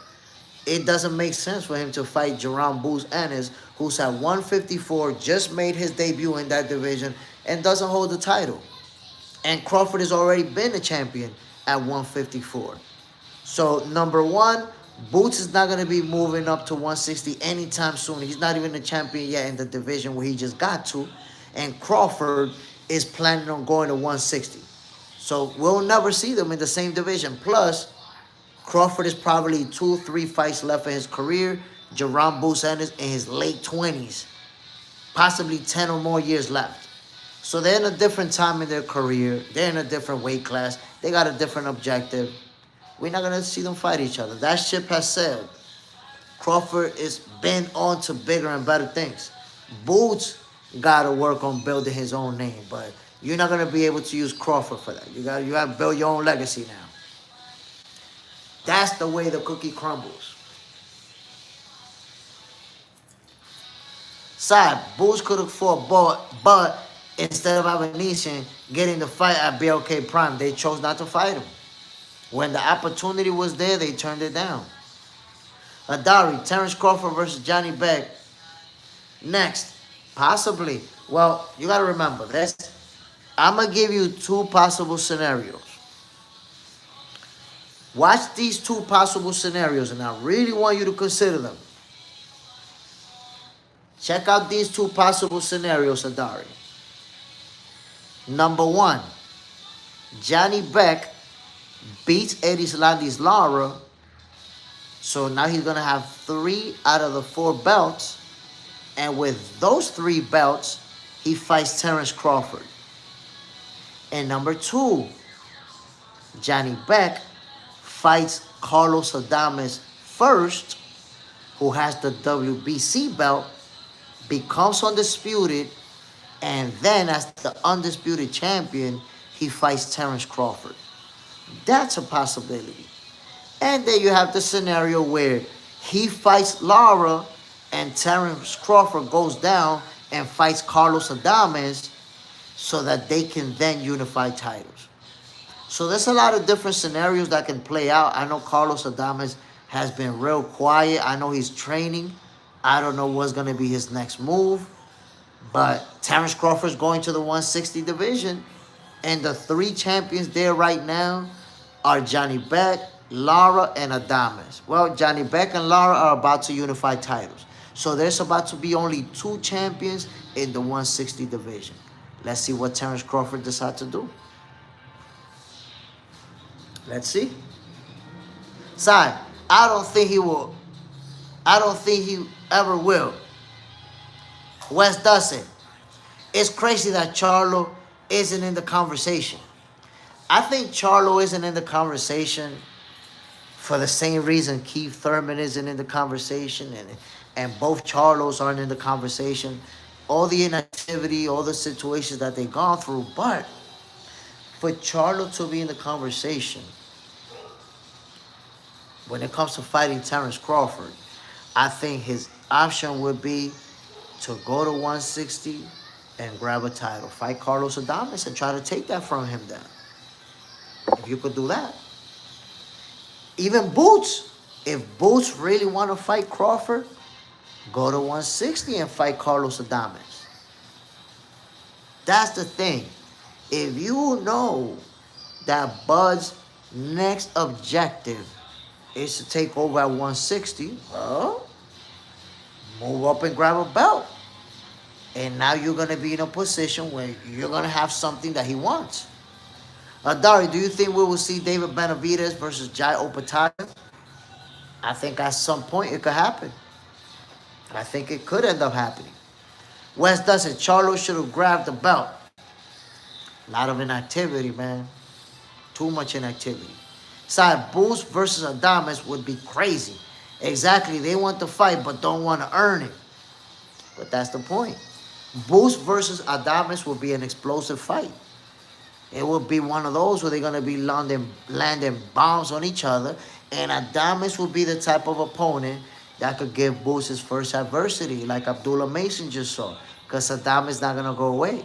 It doesn't make sense for him to fight Jerome Boots Ennis, who's at 154, just made his debut in that division, and doesn't hold the title. And Crawford has already been a champion at 154. So, number one, Boots is not going to be moving up to 160 anytime soon. He's not even a champion yet in the division where he just got to. And Crawford is planning on going to 160. So, we'll never see them in the same division. Plus, Crawford is probably 2-3 fights left in his career. Jerome Boots Ennis in his late 20s. Possibly 10 or more years left. So they're in a different time in their career. They're in a different weight class. They got a different objective. We're not going to see them fight each other. That ship has sailed. Crawford is bent on to bigger and better things. Boots got to work on building his own name. But you're not going to be able to use Crawford for that. You got to build your own legacy now. That's the way the cookie crumbles. Side, Boots could have fought, but instead of Avanesian getting the fight at BLK Prime, they chose not to fight him. When the opportunity was there, they turned it down. Adari, Terrence Crawford versus Johnny Beck. Next, possibly. Well, you got to remember this. I'm going to give you two possible scenarios. Watch these two possible scenarios, and I really want you to consider them. Check out these two possible scenarios, Adari. Number one, Johnny Beck beats Eddie Slandy's Lara, so now he's going to have 3 out of the 4 belts, and with those 3 belts, he fights Terrence Crawford. And number 2, Johnny Beck fights Carlos Adames first, who has the WBC belt, becomes undisputed, and then as the undisputed champion, he fights Terrence Crawford. That's a possibility. And then you have the scenario where he fights Lara and Terrence Crawford goes down and fights Carlos Adames so that they can then unify titles. So there's a lot of different scenarios that can play out. I know Carlos Adames has been real quiet. I know he's training. I don't know what's going to be his next move. But Terrence Crawford's going to the 160 division. And the 3 champions there right now are Johnny Beck, Lara, and Adames. Well, Johnny Beck and Lara are about to unify titles. So there's about to be only 2 champions in the 160 division. Let's see what Terrence Crawford decides to do. Let's see. Side, I don't think he will. I don't think he ever will. Wes doesn't. It's crazy that Charlo isn't in the conversation. I think Charlo isn't in the conversation for the same reason Keith Thurman isn't in the conversation, and both Charlos aren't in the conversation. All the inactivity, all the situations that they've gone through, but for Charlo to be in the conversation when it comes to fighting Terrence Crawford, I think his option would be to go to 160 and grab a title. Fight Carlos Adames and try to take that from him then. If you could do that. Even Boots, if Boots really want to fight Crawford, go to 160 and fight Carlos Adames. That's the thing. If you know that Bud's next objective is to take over at 160, well, move up and grab a belt. And now you're going to be in a position where you're going to have something that he wants. Dari, do you think we will see David Benavidez versus Jai Opetaia? I think at some point it could happen. I think it could end up happening. Wes doesn't. Charlo should have grabbed the belt. A lot of inactivity, man. Too much inactivity. Side, Boots versus Adames would be crazy. Exactly. They want to fight but don't want to earn it. But that's the point. Boots versus Adames will be an explosive fight. It will be one of those where they're going to be landing bombs on each other. And Adames will be the type of opponent that could give Boots his first adversity, like Abdullah Mason just saw. Because Adames is not going to go away.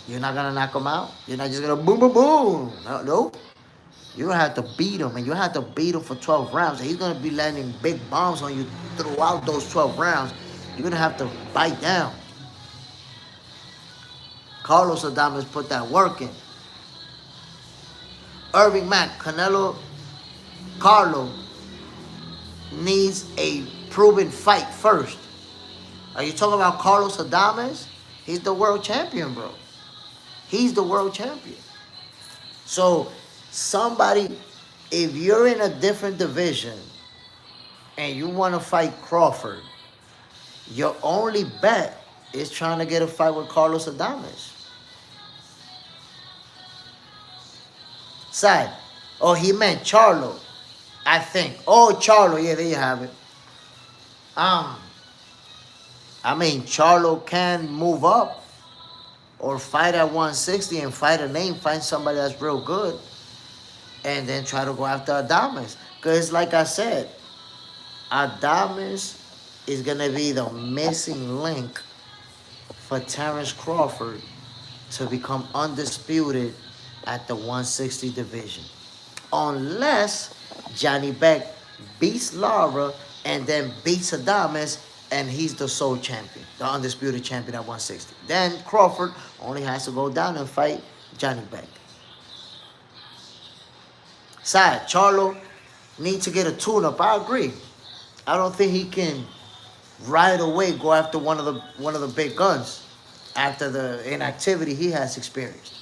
You're not going to knock him out. You're not just going to boom, boom, boom. No, nope. You don't have to beat him, and you have to beat him for 12 rounds. And he's gonna be landing big bombs on you throughout those 12 rounds. You're gonna have to bite down. Carlos Adames put that work in. Irving Mack, Canelo, Charlo needs a proven fight first. Are you talking about Carlos Adames? He's the world champion, bro. He's the world champion. So somebody, if you're in a different division and you want to fight Crawford, your only bet is trying to get a fight with Carlos Adames. Side. Oh, he meant Charlo, I think. Oh, Charlo. Yeah, there you have it. I mean, Charlo can move up or fight at 160 and fight a name, find somebody that's real good, and then try to go after Adames. Because like I said, Adames is going to be the missing link for Terence Crawford to become undisputed at the 160 division. Unless Johnny Beck beats Lara and then beats Adames, and he's the sole champion, the undisputed champion at 160. Then Crawford only has to go down and fight Johnny Beck. Side, Charlo needs to get a tune-up. I agree. I don't think he can right away go after one of the big guns after the inactivity he has experienced.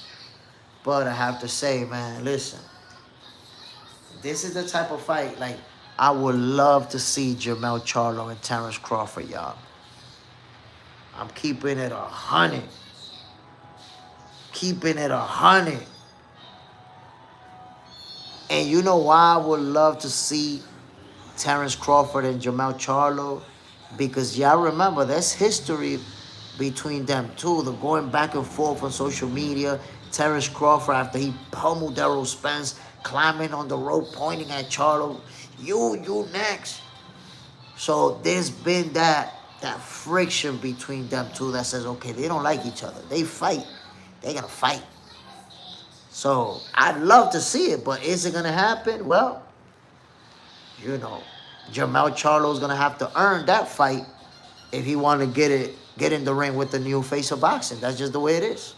But I have to say, man, listen. This is the type of fight, like, I would love to see Jermell Charlo and Terence Crawford, y'all. I'm keeping it 100. Keeping it 100. And you know why I would love to see Terence Crawford and Jermell Charlo? Because y'all remember, there's history between them two. They're going back and forth on social media. Terence Crawford, after he pummeled Errol Spence, climbing on the rope, pointing at Charlo. You next. So there's been that friction between them two that says, okay, they don't like each other. They fight. They're going to fight. So I'd love to see it, but is it going to happen? Well, you know, Jermell Charlo's going to have to earn that fight if he want to get in the ring with the new face of boxing. That's just the way it is.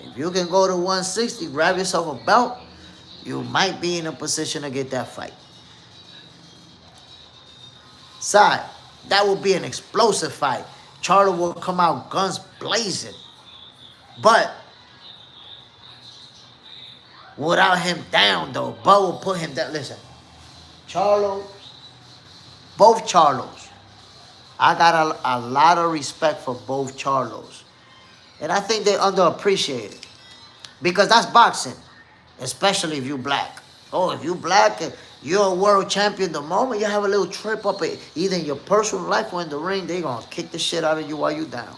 If you can go to 160, grab yourself a belt, you might be in a position to get that fight. Side, that will be an explosive fight. Charlo will come out guns blazing. But without him down, though, Bud will put him down. Listen, Charlo, both Charlos. I got a lot of respect for both Charlos. And I think they're underappreciated. Because that's boxing. Especially if you're black. Oh, if you're black and you're a world champion, the moment you have a little trip up, either in your personal life or in the ring, they're going to kick the shit out of you while you're down.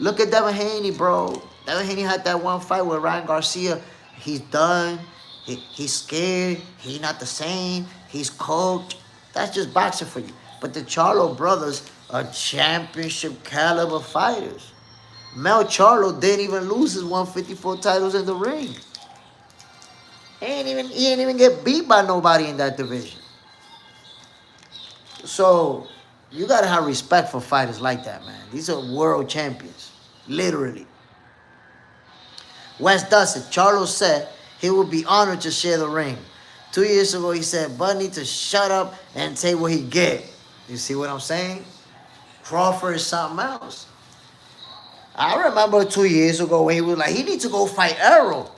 Look at Devin Haney, bro. Devin Haney had that one fight with Ryan Garcia. He's done. He's scared. He's not the same. He's coached. That's just boxing for you. But the Charlo brothers are championship caliber fighters. Mel Charlo didn't even lose his 154 titles in the ring. He ain't even get beat by nobody in that division. So you gotta have respect for fighters like that, man. These are world champions, literally. Wes Dustin, Charlo said he would be honored to share the ring. 2 years ago, he said Bud needs to shut up and take what he get. You see what I'm saying? Crawford is something else. I remember 2 years ago when he was like, he needs to go fight Errol.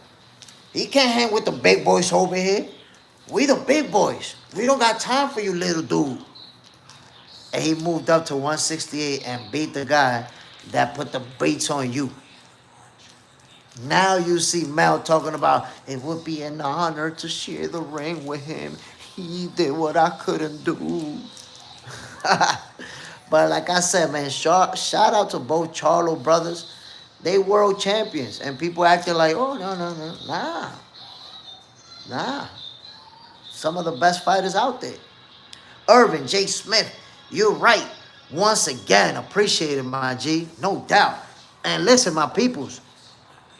He can't hang with the big boys over here. We the big boys. We don't got time for you, little dude. And he moved up to 168 and beat the guy that put the beats on you. Now you see Mel talking about, it would be an honor to share the ring with him. He did what I couldn't do. But like I said, man, shout out to both Charlo brothers. They world champions. And people acting like, oh, no. Nah. Some of the best fighters out there. Irvin J. Smith, you're right. Once again, appreciate it, my G. No doubt. And listen, my peoples,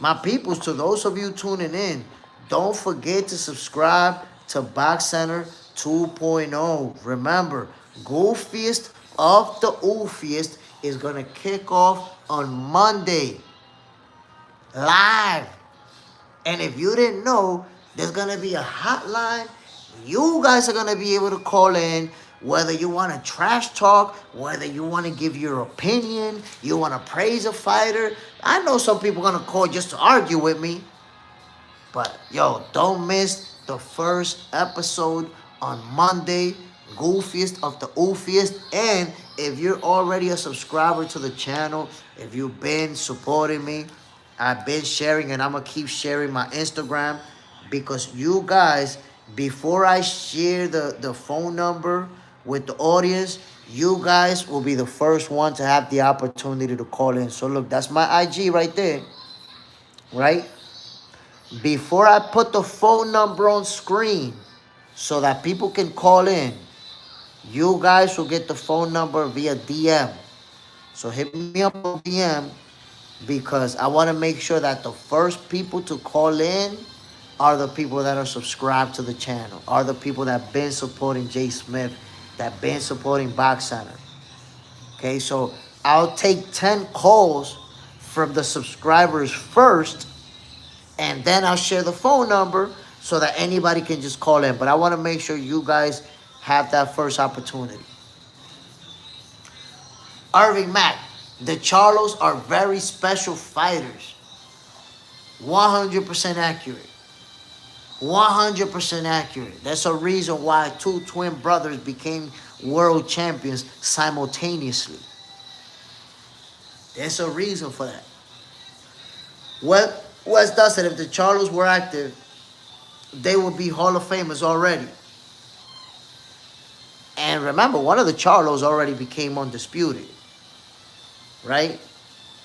My peoples, to those of you tuning in, don't forget to subscribe to Box Center 2.0. Remember, Goofiest of the Oofiest is going to kick off on Monday, live. And if you didn't know, there's going to be a hotline. You guys are going to be able to call in, whether you want to trash talk, whether you want to give your opinion, you want to praise a fighter. I know some people are going to call just to argue with me. But, yo, don't miss the first episode on Monday, Goofiest of the Oofiest. And if you're already a subscriber to the channel, if you've been supporting me, I've been sharing, and I'm going to keep sharing my Instagram, because you guys, before I share the phone number with the audience, you guys will be the first one to have the opportunity to call in. So look, that's my IG right there, right? Before I put the phone number on screen so that people can call in, you guys will get the phone number via DM. So hit me up on DM, because I want to make sure that the first people to call in are the people that are subscribed to the channel, are the people that have been supporting Jay Smith, that have been supporting Box Center. Okay, so I'll take 10 calls from the subscribers first, and then I'll share the phone number so that anybody can just call in. But I want to make sure you guys have that first opportunity. Irving Mack, the Charlos are very special fighters. 100% accurate. 100% accurate. That's a reason why two twin brothers became world champions simultaneously. There's a reason for that. Wes does it. If the Charlos were active, they would be Hall of Famers already. And remember, one of the Charlos already became undisputed, right?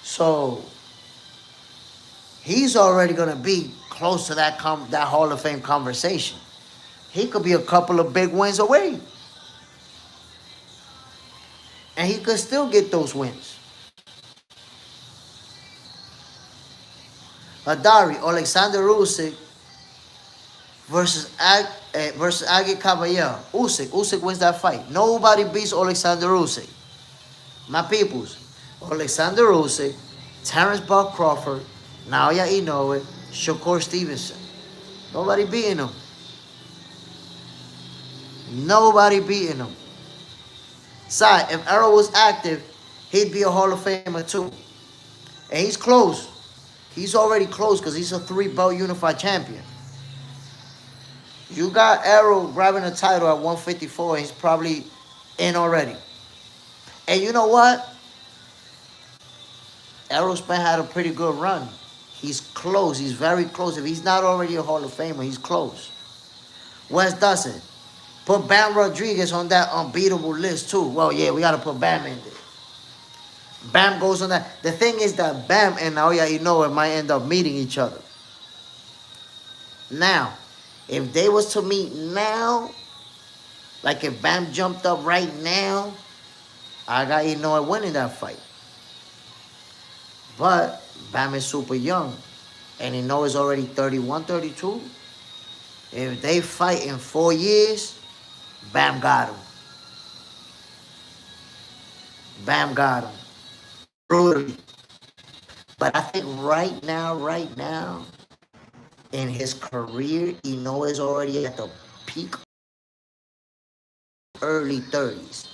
So he's already going to be close to that Hall of Fame conversation. He could be a couple of big wins away. And he could still get those wins. Adari, Alexander Usyk versus Agi Caballero. Usyk wins that fight. Nobody beats Alexander Usyk. My peoples, Alexander Usyk, Terrence Buck Crawford, Naoya Inoue, Shakur Stevenson. Nobody beating him. Nobody beating him. Side, if Errol was active, he'd be a Hall of Famer too. And he's close. He's already close because he's a 3-belt unified champion. You got Errol grabbing a title at 154, and he's probably in already. And you know what? Errol Spence had a pretty good run. He's close. He's very close. If he's not already a Hall of Famer, he's close. Wes doesn't. Put Bam Rodriguez on that unbeatable list too. Well, yeah, we got to put Bam in there. Bam goes on that. The thing is that Bam and Naoya Inoue might end up meeting each other. Now, if they was to meet now, like if Bam jumped up right now, I got Inoue winning that fight. But Bam is super young, and Inoue is already 31, 32. If they fight in 4 years, Bam got him. Bam got him. Brutally. But I think right now, in his career, Inoue is already at the peak, early 30s.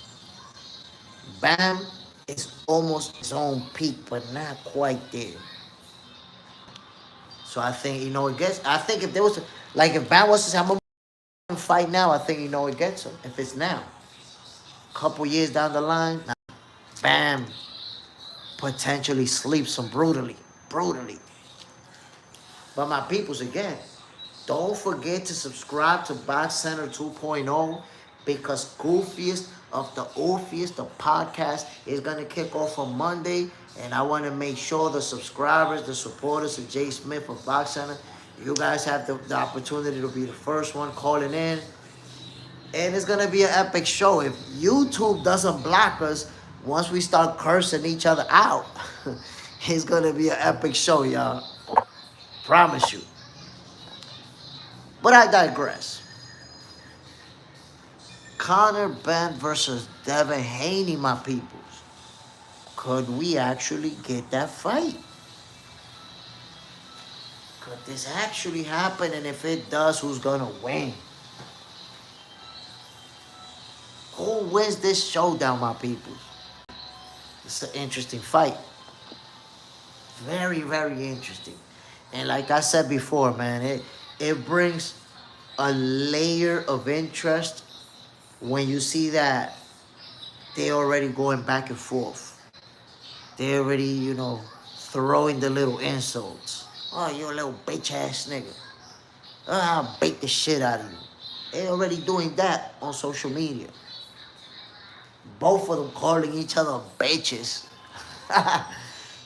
Bam is almost his own peak, but not quite there. So I think Inoue gets. I think if there was, if Bam was to have a fight now, I think Inoue gets him. If it's now, a couple years down the line, Bam potentially sleeps him brutally. But my peoples, again, don't forget to subscribe to Box Center 2.0, because Goofiest of the Oofiest, the podcast, is going to kick off on Monday. And I want to make sure the subscribers, the supporters of Jay Smith of Box Center, you guys have the opportunity to be the first one calling in. And it's going to be an epic show. If YouTube doesn't block us, once we start cursing each other out, it's going to be an epic show, y'all. Promise you. But I digress. Conor Benn versus Devin Haney, my peoples. Could we actually get that fight? Could this actually happen? And if it does, who's gonna win? Who wins this showdown, my peoples? It's an interesting fight. Very, very interesting. And like I said before, man, it brings a layer of interest when you see that they already going back and forth. They already, throwing the little insults. Oh, you a little bitch ass nigga. Oh, I'll bait the shit out of you. They already doing that on social media. Both of them calling each other bitches.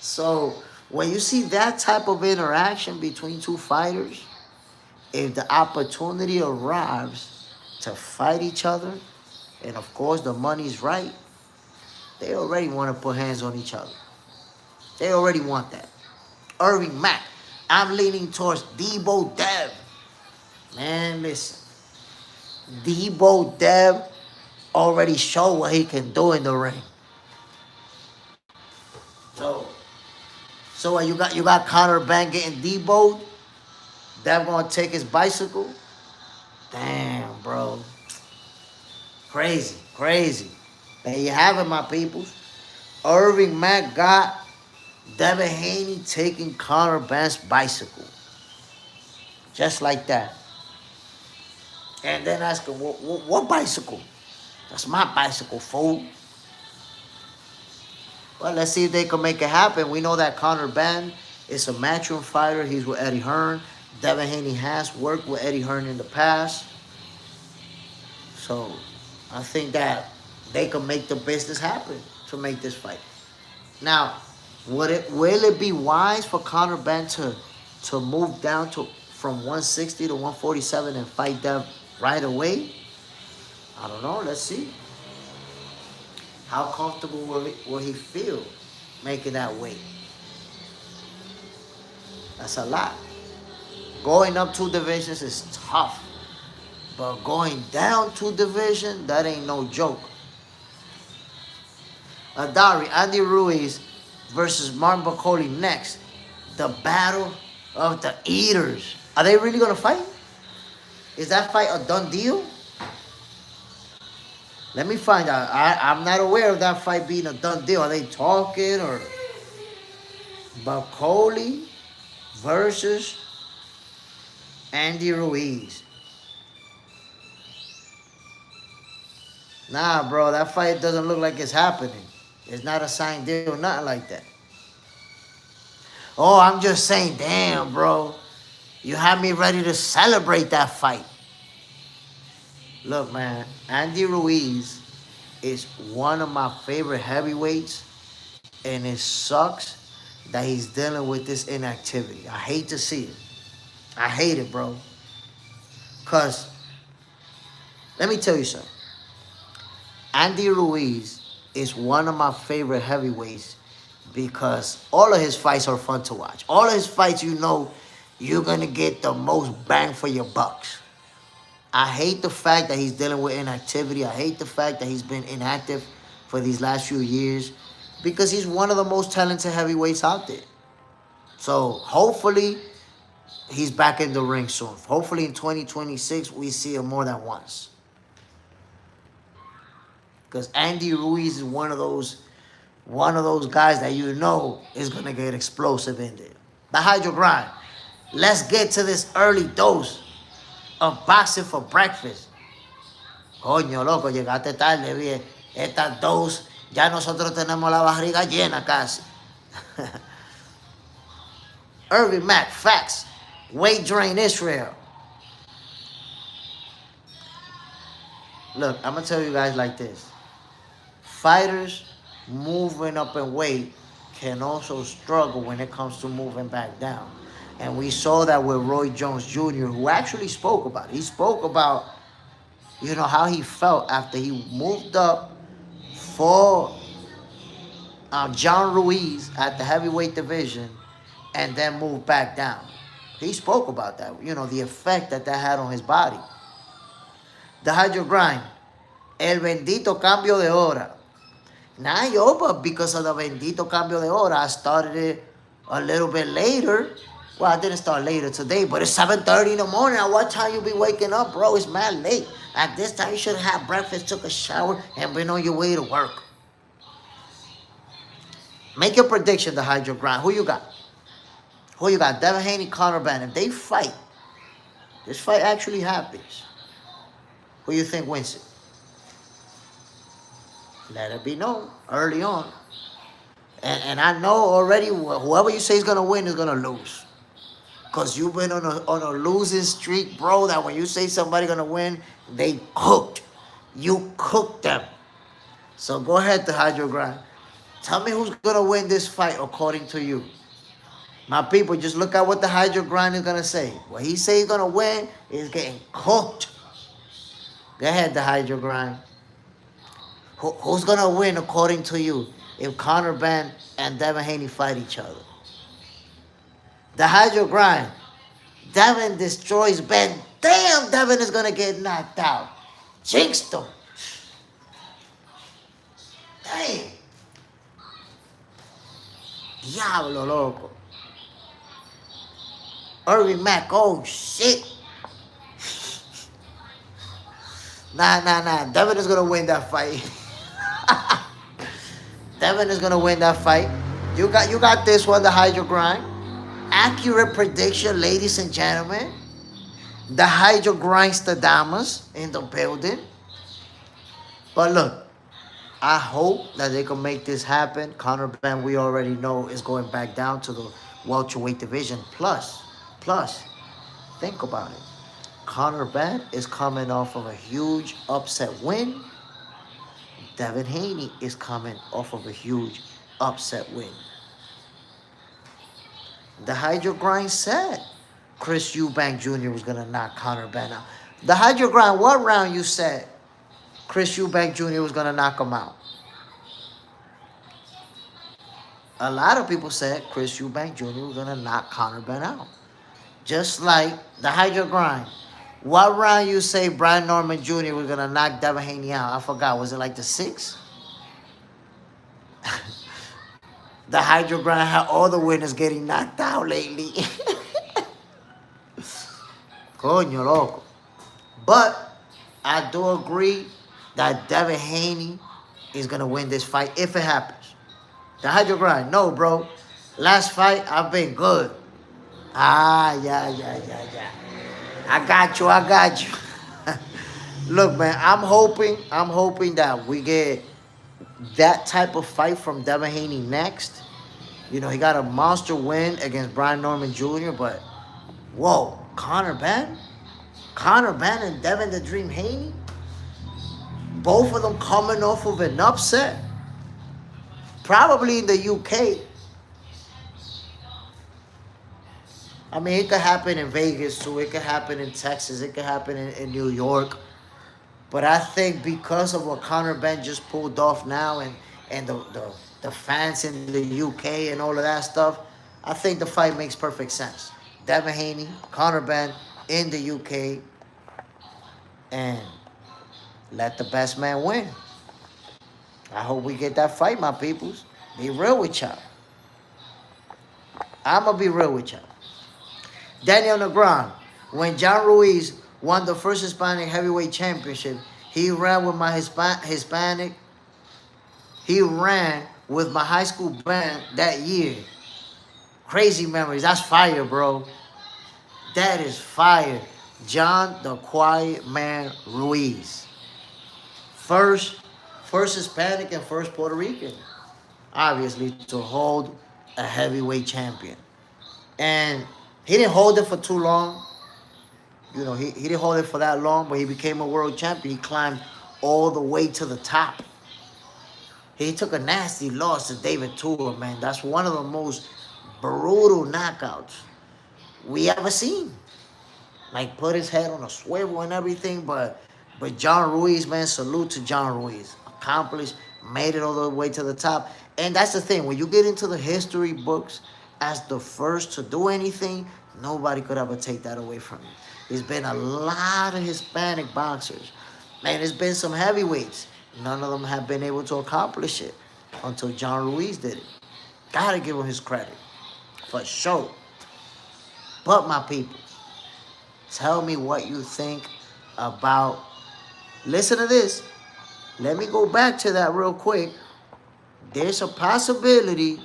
So when you see that type of interaction between two fighters, if the opportunity arrives to fight each other, and of course the money's right, they already want to put hands on each other. They already want that. Irving Mack, I'm leaning towards Debo Dev. Man, listen. Debo Dev already showed what he can do in the ring. So you got Conor Benn getting Debo'd? Dev gonna take his bicycle? Damn, bro. Crazy, crazy. There you have it, my peoples. Irving Mack got Devin Haney taking Conor Benn's bicycle. Just like that. And then asking, what bicycle? That's my bicycle, fool. Well, let's see if they can make it happen. We know that Conor Benn is a matchroom fighter. He's with Eddie Hearn. Devin Haney has worked with Eddie Hearn in the past. So I think that they can make the business happen to make this fight. Now, will it be wise for Conor Benn to move down from 160 to 147 and fight them right away? I don't know. Let's see. How comfortable will he feel making that weight? That's a lot. Going up 2 divisions is tough. But going down 2 divisions, that ain't no joke. Adari, Andy Ruiz versus Martin Bakoli next. The battle of the eaters. Are they really going to fight? Is that fight a done deal? Let me find out. I'm not aware of that fight being a done deal. Are they talking or... Bakoli versus Andy Ruiz. Nah, bro, that fight doesn't look like it's happening. It's not a signed deal, nothing like that. Oh, I'm just saying, damn, bro. You had me ready to celebrate that fight. Look, man, Andy Ruiz is one of my favorite heavyweights, and it sucks that he's dealing with this inactivity. I hate to see it. I hate it, bro. Because, let me tell you something. Andy Ruiz is one of my favorite heavyweights because all of his fights are fun to watch. All of his fights, you're going to get the most bang for your bucks. I hate the fact that he's dealing with inactivity. I hate the fact that he's been inactive for these last few years because he's one of the most talented heavyweights out there. So hopefully he's back in the ring soon. Hopefully in 2026 we see him more than once. Because Andy Ruiz is one of those guys that is going to get explosive in there. The Hydro Grind. Let's get to this early dose of boxing for breakfast. Coño, loco, llegaste tarde, bien. Estas dos, ya nosotros tenemos la barriga llena casi. Irving Mack, facts. Weight drain Israel. Look, I'm going to tell you guys like this. Fighters moving up in weight can also struggle when it comes to moving back down. And we saw that with Roy Jones Jr., who actually spoke about it. He spoke about, how he felt after he moved up for John Ruiz at the heavyweight division and then moved back down. He spoke about that, the effect that had on his body. The hydro grind, el bendito cambio de hora. Now, yo, but because of the bendito cambio de hora, I started it a little bit later. Well, I didn't start later today, but it's 7:30 in the morning. At what time you be waking up, bro? It's mad late. At this time, you should have had breakfast, took a shower, and been on your way to work. Make your prediction, the hydro grind. Who you got? Who you got? Devin Haney, Conor Benn. If they fight, this fight actually happens, who you think wins it? Let it be known early on. And I know already whoever you say is going to win is going to lose. Because you've been on a losing streak, bro, that when you say somebody going to win, they cooked. You cooked them. So go ahead, the hydro grind. Tell me who's going to win this fight according to you. My people, just look at what the hydro grind is going to say. What he say he's going to win is getting cooked. Go ahead, the hydro grind. Who's going to win according to you if Conor Benn and Devin Haney fight each other? The hydro grind. Devin destroys Ben. Damn, Devin is going to get knocked out. Jinxed him. Damn. Diablo, loco. Irving Mack, oh shit. Nah. Devin is going to win that fight. Devin is going to win that fight. You got this one, the hydro grind. Accurate prediction, ladies and gentlemen. The hydro grindstadamas in the building. But look, I hope that they can make this happen. Conor Benn, we already know, is going back down to the welterweight division. Plus, think about it. Conor Benn is coming off of a huge upset win. Devin Haney is coming off of a huge upset win. The hydro grind said Chris Eubank Jr. was going to knock Conor Benn out. The hydro grind, what round you said Chris Eubank Jr. was going to knock him out? A lot of people said Chris Eubank Jr. was going to knock Conor Benn out. Just like the hydro grind. What round you say Brian Norman Jr. was going to knock Devin Haney out? I forgot. Was it like the 6th? The hydro grind had all the winners getting knocked out lately. Coño, loco. But I do agree that Devin Haney is going to win this fight if it happens. The hydro grind, no, bro. Last fight, I've been good. Yeah. I got you. Look, man, I'm hoping that we get that type of fight from Devin Haney next. He got a monster win against Brian Norman Jr., but whoa, Conor Benn and Devin the Dream Haney, both of them coming off of an upset, probably in the UK. I mean, it could happen in Vegas too. It could happen in Texas. It could happen in New York. But I think because of what Conor Benn just pulled off now and the fans in the UK and all of that stuff, I think the fight makes perfect sense. Devin Haney, Conor Benn in the UK, and let the best man win. I hope we get that fight, my peoples. Be real with y'all. I'm going to be real with y'all. Daniel Negron, when John Ruiz won the first Hispanic heavyweight championship, he ran with my Hispanic. He ran with my high school band that year. Crazy memories. That's fire, bro. That is fire. John the Quiet Man Ruiz. First Hispanic and first Puerto Rican, obviously, to hold a heavyweight champion. And he didn't hold it for too long. He didn't hold it for that long, but he became a world champion. He climbed all the way to the top. He took a nasty loss to David Tua, man. That's one of the most brutal knockouts we ever seen. Like, put his head on a swivel and everything, but John Ruiz, man, salute to John Ruiz. Accomplished, made it all the way to the top. And that's the thing. When you get into the history books, as the first to do anything, nobody could ever take that away from him. There's been a lot of Hispanic boxers. Man, there's been some heavyweights. None of them have been able to accomplish it until John Ruiz did it. Gotta give him his credit. For sure. But my people, tell me what you think about... Listen to this. Let me go back to that real quick. There's a possibility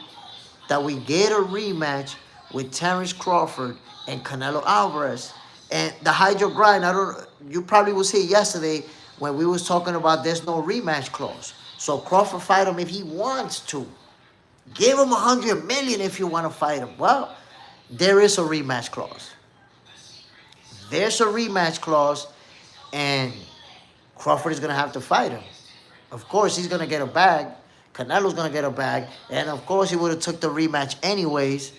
that we get a rematch with Terrence Crawford and Canelo Alvarez. And the Hydro Grind, you probably was here yesterday when we was talking about there's no rematch clause. So Crawford fight him if he wants to. Give him $100 million if you want to fight him. Well, there is a rematch clause. There's a rematch clause, and Crawford is going to have to fight him. Of course, he's going to get a bag. Canelo's going to get a bag. And, of course, he would have took the rematch anyways.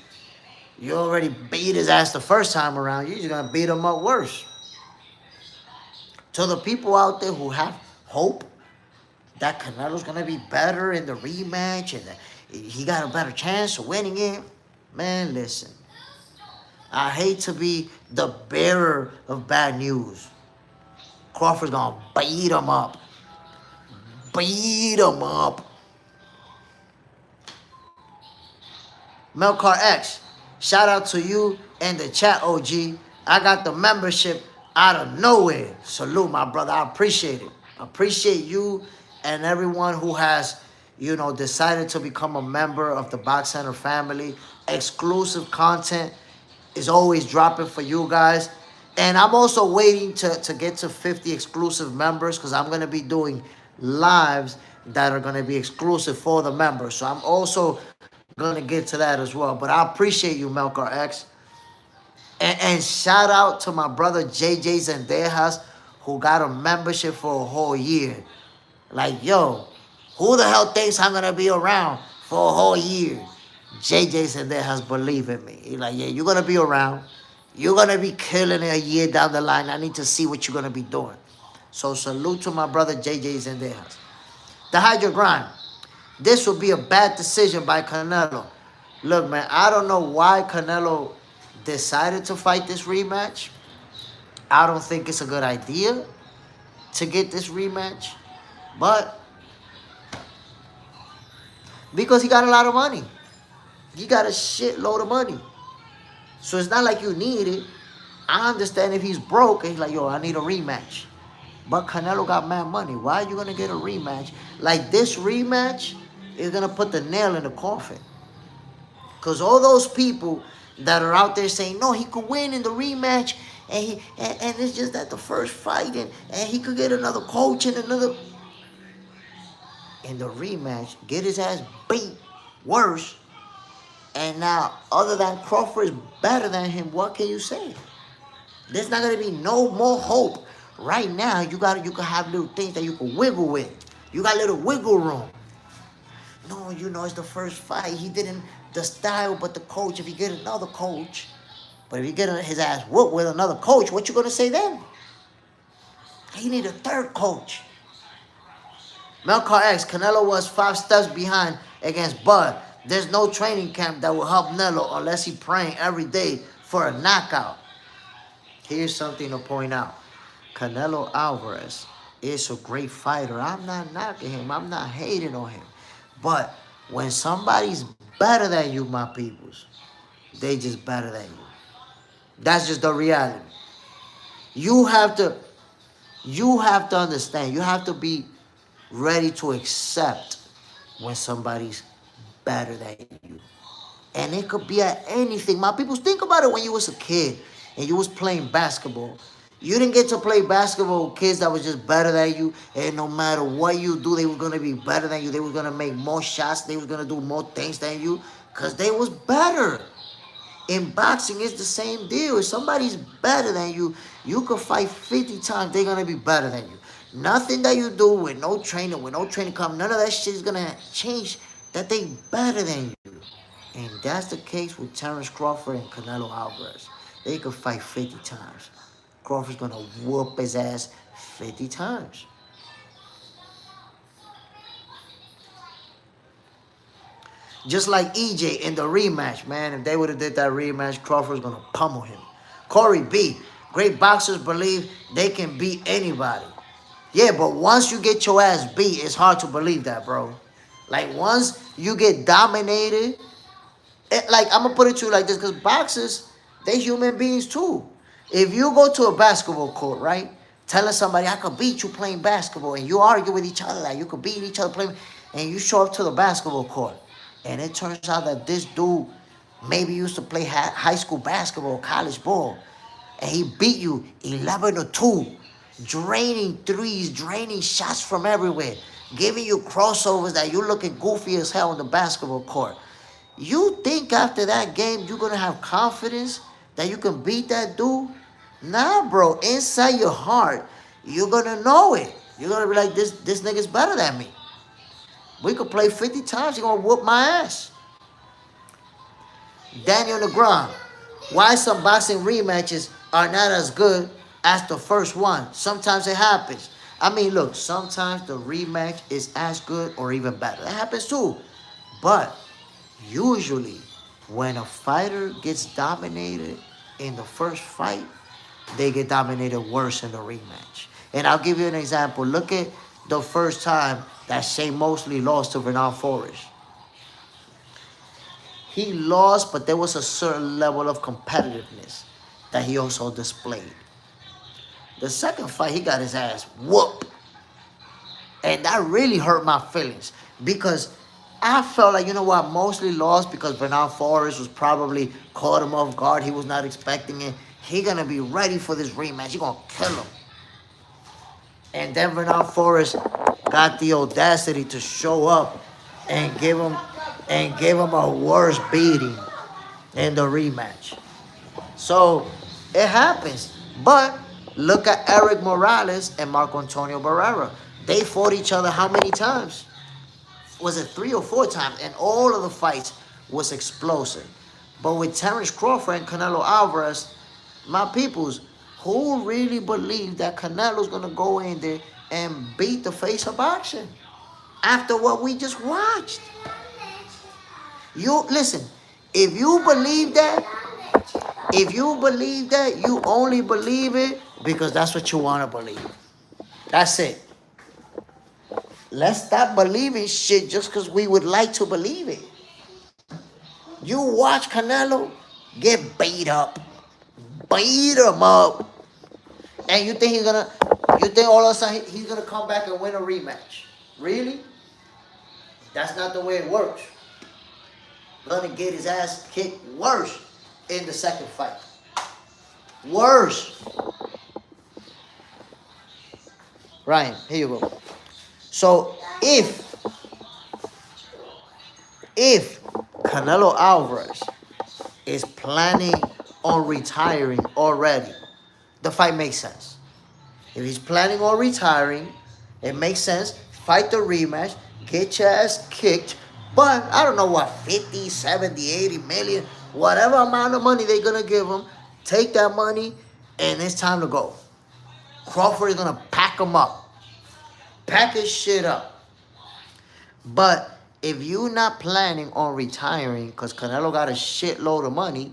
You already beat his ass the first time around. You're just going to beat him up worse. To the people out there who have hope that Canelo's going to be better in the rematch and that he got a better chance of winning it, man, listen. I hate to be the bearer of bad news. Crawford's going to beat him up. Beat him up. Melcar X, shout out to you and the chat, OG. I got the membership out of nowhere. Salute, my brother. I appreciate it. I appreciate you and everyone who has, you know, decided to become a member of the Box Center family. Exclusive content is always dropping for you guys. And I'm also waiting to get to 50 exclusive members because I'm going to be doing lives that are going to be exclusive for the members. So I'm also going to get to that as well. But I appreciate you, Melcar X. And shout out to my brother JJ Zendejas, who got a membership for a whole year. Like, yo, who the hell thinks I'm going to be around for a whole year? JJ Zendejas believe in me. He's like, yeah, you're going to be around. You're going to be killing it a year down the line. I need to see what you're going to be doing. So salute to my brother JJ Zendejas. The Hydro Grind. This would be a bad decision by Canelo. Look, man, I don't know why Canelo decided to fight this rematch. I don't think it's a good idea to get this rematch. But because he got a lot of money. He got a shitload of money. So it's not like you need it. I understand if he's broke and he's like, yo, I need a rematch. But Canelo got mad money. Why are you going to get a rematch? Like, this rematch is going to put the nail in the coffin. Because all those people that are out there saying, no, he could win in the rematch, and it's just that the first fight, and he could get another coach and another... In the rematch, get his ass beat worse. And now, other than Crawford is better than him, what can you say? There's not going to be no more hope. Right now, you can have little things that you can wiggle with. You got little wiggle room. No, you know, it's the first fight. He didn't the style, but the coach. If you get another coach, but if you get his ass whooped with another coach, what you going to say then? He need a third coach. Melcar X, Canelo was 5 steps behind against Bud. There's no training camp that will help Canelo unless he praying every day for a knockout. Here's something to point out. Canelo Alvarez is a great fighter. I'm not knocking him. I'm not hating on him. But when somebody's better than you, my peoples, they just better than you. That's just the reality. You have to understand. You have to be ready to accept when somebody's better than you. And it could be at anything. My people, think about it when you was a kid and you was playing basketball. You didn't get to play basketball with kids that was just better than you, and no matter what you do, they were going to be better than you. They were going to make more shots. They were going to do more things than you because they was better. In boxing, it's the same deal. If somebody's better than you, you could fight 50 times. They're going to be better than you. Nothing that you do with no training come, none of that shit is going to change that they better than you. And that's the case with Terrence Crawford and Canelo Alvarez. They could fight 50 times. Crawford's going to whoop his ass 50 times. Just like EJ in the rematch, man. If they would have did that rematch, Crawford's gonna pummel him. Corey B. Great boxers believe they can beat anybody. Yeah, but once you get your ass beat, it's hard to believe that, bro. Like, once you get dominated, like, I'm gonna put it to you like this, because boxers, they human beings too. If you go to a basketball court, right, telling somebody I could beat you playing basketball, and you argue with each other like you could beat each other playing, and you show up to the basketball court, and it turns out that this dude maybe used to play high school basketball, college ball, and he beat you 11-2, draining threes, draining shots from everywhere, giving you crossovers that you looking goofy as hell on the basketball court. You think after that game you're gonna have confidence that you can beat that dude? Nah, bro. Inside your heart, you're gonna know it. You're gonna be like, this nigga's better than me. We could play 50 times, you're gonna whoop my ass. Daniel Negron. Why some boxing rematches are not as good as the first one? Sometimes it happens. I mean, look, sometimes the rematch is as good or even better. That happens too. But usually, when a fighter gets dominated in the first fight, they get dominated worse in the rematch. And I'll give you an example. Look at the first time that Shane Mosley lost to Bernard Forrest. He lost, but there was a certain level of competitiveness that he also displayed. The second fight, he got his ass whooped. And that really hurt my feelings, because I felt like, you know what, Mosley lost because Bernard Forrest was probably caught him off guard. He was not expecting it. He gonna be ready for this rematch. He gonna kill him. And then Bernard Forrest got the audacity to show up and give him a worse beating in the rematch. So it happens. But look at Eric Morales and Marco Antonio Barrera. They fought each other how many times? Was it 3 or 4 times? And all of the fights was explosive. But with Terence Crawford and Canelo Alvarez, my peoples, who really believe that Canelo's going to go in there and beat the face of boxing after what we just watched? You listen, if you believe that, you only believe it because that's what you want to believe. That's it. Let's stop believing shit just because we would like to believe it. You watch Canelo get beat up. Beat him up. And you think all of a sudden he's gonna come back and win a rematch? Really? That's not the way it works. Gonna get his ass kicked worse in the second fight. Worse. Ryan, here you go. So if Canelo Alvarez is planning on retiring already, the fight makes sense. If he's planning on retiring, it makes sense. Fight the rematch, get your ass kicked. But I don't know what, 50, 70, 80 million, whatever amount of money they're going to give him, take that money, and it's time to go. Crawford is going to pack him up. Pack his shit up. But if you're not planning on retiring, because Canelo got a shitload of money,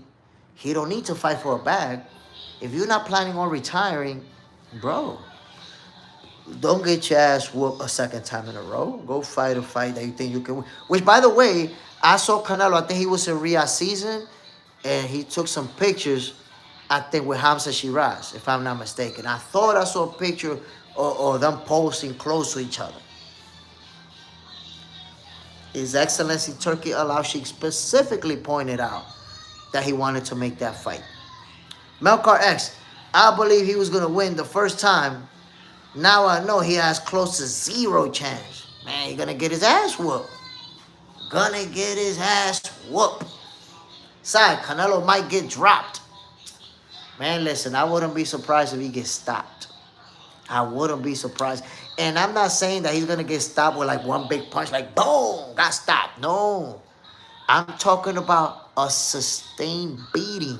he don't need to fight for a bag. If you're not planning on retiring, bro, don't get your ass whooped a second time in a row. Go fight a fight that you think you can win. Which, by the way, I saw Canelo, I think he was in Riyadh season, and he took some pictures, I think, with Hamza Shiraz, if I'm not mistaken. I thought I saw a picture of them posing close to each other. His Excellency Turki Al-Sheikh specifically pointed out that he wanted to make that fight. Melcar X, I believe he was going to win the first time. Now I know he has close to 0 chance. Man, he's going to get his ass whooped. Gonna get his ass whooped. Side, Canelo might get dropped. Man, listen, I wouldn't be surprised if he gets stopped. I wouldn't be surprised. And I'm not saying that he's going to get stopped with like one big punch, like boom, got stopped. No. I'm talking about a sustained beating.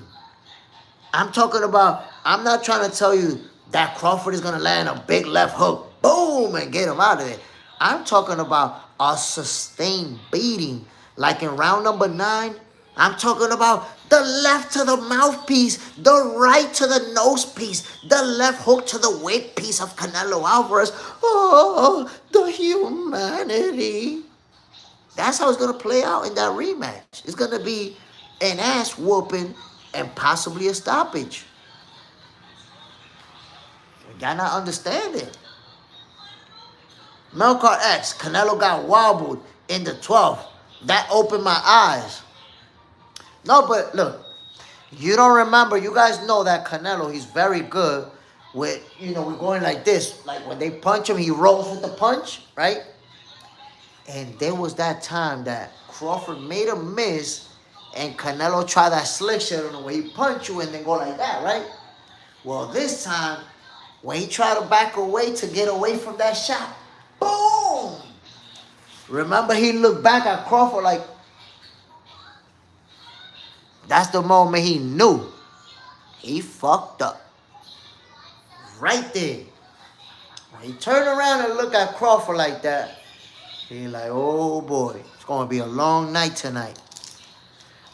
I'm not trying to tell you that Crawford is going to land a big left hook, boom, and get him out of there. I'm talking about a sustained beating Like in round number 9, I'm talking about the left to the mouthpiece, the right to the nose piece, the left hook to the wig piece of Canelo Alvarez. Oh, the humanity. That's how it's going to play out in that rematch. It's going to be an ass whooping and possibly a stoppage. Y'all not understanding. Melcar X, Canelo got wobbled in the 12th. That opened my eyes. No, but look, you don't remember. You guys know that Canelo, he's very good with, we're going like this. Like when they punch him, he rolls with the punch, right? And there was that time that Crawford made a miss and Canelo tried that slick shit on the way he punch you and then go like that, right? Well, this time, when he tried to back away to get away from that shot, boom! Remember, he looked back at Crawford like, that's the moment he knew he fucked up. Right there. When he turned around and looked at Crawford like that, he like, oh boy, it's going to be a long night tonight.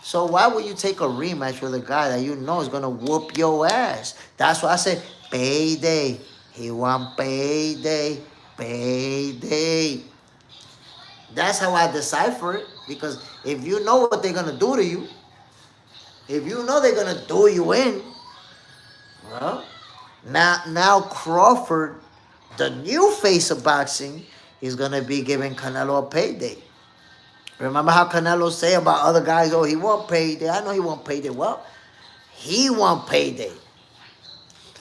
So why would you take a rematch with a guy that you know is going to whoop your ass? That's why I said, payday. He want payday. Payday. That's how I decipher it. Because if you know what they're going to do to you, if you know they're going to do you in, well, now Crawford, the new face of boxing, is going to be giving Canelo a payday. Remember how Canelo say about other guys, oh, he want payday. I know he want payday. Well, he want payday.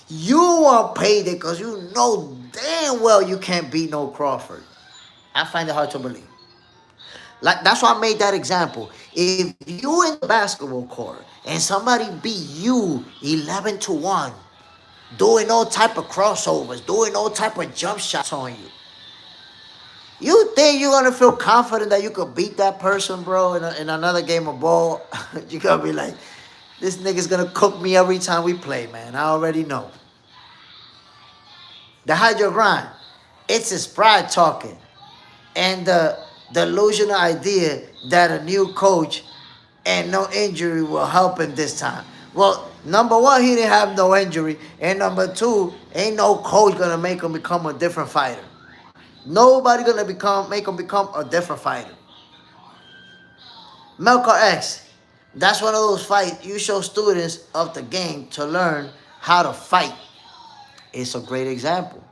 You want payday because you know damn well you can't beat no Crawford. I find it hard to believe. Like, that's why I made that example. If you in the basketball court and somebody beat you 11-1, doing all type of crossovers, doing all type of jump shots on you, you think you're going to feel confident that you could beat that person, bro, in another game of ball? You're going to be like, this nigga's going to cook me every time we play, man. I already know. The hydro grind, it's his pride talking. And the delusional idea that a new coach and no injury will help him this time. Well, number one, he didn't have no injury. And number two, ain't no coach going to make him become a different fighter. Nobody gonna make him become a different fighter. Melcar X, that's one of those fights you show students of the game to learn how to fight. It's a great example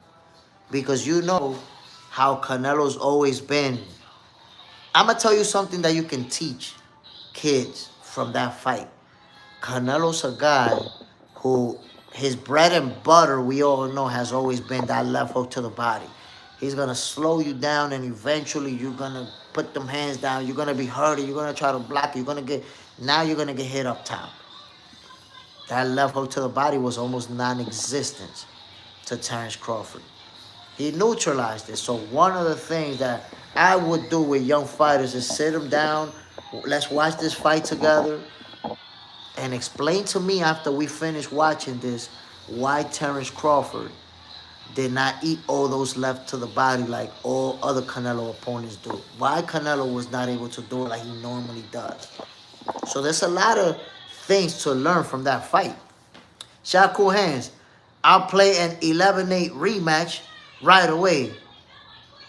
because you know how Canelo's always been. I'm gonna tell you something that you can teach kids from that fight. Canelo's a guy who his bread and butter, we all know, has always been that left hook to the body. He's going to slow you down, and eventually you're going to put them hands down. You're going to be hurting. You're going to try to block. You're going to get hit up top. That left hook to the body was almost non-existent to Terrence Crawford. He neutralized it. So one of the things that I would do with young fighters is sit them down. Let's watch this fight together. And explain to me after we finish watching this why Terrence Crawford did not eat all those left to the body like all other Canelo opponents do. Why Canelo was not able to do it like he normally does. So there's a lot of things to learn from that fight. Shot cool hands. I'll play an 11-8 rematch right away.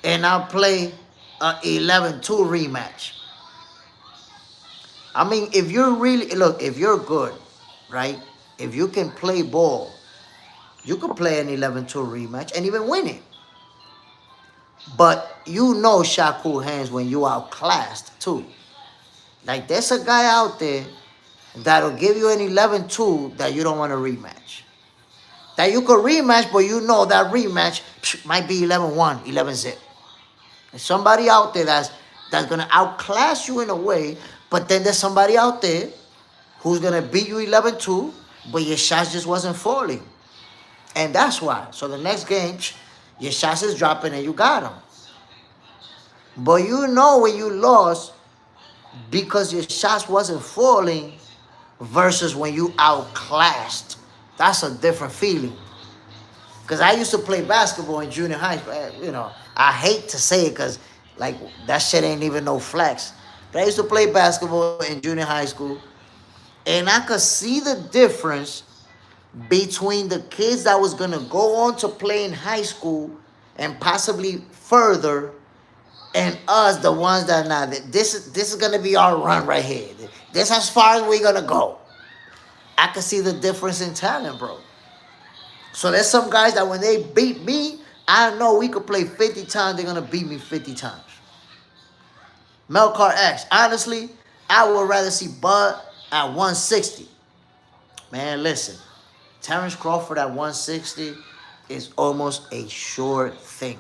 And I'll play an 11-2 rematch. I mean, if you're really, look, if you're good, right? If you can play ball, you could play an 11-2 rematch and even win it. But you know shot cool hands when you outclassed too. Like there's a guy out there that'll give you an 11-2 that you don't want to rematch. That you could rematch, but you know that rematch might be 11-1, 11-0. There's somebody out there that's going to outclass you in a way, but then there's somebody out there who's going to beat you 11-2, but your shots just wasn't falling. And that's why. So the next game, your shots is dropping and you got them. But you know when you lost because your shots wasn't falling versus when you outclassed. That's a different feeling. Because I used to play basketball in junior high. You know, I hate to say it because, like, that shit ain't even no flex. But I used to play basketball in junior high school, and I could see the difference between the kids that was gonna go on to play in high school and possibly further, and us, the ones that now this is gonna be our run right here. This as far as we're gonna go. I could see the difference in talent, bro. So there's some guys that when they beat me, I know we could play 50 times, they're gonna beat me 50 times. Melcar X, honestly, I would rather see Bud at 160. Man, listen, Terrence Crawford at 160 is almost a sure thing.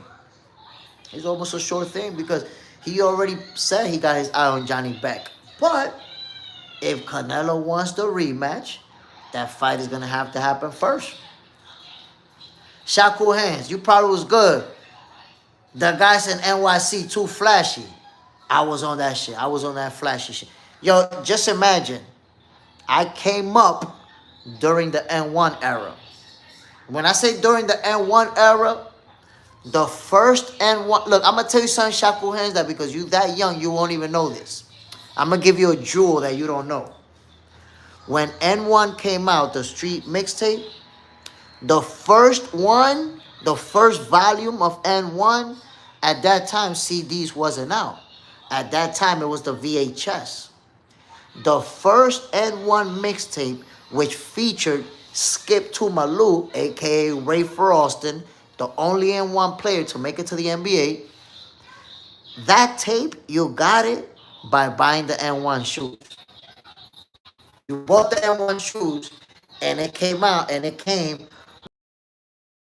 It's almost a sure thing because he already said he got his eye on Johnny Beck. But if Canelo wants the rematch, that fight is gonna have to happen first. Shaku Hands, you probably was good. The guys in NYC too flashy. I was on that shit. I was on that flashy shit. Yo, just imagine. I came up during the N1 era. When I say during the N1 era, the first N1... Look, I'm going to tell you something, Shaku Hands, that because you that young, you won't even know this. I'm going to give you a jewel that you don't know. When N1 came out, the street mixtape, the first one, the first volume of N1, at that time, CDs wasn't out. At that time, it was the VHS. The first N1 mixtape, which featured Skip Tumalu, a.k.a. Ray Froston, the only N1 player to make it to the NBA, that tape, you got it by buying the N1 shoes. You bought the N1 shoes, and it came out, and it came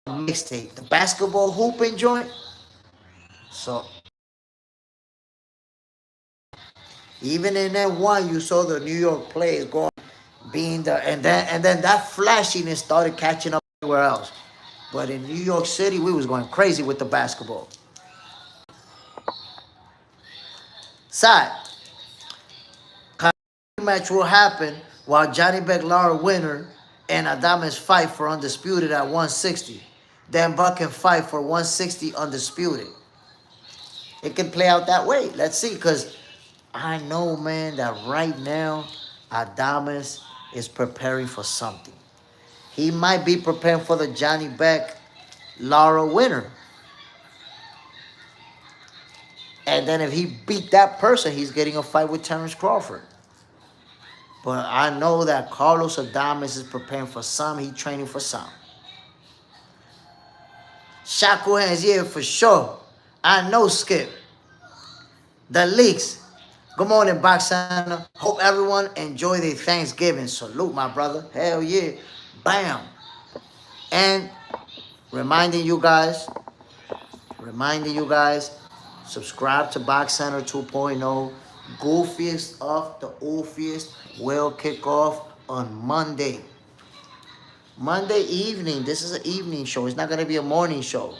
mixtape, the basketball hooping joint. So even in that one, you saw the New York players going, being the, and then that flashiness started catching up everywhere else. But in New York City, we was going crazy with the basketball. Side match will happen while Johnny Beck Lara winner and Adames fight for undisputed at 160. Then Buck can fight for 160 undisputed. It can play out that way. Let's see, because I know, man, that right now, Adames is preparing for something. He might be preparing for the Johnny Beck Lara winner. And then if he beat that person, he's getting a fight with Terrence Crawford. But I know that Carlos Adames is preparing for some. He's training for some. Shaku Hands, yeah, for sure. I know, Skip. The leaks. Good morning, Box Center. Hope everyone enjoy their Thanksgiving. Salute, my brother. Hell yeah. Bam. And reminding you guys, subscribe to Box Center 2.0. Goofiest of the Oofiest will kick off on Monday. Monday evening. This is an evening show. It's not going to be a morning show.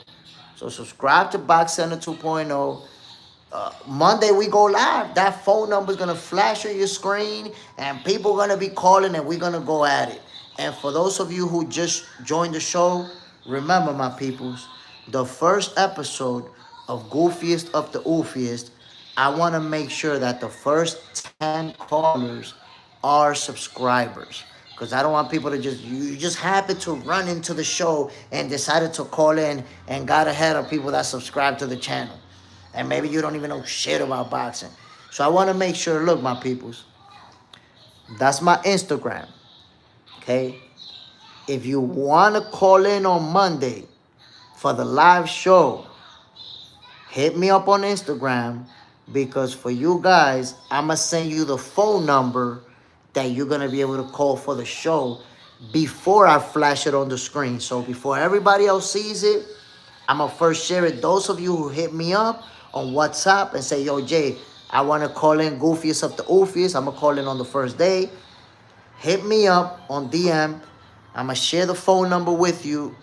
So subscribe to Box Center 2.0. Monday we go live. That phone number is going to flash on your screen and people are going to be calling and we're going to go at it. And for those of you who just joined the show, remember, my peoples, the first episode of Goofiest of the Oofiest, I want to make sure that the first 10 callers are subscribers. Because I don't want people to you just happen to run into the show and decided to call in and got ahead of people that subscribe to the channel. And maybe you don't even know shit about boxing. So I want to make sure, look, my peoples, that's my Instagram, okay? If you want to call in on Monday for the live show, hit me up on Instagram because for you guys, I'm going to send you the phone number that you're going to be able to call for the show before I flash it on the screen. So before everybody else sees it, I'm going to first share it. Those of you who hit me up on WhatsApp and say, yo, Jay, I want to call in Goofiest of the Oofiest. I'm going to call in on the first day. Hit me up on DM. I'm going to share the phone number with you,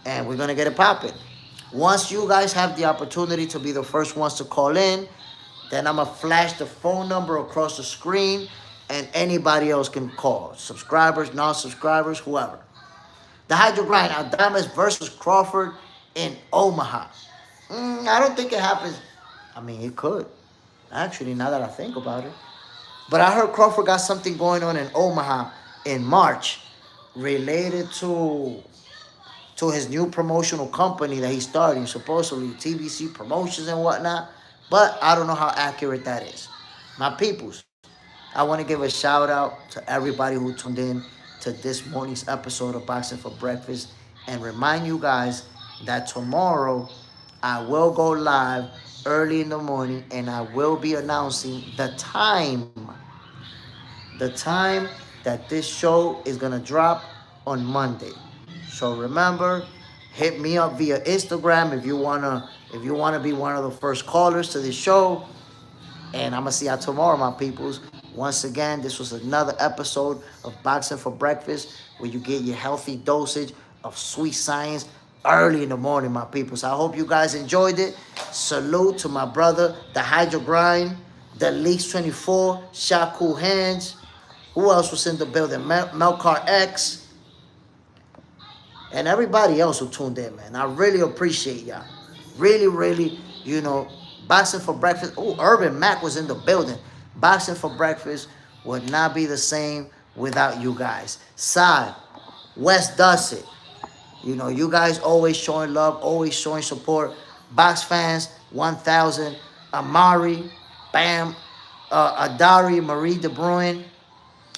and we're going to get it popping. Once you guys have the opportunity to be the first ones to call in, then I'm going to flash the phone number across the screen, and anybody else can call. Subscribers, non-subscribers, whoever. The Hydro Grind, Adames versus Crawford in Omaha. I don't think it happens. I mean, it could. Actually, now that I think about it. But I heard Crawford got something going on in Omaha in March related to his new promotional company that he's starting, supposedly TBC Promotions and whatnot. But I don't know how accurate that is. My peoples, I want to give a shout out to everybody who tuned in to this morning's episode of Boxing for Breakfast and remind you guys that tomorrow I will go live early in the morning and I will be announcing the time that this show is gonna drop on Monday. So remember, hit me up via Instagram if you wanna be one of the first callers to this show. And I'm gonna see y'all tomorrow, my peoples. Once again, this was another episode of Boxing for Breakfast, where you get your healthy dosage of sweet science early in the morning, my peoples. I hope you guys enjoyed it. Salute to my brother, the Hydro Grind, the Leaks 24, Shaku Hands. Who else was in the building? Melcar X, and everybody else who tuned in, man. I really appreciate y'all. Really, really, Boxing for Breakfast. Oh, Urban Mac was in the building. Boxing for Breakfast would not be the same without you guys. Side, West does it. You guys always showing love, always showing support. Box fans, 1,000. Amari, Bam, Adari, Marie De Bruyne,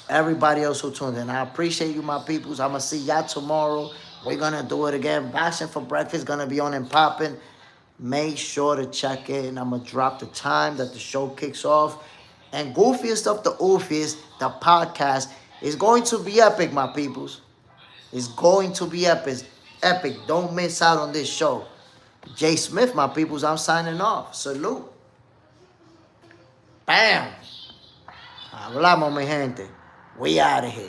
everybody else who tuned in. I appreciate you, my peoples. I'm going to see y'all tomorrow. We're going to do it again. Boxing for Breakfast going to be on and popping. Make sure to check in. I'm going to drop the time that the show kicks off. And goofiest of the oofiest, the podcast is going to be epic, my peoples. It's going to be epic. Epic. Don't miss out on this show. Jay Smith, my peoples, I'm signing off. Salute. Bam. Hablamos, mi gente. We out of here.